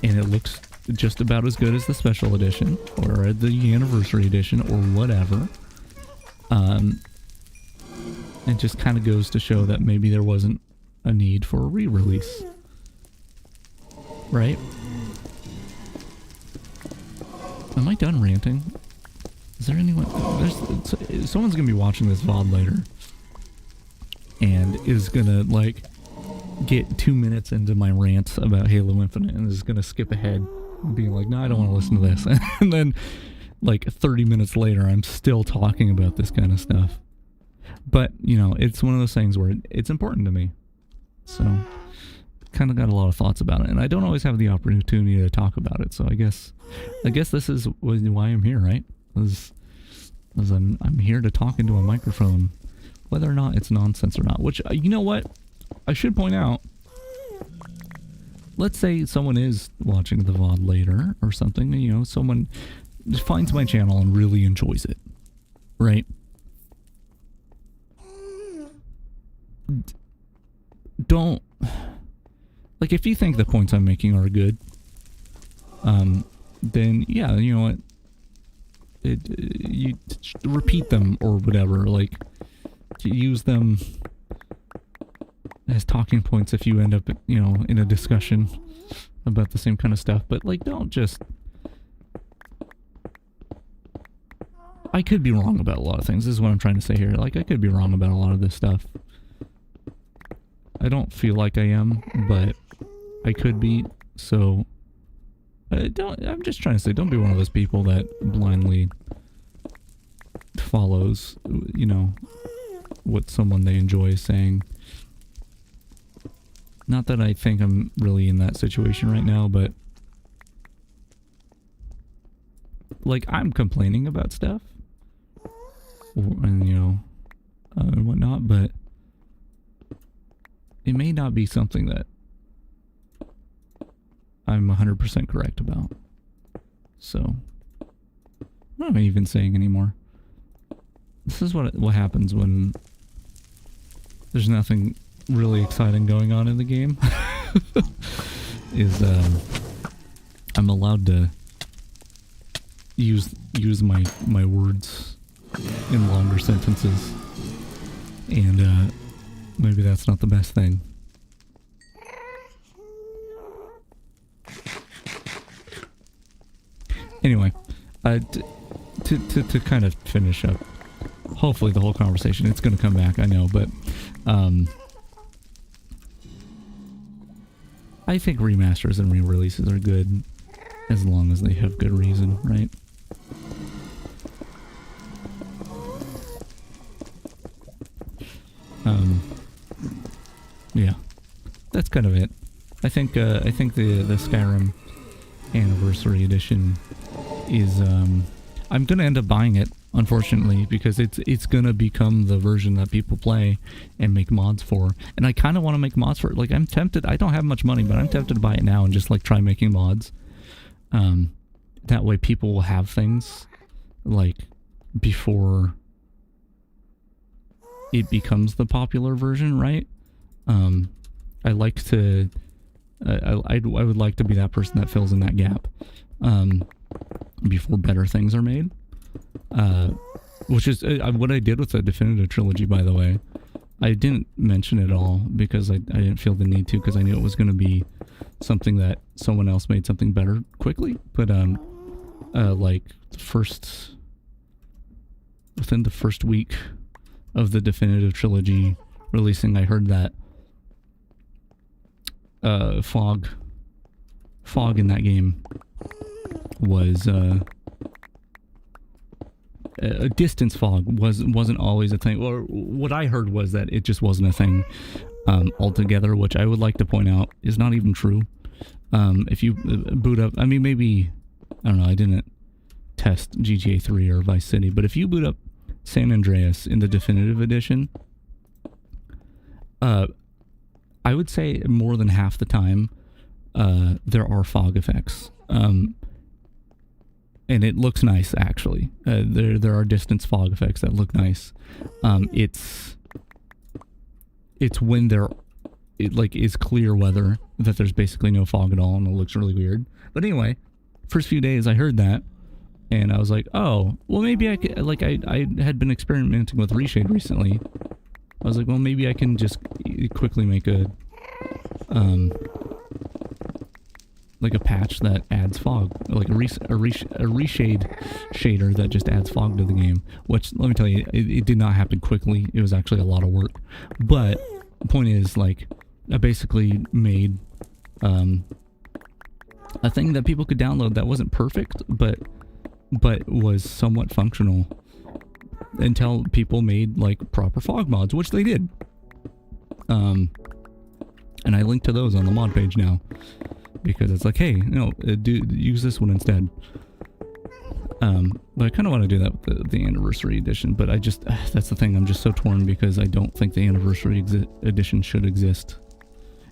Speaker 1: it looks just about as good as the special edition or the anniversary edition or whatever. It just kind of goes to show that maybe there wasn't a need for a re-release. Right? Am I done ranting? Is there anyone... someone's gonna be watching this VOD later and is gonna, like, get 2 minutes into my rant about Halo Infinite and is gonna skip ahead being like, no, I don't want to listen to this. And then, like, 30 minutes later, I'm still talking about this kind of stuff. But, you know, it's one of those things where it's important to me. So, kind of got a lot of thoughts about it. And I don't always have the opportunity to talk about it. So I guess this is why I'm here, right? Because I'm here to talk into a microphone, whether or not it's nonsense or not. Which, you know what? I should point out, let's say someone is watching the VOD later or something, you know, someone finds my channel and really enjoys it, right? Don't, like, if you think the points I'm making are good, then yeah, you know what, you repeat them or whatever, like, use them as talking points if you end up, you know, in a discussion about the same kind of stuff. But, like, don't just... I could be wrong about a lot of things. This is what I'm trying to say here. Like, I could be wrong about a lot of this stuff. I don't feel like I am, but I could be. So, I'm just trying to say, don't be one of those people that blindly follows, you know, what someone they enjoy is saying. Not that I think I'm really in that situation right now, but, like, I'm complaining about stuff, and, you know, and whatnot, but it may not be something that I'm 100% correct about. So, what am I even saying anymore? This is what happens when there's nothing really exciting going on in the game. Is I'm allowed to use my words in longer sentences, and maybe that's not the best thing. Anyway, to kind of finish up, hopefully the whole conversation, it's going to come back, I know, but I think remasters and re-releases are good as long as they have good reason, right? Yeah, that's kind of it. I think the Skyrim Anniversary Edition is I'm gonna end up buying it, unfortunately, because it's gonna become the version that people play and make mods for. And I kind of want to make mods for it. Like, I'm tempted. I don't have much money, but I'm tempted to buy it now and just, like, try making mods. That way people will have things, like, before it becomes the popular version, right? I like to... I would like to be that person that fills in that gap before better things are made. Which is what I did with the Definitive Trilogy, by the way. I didn't mention it all because I didn't feel the need to, because I knew it was going to be something that someone else made something better quickly. But like within the first week of the Definitive Trilogy releasing, I heard that fog in that game was a distance fog wasn't always a thing. Or what I heard was that it just wasn't a thing altogether, which I would like to point out is not even true. If you boot up, I mean, maybe, I don't know, I didn't test GTA 3 or Vice City, but if you boot up San Andreas in the definitive edition, I would say more than half the time there are fog effects, and it looks nice actually. There are distance fog effects that look nice. It's when it like is clear weather that there's basically no fog at all, and it looks really weird. But anyway, first few days I heard that, and I was like, oh, well maybe I could, like I had been experimenting with Reshade recently. I was like, well maybe I can just quickly make a like a patch that adds fog, like a reshade shader that just adds fog to the game, which let me tell you, it did not happen quickly. It was actually a lot of work, but the point is, like, I basically made a thing that people could download that wasn't perfect, but was somewhat functional until people made like proper fog mods, which they did. And I linked to those on the mod page now, because it's like, hey, no, use this one instead. But I kind of want to do that with the anniversary edition, but I just, that's the thing, I'm just so torn because I don't think the anniversary edition should exist.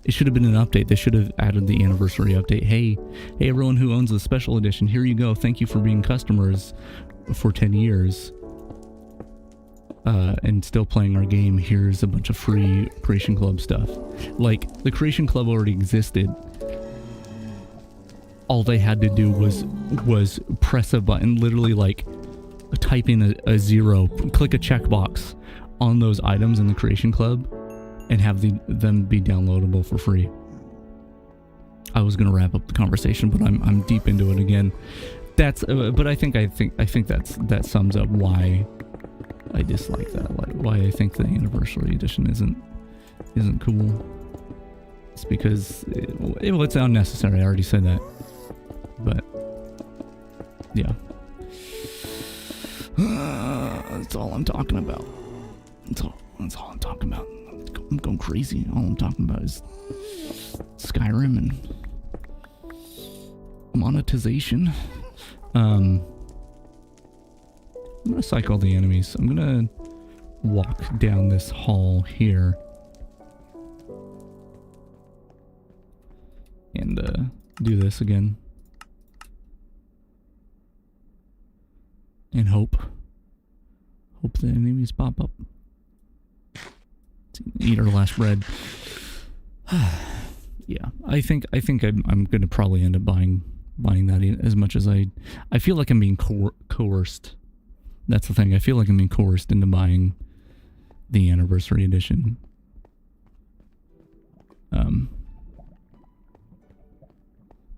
Speaker 1: It should have been an update. They should have added the anniversary update. Hey everyone who owns the special edition, here you go. Thank you for being customers for 10 years. And still playing our game. Here's a bunch of free Creation Club stuff. Like, the Creation Club already existed. All they had to do was press a button, literally like type in a 0, click a checkbox on those items in the Creation Club, and have them be downloadable for free. I was gonna wrap up the conversation, but I'm deep into it again. That's but I think that sums up why I dislike that. Like, why I think the anniversary edition isn't cool. It's because it's unnecessary. I already said that. But yeah, that's all I'm talking about. That's all I'm talking about. I'm going crazy. All I'm talking about is Skyrim and monetization. I'm gonna cycle the enemies. I'm gonna walk down this hall here and do this again and hope the enemies pop up. Eat our last bread. Yeah, I think I'm gonna probably end up buying that, as much as I feel like I'm being coerced. That's the thing. I feel like I'm being coerced into buying the anniversary edition. Even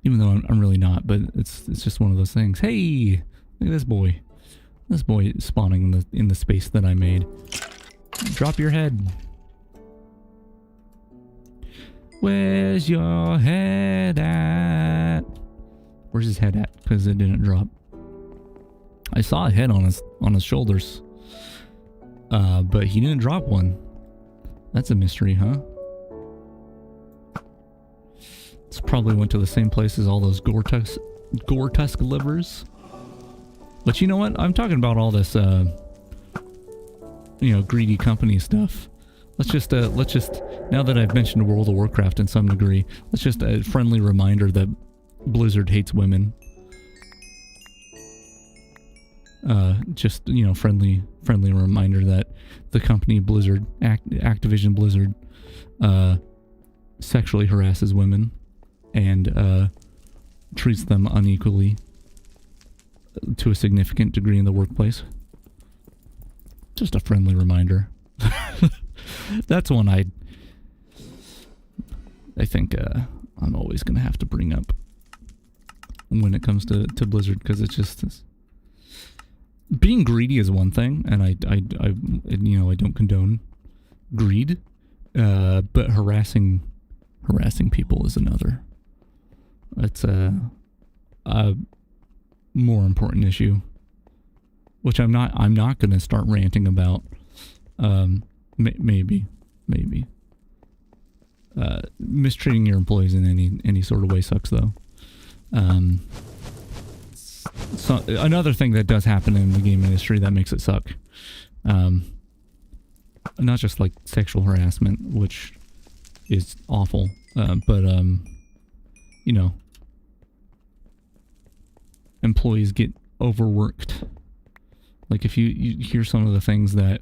Speaker 1: though I'm really not, but it's just one of those things. Hey, look at this boy. This boy spawning in the space that I made. Drop your head. Where's your head at? Where's his head at? Because it didn't drop. I saw a head on his shoulders, but he didn't drop one. That's a mystery, huh? It's probably went to the same place as all those Gore-Tusk livers. But you know what? I'm talking about all this, greedy company stuff. Let's just, now that I've mentioned World of Warcraft in some degree, let's just a friendly reminder that Blizzard hates women. Friendly reminder that the company Blizzard, Activision Blizzard, sexually harasses women and treats them unequally to a significant degree in the workplace. Just a friendly reminder. That's one I think I'm always going to have to bring up when it comes to Blizzard, because it's just being greedy is one thing, and I don't condone greed, but harassing people is another. It's a more important issue, which I'm not going to start ranting about. Maybe mistreating your employees in any sort of way sucks, though. So another thing that does happen in the game industry that makes it suck. Not just like sexual harassment, which is awful, but you know, employees get overworked. Like if you hear some of the things that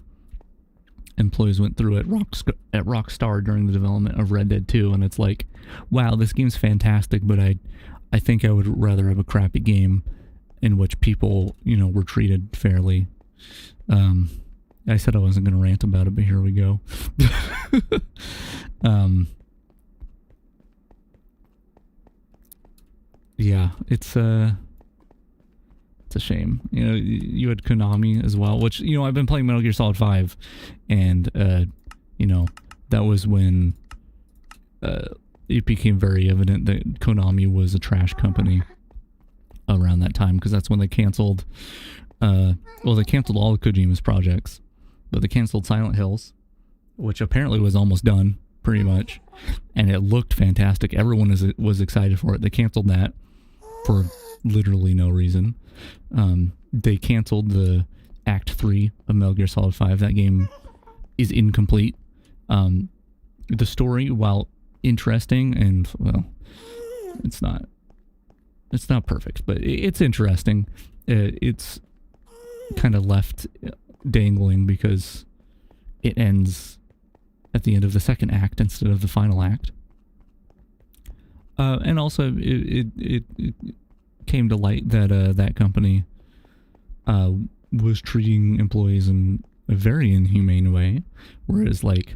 Speaker 1: employees went through at Rockstar during the development of Red Dead 2, and it's like, wow, this game's fantastic, but I think I would rather have a crappy game in which people, you know, were treated fairly. I said I wasn't going to rant about it, but here we go. Yeah, it's a shame. You know, you had Konami as well, which, you know, I've been playing Metal Gear Solid 5, and you know, that was when it became very evident that Konami was a trash company around that time, because that's when they canceled they canceled all of Kojima's projects, but they canceled Silent Hills, which apparently was almost done pretty much, and it looked fantastic. Everyone was excited for it. They canceled that for literally no reason. They canceled the Act 3 of Metal Gear Solid 5. That game is incomplete. The story, while interesting, and well, it's not perfect, but it's interesting. It's kind of left dangling because it ends at the end of the second act instead of the final act. And also it came to light that that company was treating employees in a very inhumane way, whereas like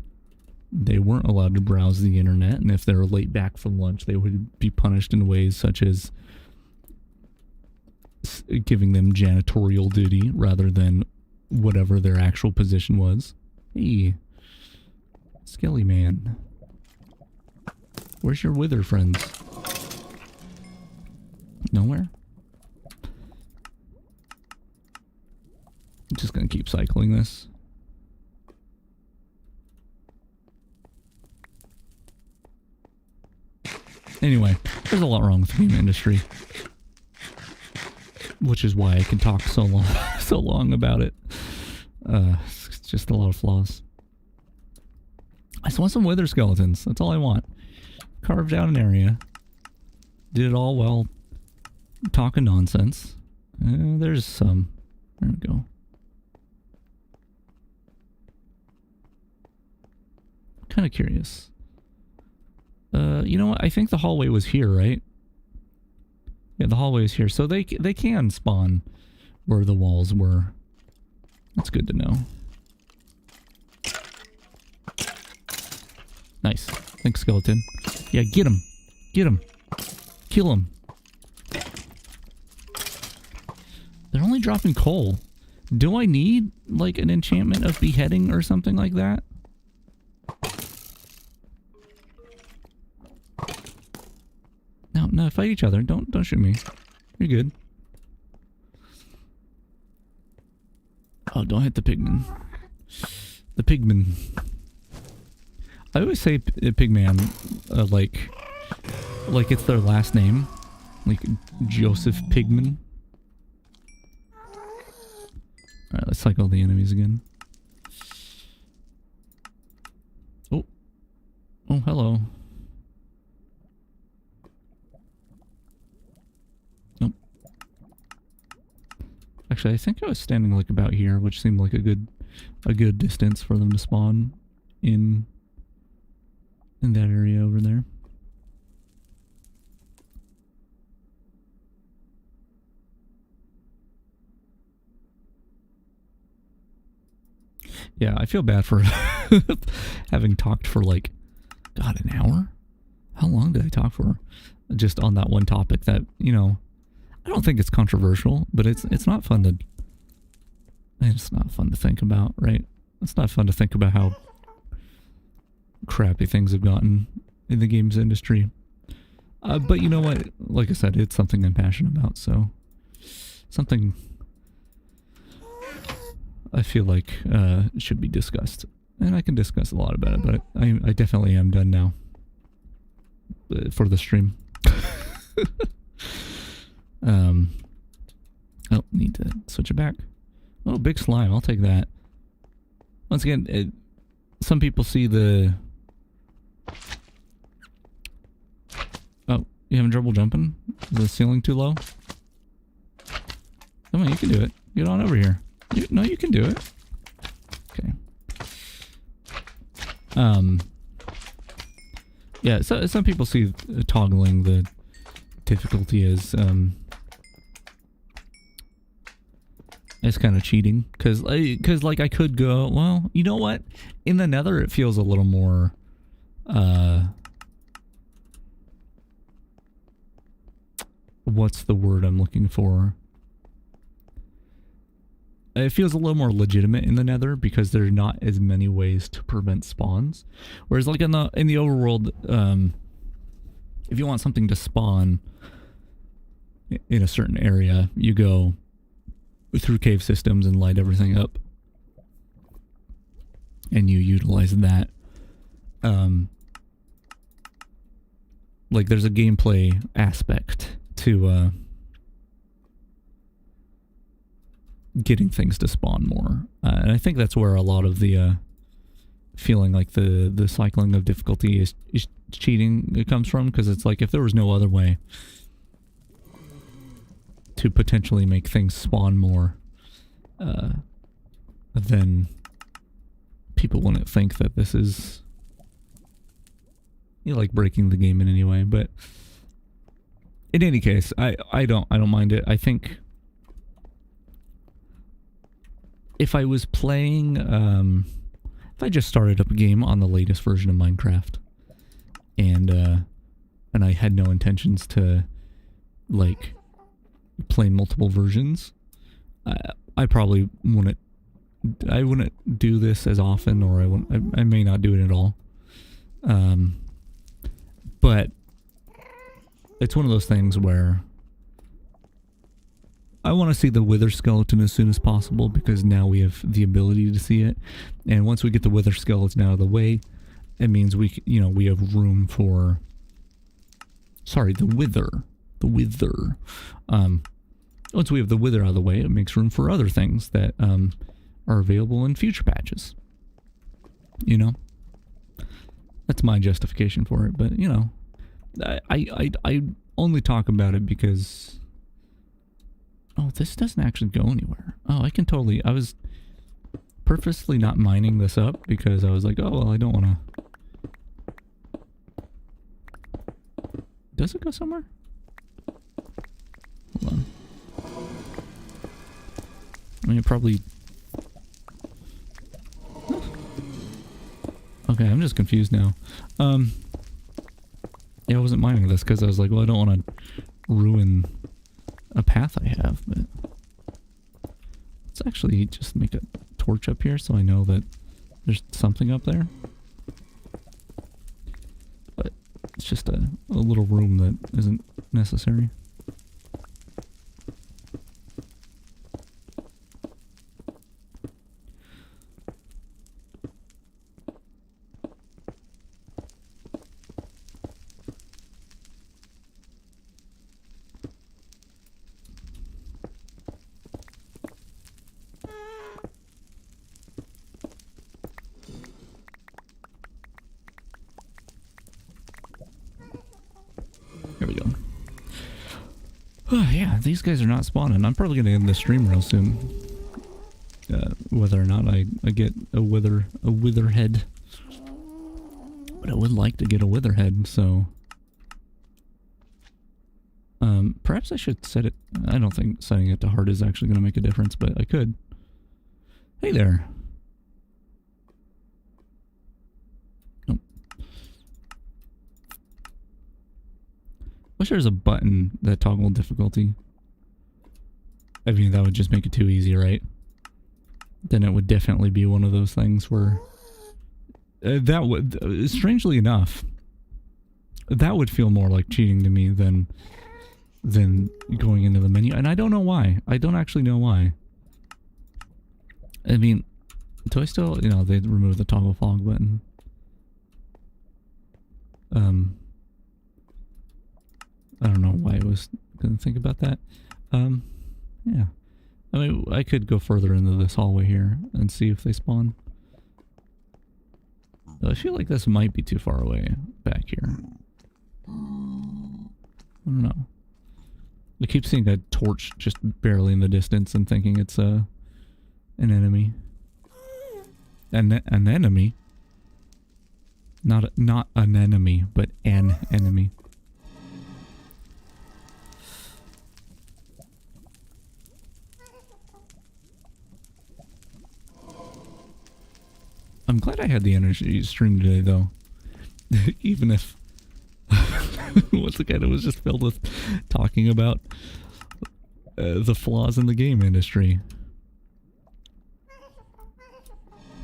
Speaker 1: they weren't allowed to browse the internet, and if they were late back from lunch, they would be punished in ways such as giving them janitorial duty rather than whatever their actual position was. Hey, Skelly Man, where's your wither friends? Nowhere? I'm just gonna keep cycling this. Anyway, there's a lot wrong with the game industry, which is why I can talk so long about it. It's just a lot of flaws. I just want some wither skeletons. That's all I want. Carved out an area. Did it all while talking nonsense. There's some. There we go. Kind of curious. You know what? I think the hallway was here, right? Yeah, the hallway is here. So they can spawn where the walls were. That's good to know. Nice. Thanks, skeleton. Yeah, get him. Get him. Kill him. They're only dropping coal. Do I need, like, an enchantment of beheading or something like that? No, fight each other. Don't shoot me. You're good. Oh, don't hit the pigman. The pigman. I always say pigman, like it's their last name, like Joseph Pigman. All right, let's cycle the enemies again. Oh, hello. Nope. Actually, I think I was standing like about here, which seemed like a good distance for them to spawn in that area over there. Yeah, I feel bad for having talked for like, God, an hour? How long did I talk for? Just on that one topic that, you know, I don't think it's controversial, but it's not fun to... It's not fun to think about, right? It's not fun to think about how crappy things have gotten in the games industry. But you know what? Like I said, it's something I'm passionate about, so... Something... I feel like should be discussed. And I can discuss a lot about it, but I definitely am done now. For the stream. switch it back. Oh, big slime. I'll take that. Once again, some people see the... Oh, you having trouble jumping? Is the ceiling too low? Come on, you can do it. Get on over here. No, you can do it. Okay. Yeah, so some people see toggling the difficulty as kind of cheating, because like I could go, well, you know what? In the Nether, it feels a little more what's the word I'm looking for? It feels a little more legitimate in the Nether because there are not as many ways to prevent spawns. Whereas like in the overworld, if you want something to spawn in a certain area, you go through cave systems and light everything up. And you utilize that. Like there's a gameplay aspect to getting things to spawn more, and I think that's where a lot of the feeling like the cycling of difficulty is cheating, it comes from, because it's like if there was no other way to potentially make things spawn more, then people wouldn't think that this is, you know, like breaking the game in any way. But in any case, I don't mind it. I think if I was playing, if I just started up a game on the latest version of Minecraft, and I had no intentions to, like, play multiple versions, I probably wouldn't do this as often, or I may not do it at all. But it's one of those things where I want to see the Wither skeleton as soon as possible, because now we have the ability to see it. And once we get the Wither skeleton out of the way, it means we have room for... Sorry, the Wither. The Wither. Once we have the Wither out of the way, it makes room for other things that are available in future patches. You know? That's my justification for it, but, you know, I only talk about it because... Oh, this doesn't actually go anywhere. Oh, I can totally... I was purposely not mining this up because I was like, oh, well, I don't want to... Does it go somewhere? Hold on. I mean, it probably... Okay, I'm just confused now. Yeah, I wasn't mining this because I was like, well, I don't want to ruin a path I have, but let's actually just make a torch up here so I know that there's something up there. But it's just a little room that isn't necessary. Yeah, these guys are not spawning. I'm probably gonna end the stream real soon. Whether or not I get a wither head. But I would like to get a wither head, so perhaps I should set it... I don't think setting it to hard is actually gonna make a difference, but I could. Hey there. Nope. Wish there was a button that toggled difficulty. I mean, that would just make it too easy, right? Then it would definitely be one of those things where... that would... strangely enough, that would feel more like cheating to me than going into the menu. And I don't know why. I don't actually know why. I mean, do I still... You know, they removed the toggle fog button. I don't know why I was gonna think about that. Yeah. I mean, I could go further into this hallway here and see if they spawn. Though I feel like this might be too far away back here. I don't know. I keep seeing a torch just barely in the distance and thinking it's an enemy. An enemy? Not an enemy, but an enemy. I'm glad I had the energy stream today, though. Even if once again it was just filled with talking about the flaws in the game industry.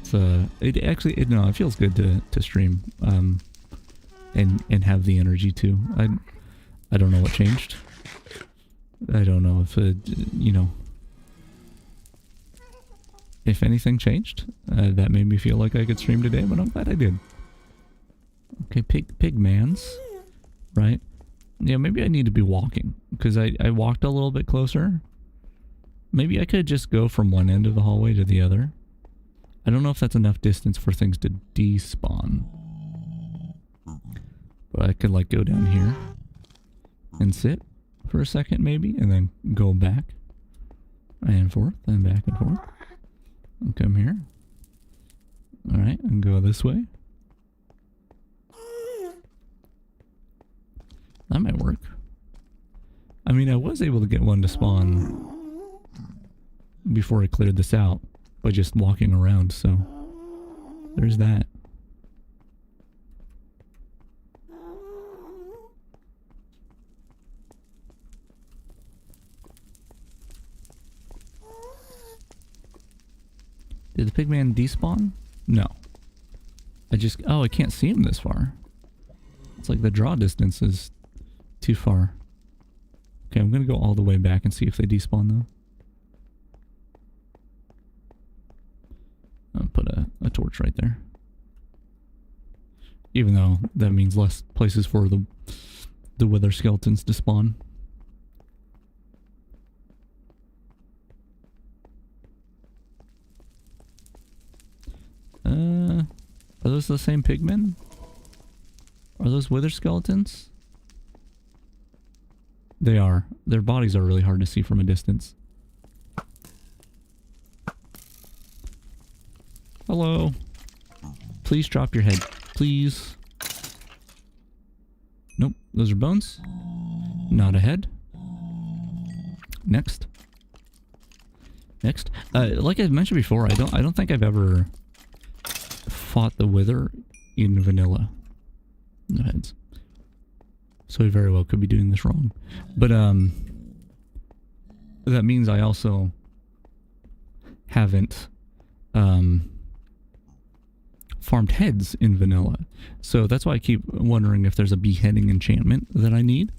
Speaker 1: It's it feels good to stream and have the energy too. I don't know what changed. I don't know if if anything changed. That made me feel like I could stream today, but I'm glad I did. Okay, pigmans, right? Yeah, maybe I need to be walking because I walked a little bit closer. Maybe I could just go from one end of the hallway to the other. I don't know if that's enough distance for things to despawn. But I could like go down here and sit for a second maybe, and then go back and forth and back and forth. And come here. Alright, and go this way. That might work. I mean, I was able to get one to spawn before I cleared this out by just walking around, so there's that. Did the pigman despawn? No. I can't see him this far. It's like the draw distance is too far. Okay, I'm gonna go all the way back and see if they despawn though. I'll put a torch right there. Even though that means less places for the wither skeletons to spawn. Are those the same pigmen? Are those wither skeletons? They are. Their bodies are really hard to see from a distance. Hello. Please drop your head. Please. Nope. Those are bones. Not a head. Next. Next. Like I mentioned before, I don't think I've ever fought the wither in vanilla. No heads. So I very well could be doing this wrong. But that means I also haven't farmed heads in vanilla. So that's why I keep wondering if there's a beheading enchantment that I need,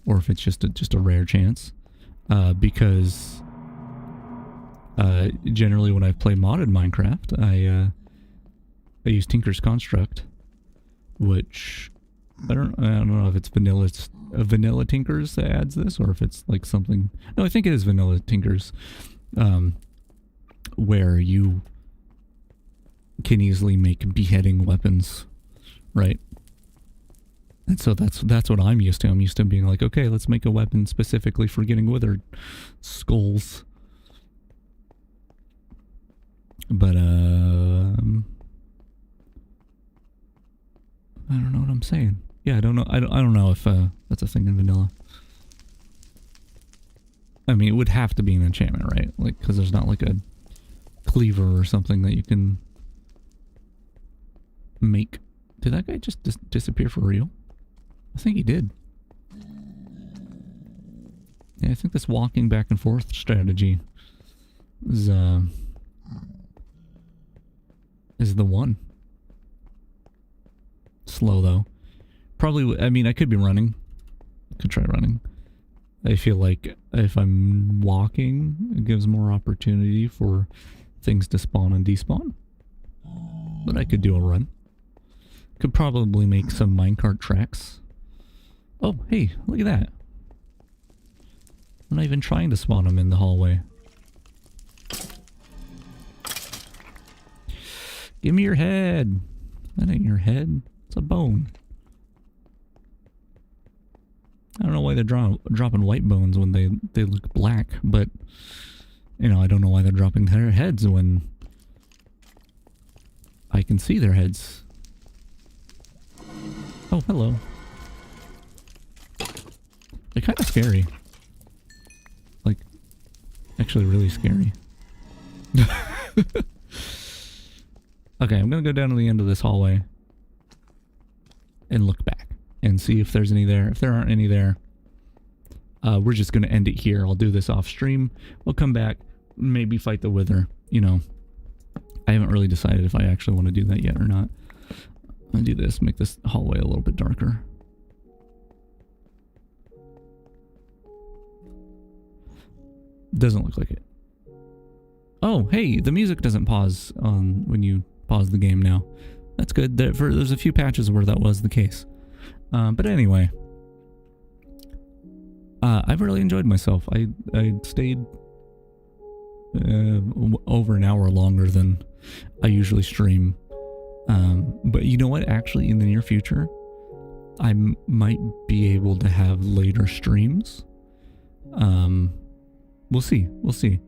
Speaker 1: or if it's just a rare chance. Because generally when I play modded Minecraft, I use Tinker's Construct, which I don't know if it's vanilla. It's vanilla Tinkers that adds this, or if it's like something. No, I think it is vanilla Tinkers, where you can easily make beheading weapons, right? And so that's what I'm used to. I'm used to being like, okay, let's make a weapon specifically for getting withered skulls. But I don't know what I'm saying. Yeah, I don't know. I don't know if that's a thing in vanilla. I mean, it would have to be an enchantment, right? Like, because there's not like a cleaver or something that you can make. Did that guy just disappear for real? I think he did. Yeah, I think this walking back and forth strategy is the one. Slow though. Probably, I mean, I could be running. Could try running. I feel like if I'm walking, it gives more opportunity for things to spawn and despawn. But I could do a run. Could probably make some minecart tracks. Oh, hey, look at that. I'm not even trying to spawn them in the hallway. Give me your head. That ain't your head. It's a bone. I don't know why they're dropping white bones when they look black, but, you know, I don't know why they're dropping their heads when I can see their heads. Oh, hello. They're kind of scary. Like, actually really scary. Okay, I'm gonna go down to the end of this hallway and look back and see if there's any there. If there aren't any there, we're just gonna end it here. I'll do this off stream. We'll come back, maybe fight the Wither. You know, I haven't really decided if I actually want to do that yet or not. I'm gonna do this, make this hallway a little bit darker. Doesn't look like it. Oh, hey, the music doesn't pause on when you pause the game now. That's good. There's a few patches where that was the case. But anyway, I've really enjoyed myself. I stayed over an hour longer than I usually stream. But you know what? Actually, in the near future, I might be able to have later streams. We'll see. We'll see.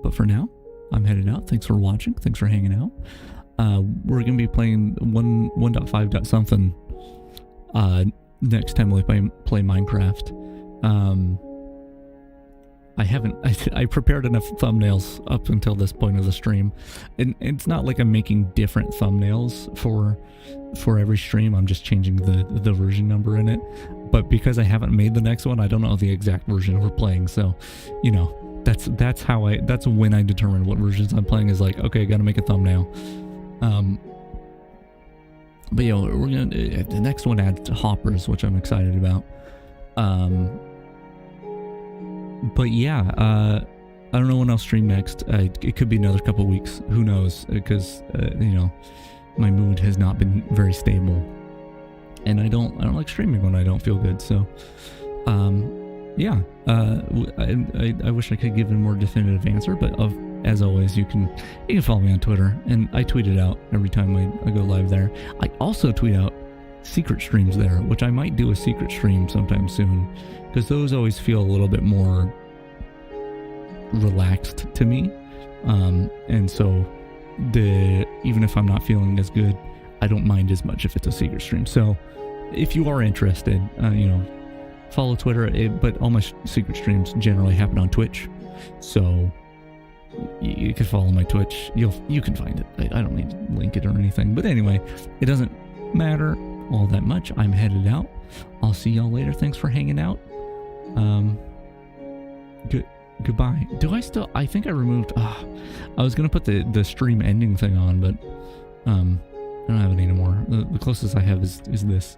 Speaker 1: But for now, I'm headed out. Thanks for watching. Thanks for hanging out. We're going to be playing 1.5. something next time we play Minecraft. I prepared enough thumbnails up until this point of the stream. And it's not like I'm making different thumbnails for every stream. I'm just changing the version number in it. But because I haven't made the next one, I don't know the exact version we're playing. So, you know, that's when I determine what versions I'm playing. Is like, okay, I gotta make a thumbnail. But yeah, we're gonna the next one adds hoppers, which I'm excited about. But yeah, I don't know when I'll stream next. It could be another couple of weeks. Who knows? Because you know, my mood has not been very stable, and I don't like streaming when I don't feel good. So, yeah, I wish I could give a more definitive answer, but as always, you can follow me on Twitter, and I tweet it out every time I go live there. I also tweet out secret streams there, which I might do a secret stream sometime soon, because those always feel a little bit more relaxed to me. And so even if I'm not feeling as good, I don't mind as much if it's a secret stream. So if you are interested, you know, follow Twitter, but all my secret streams generally happen on Twitch. So you can follow my Twitch. You can find it. I don't need to link it or anything. But anyway, it doesn't matter all that much. I'm headed out. I'll see y'all later. Thanks for hanging out. Goodbye. I think I removed, I was going to put the stream ending thing on, but, I don't have it anymore. The closest I have is this,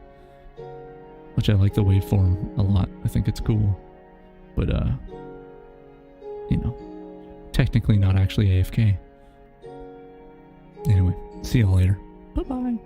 Speaker 1: which I like the waveform a lot. I think it's cool, but, you know, technically not actually AFK. Anyway, see y'all later. Bye-bye.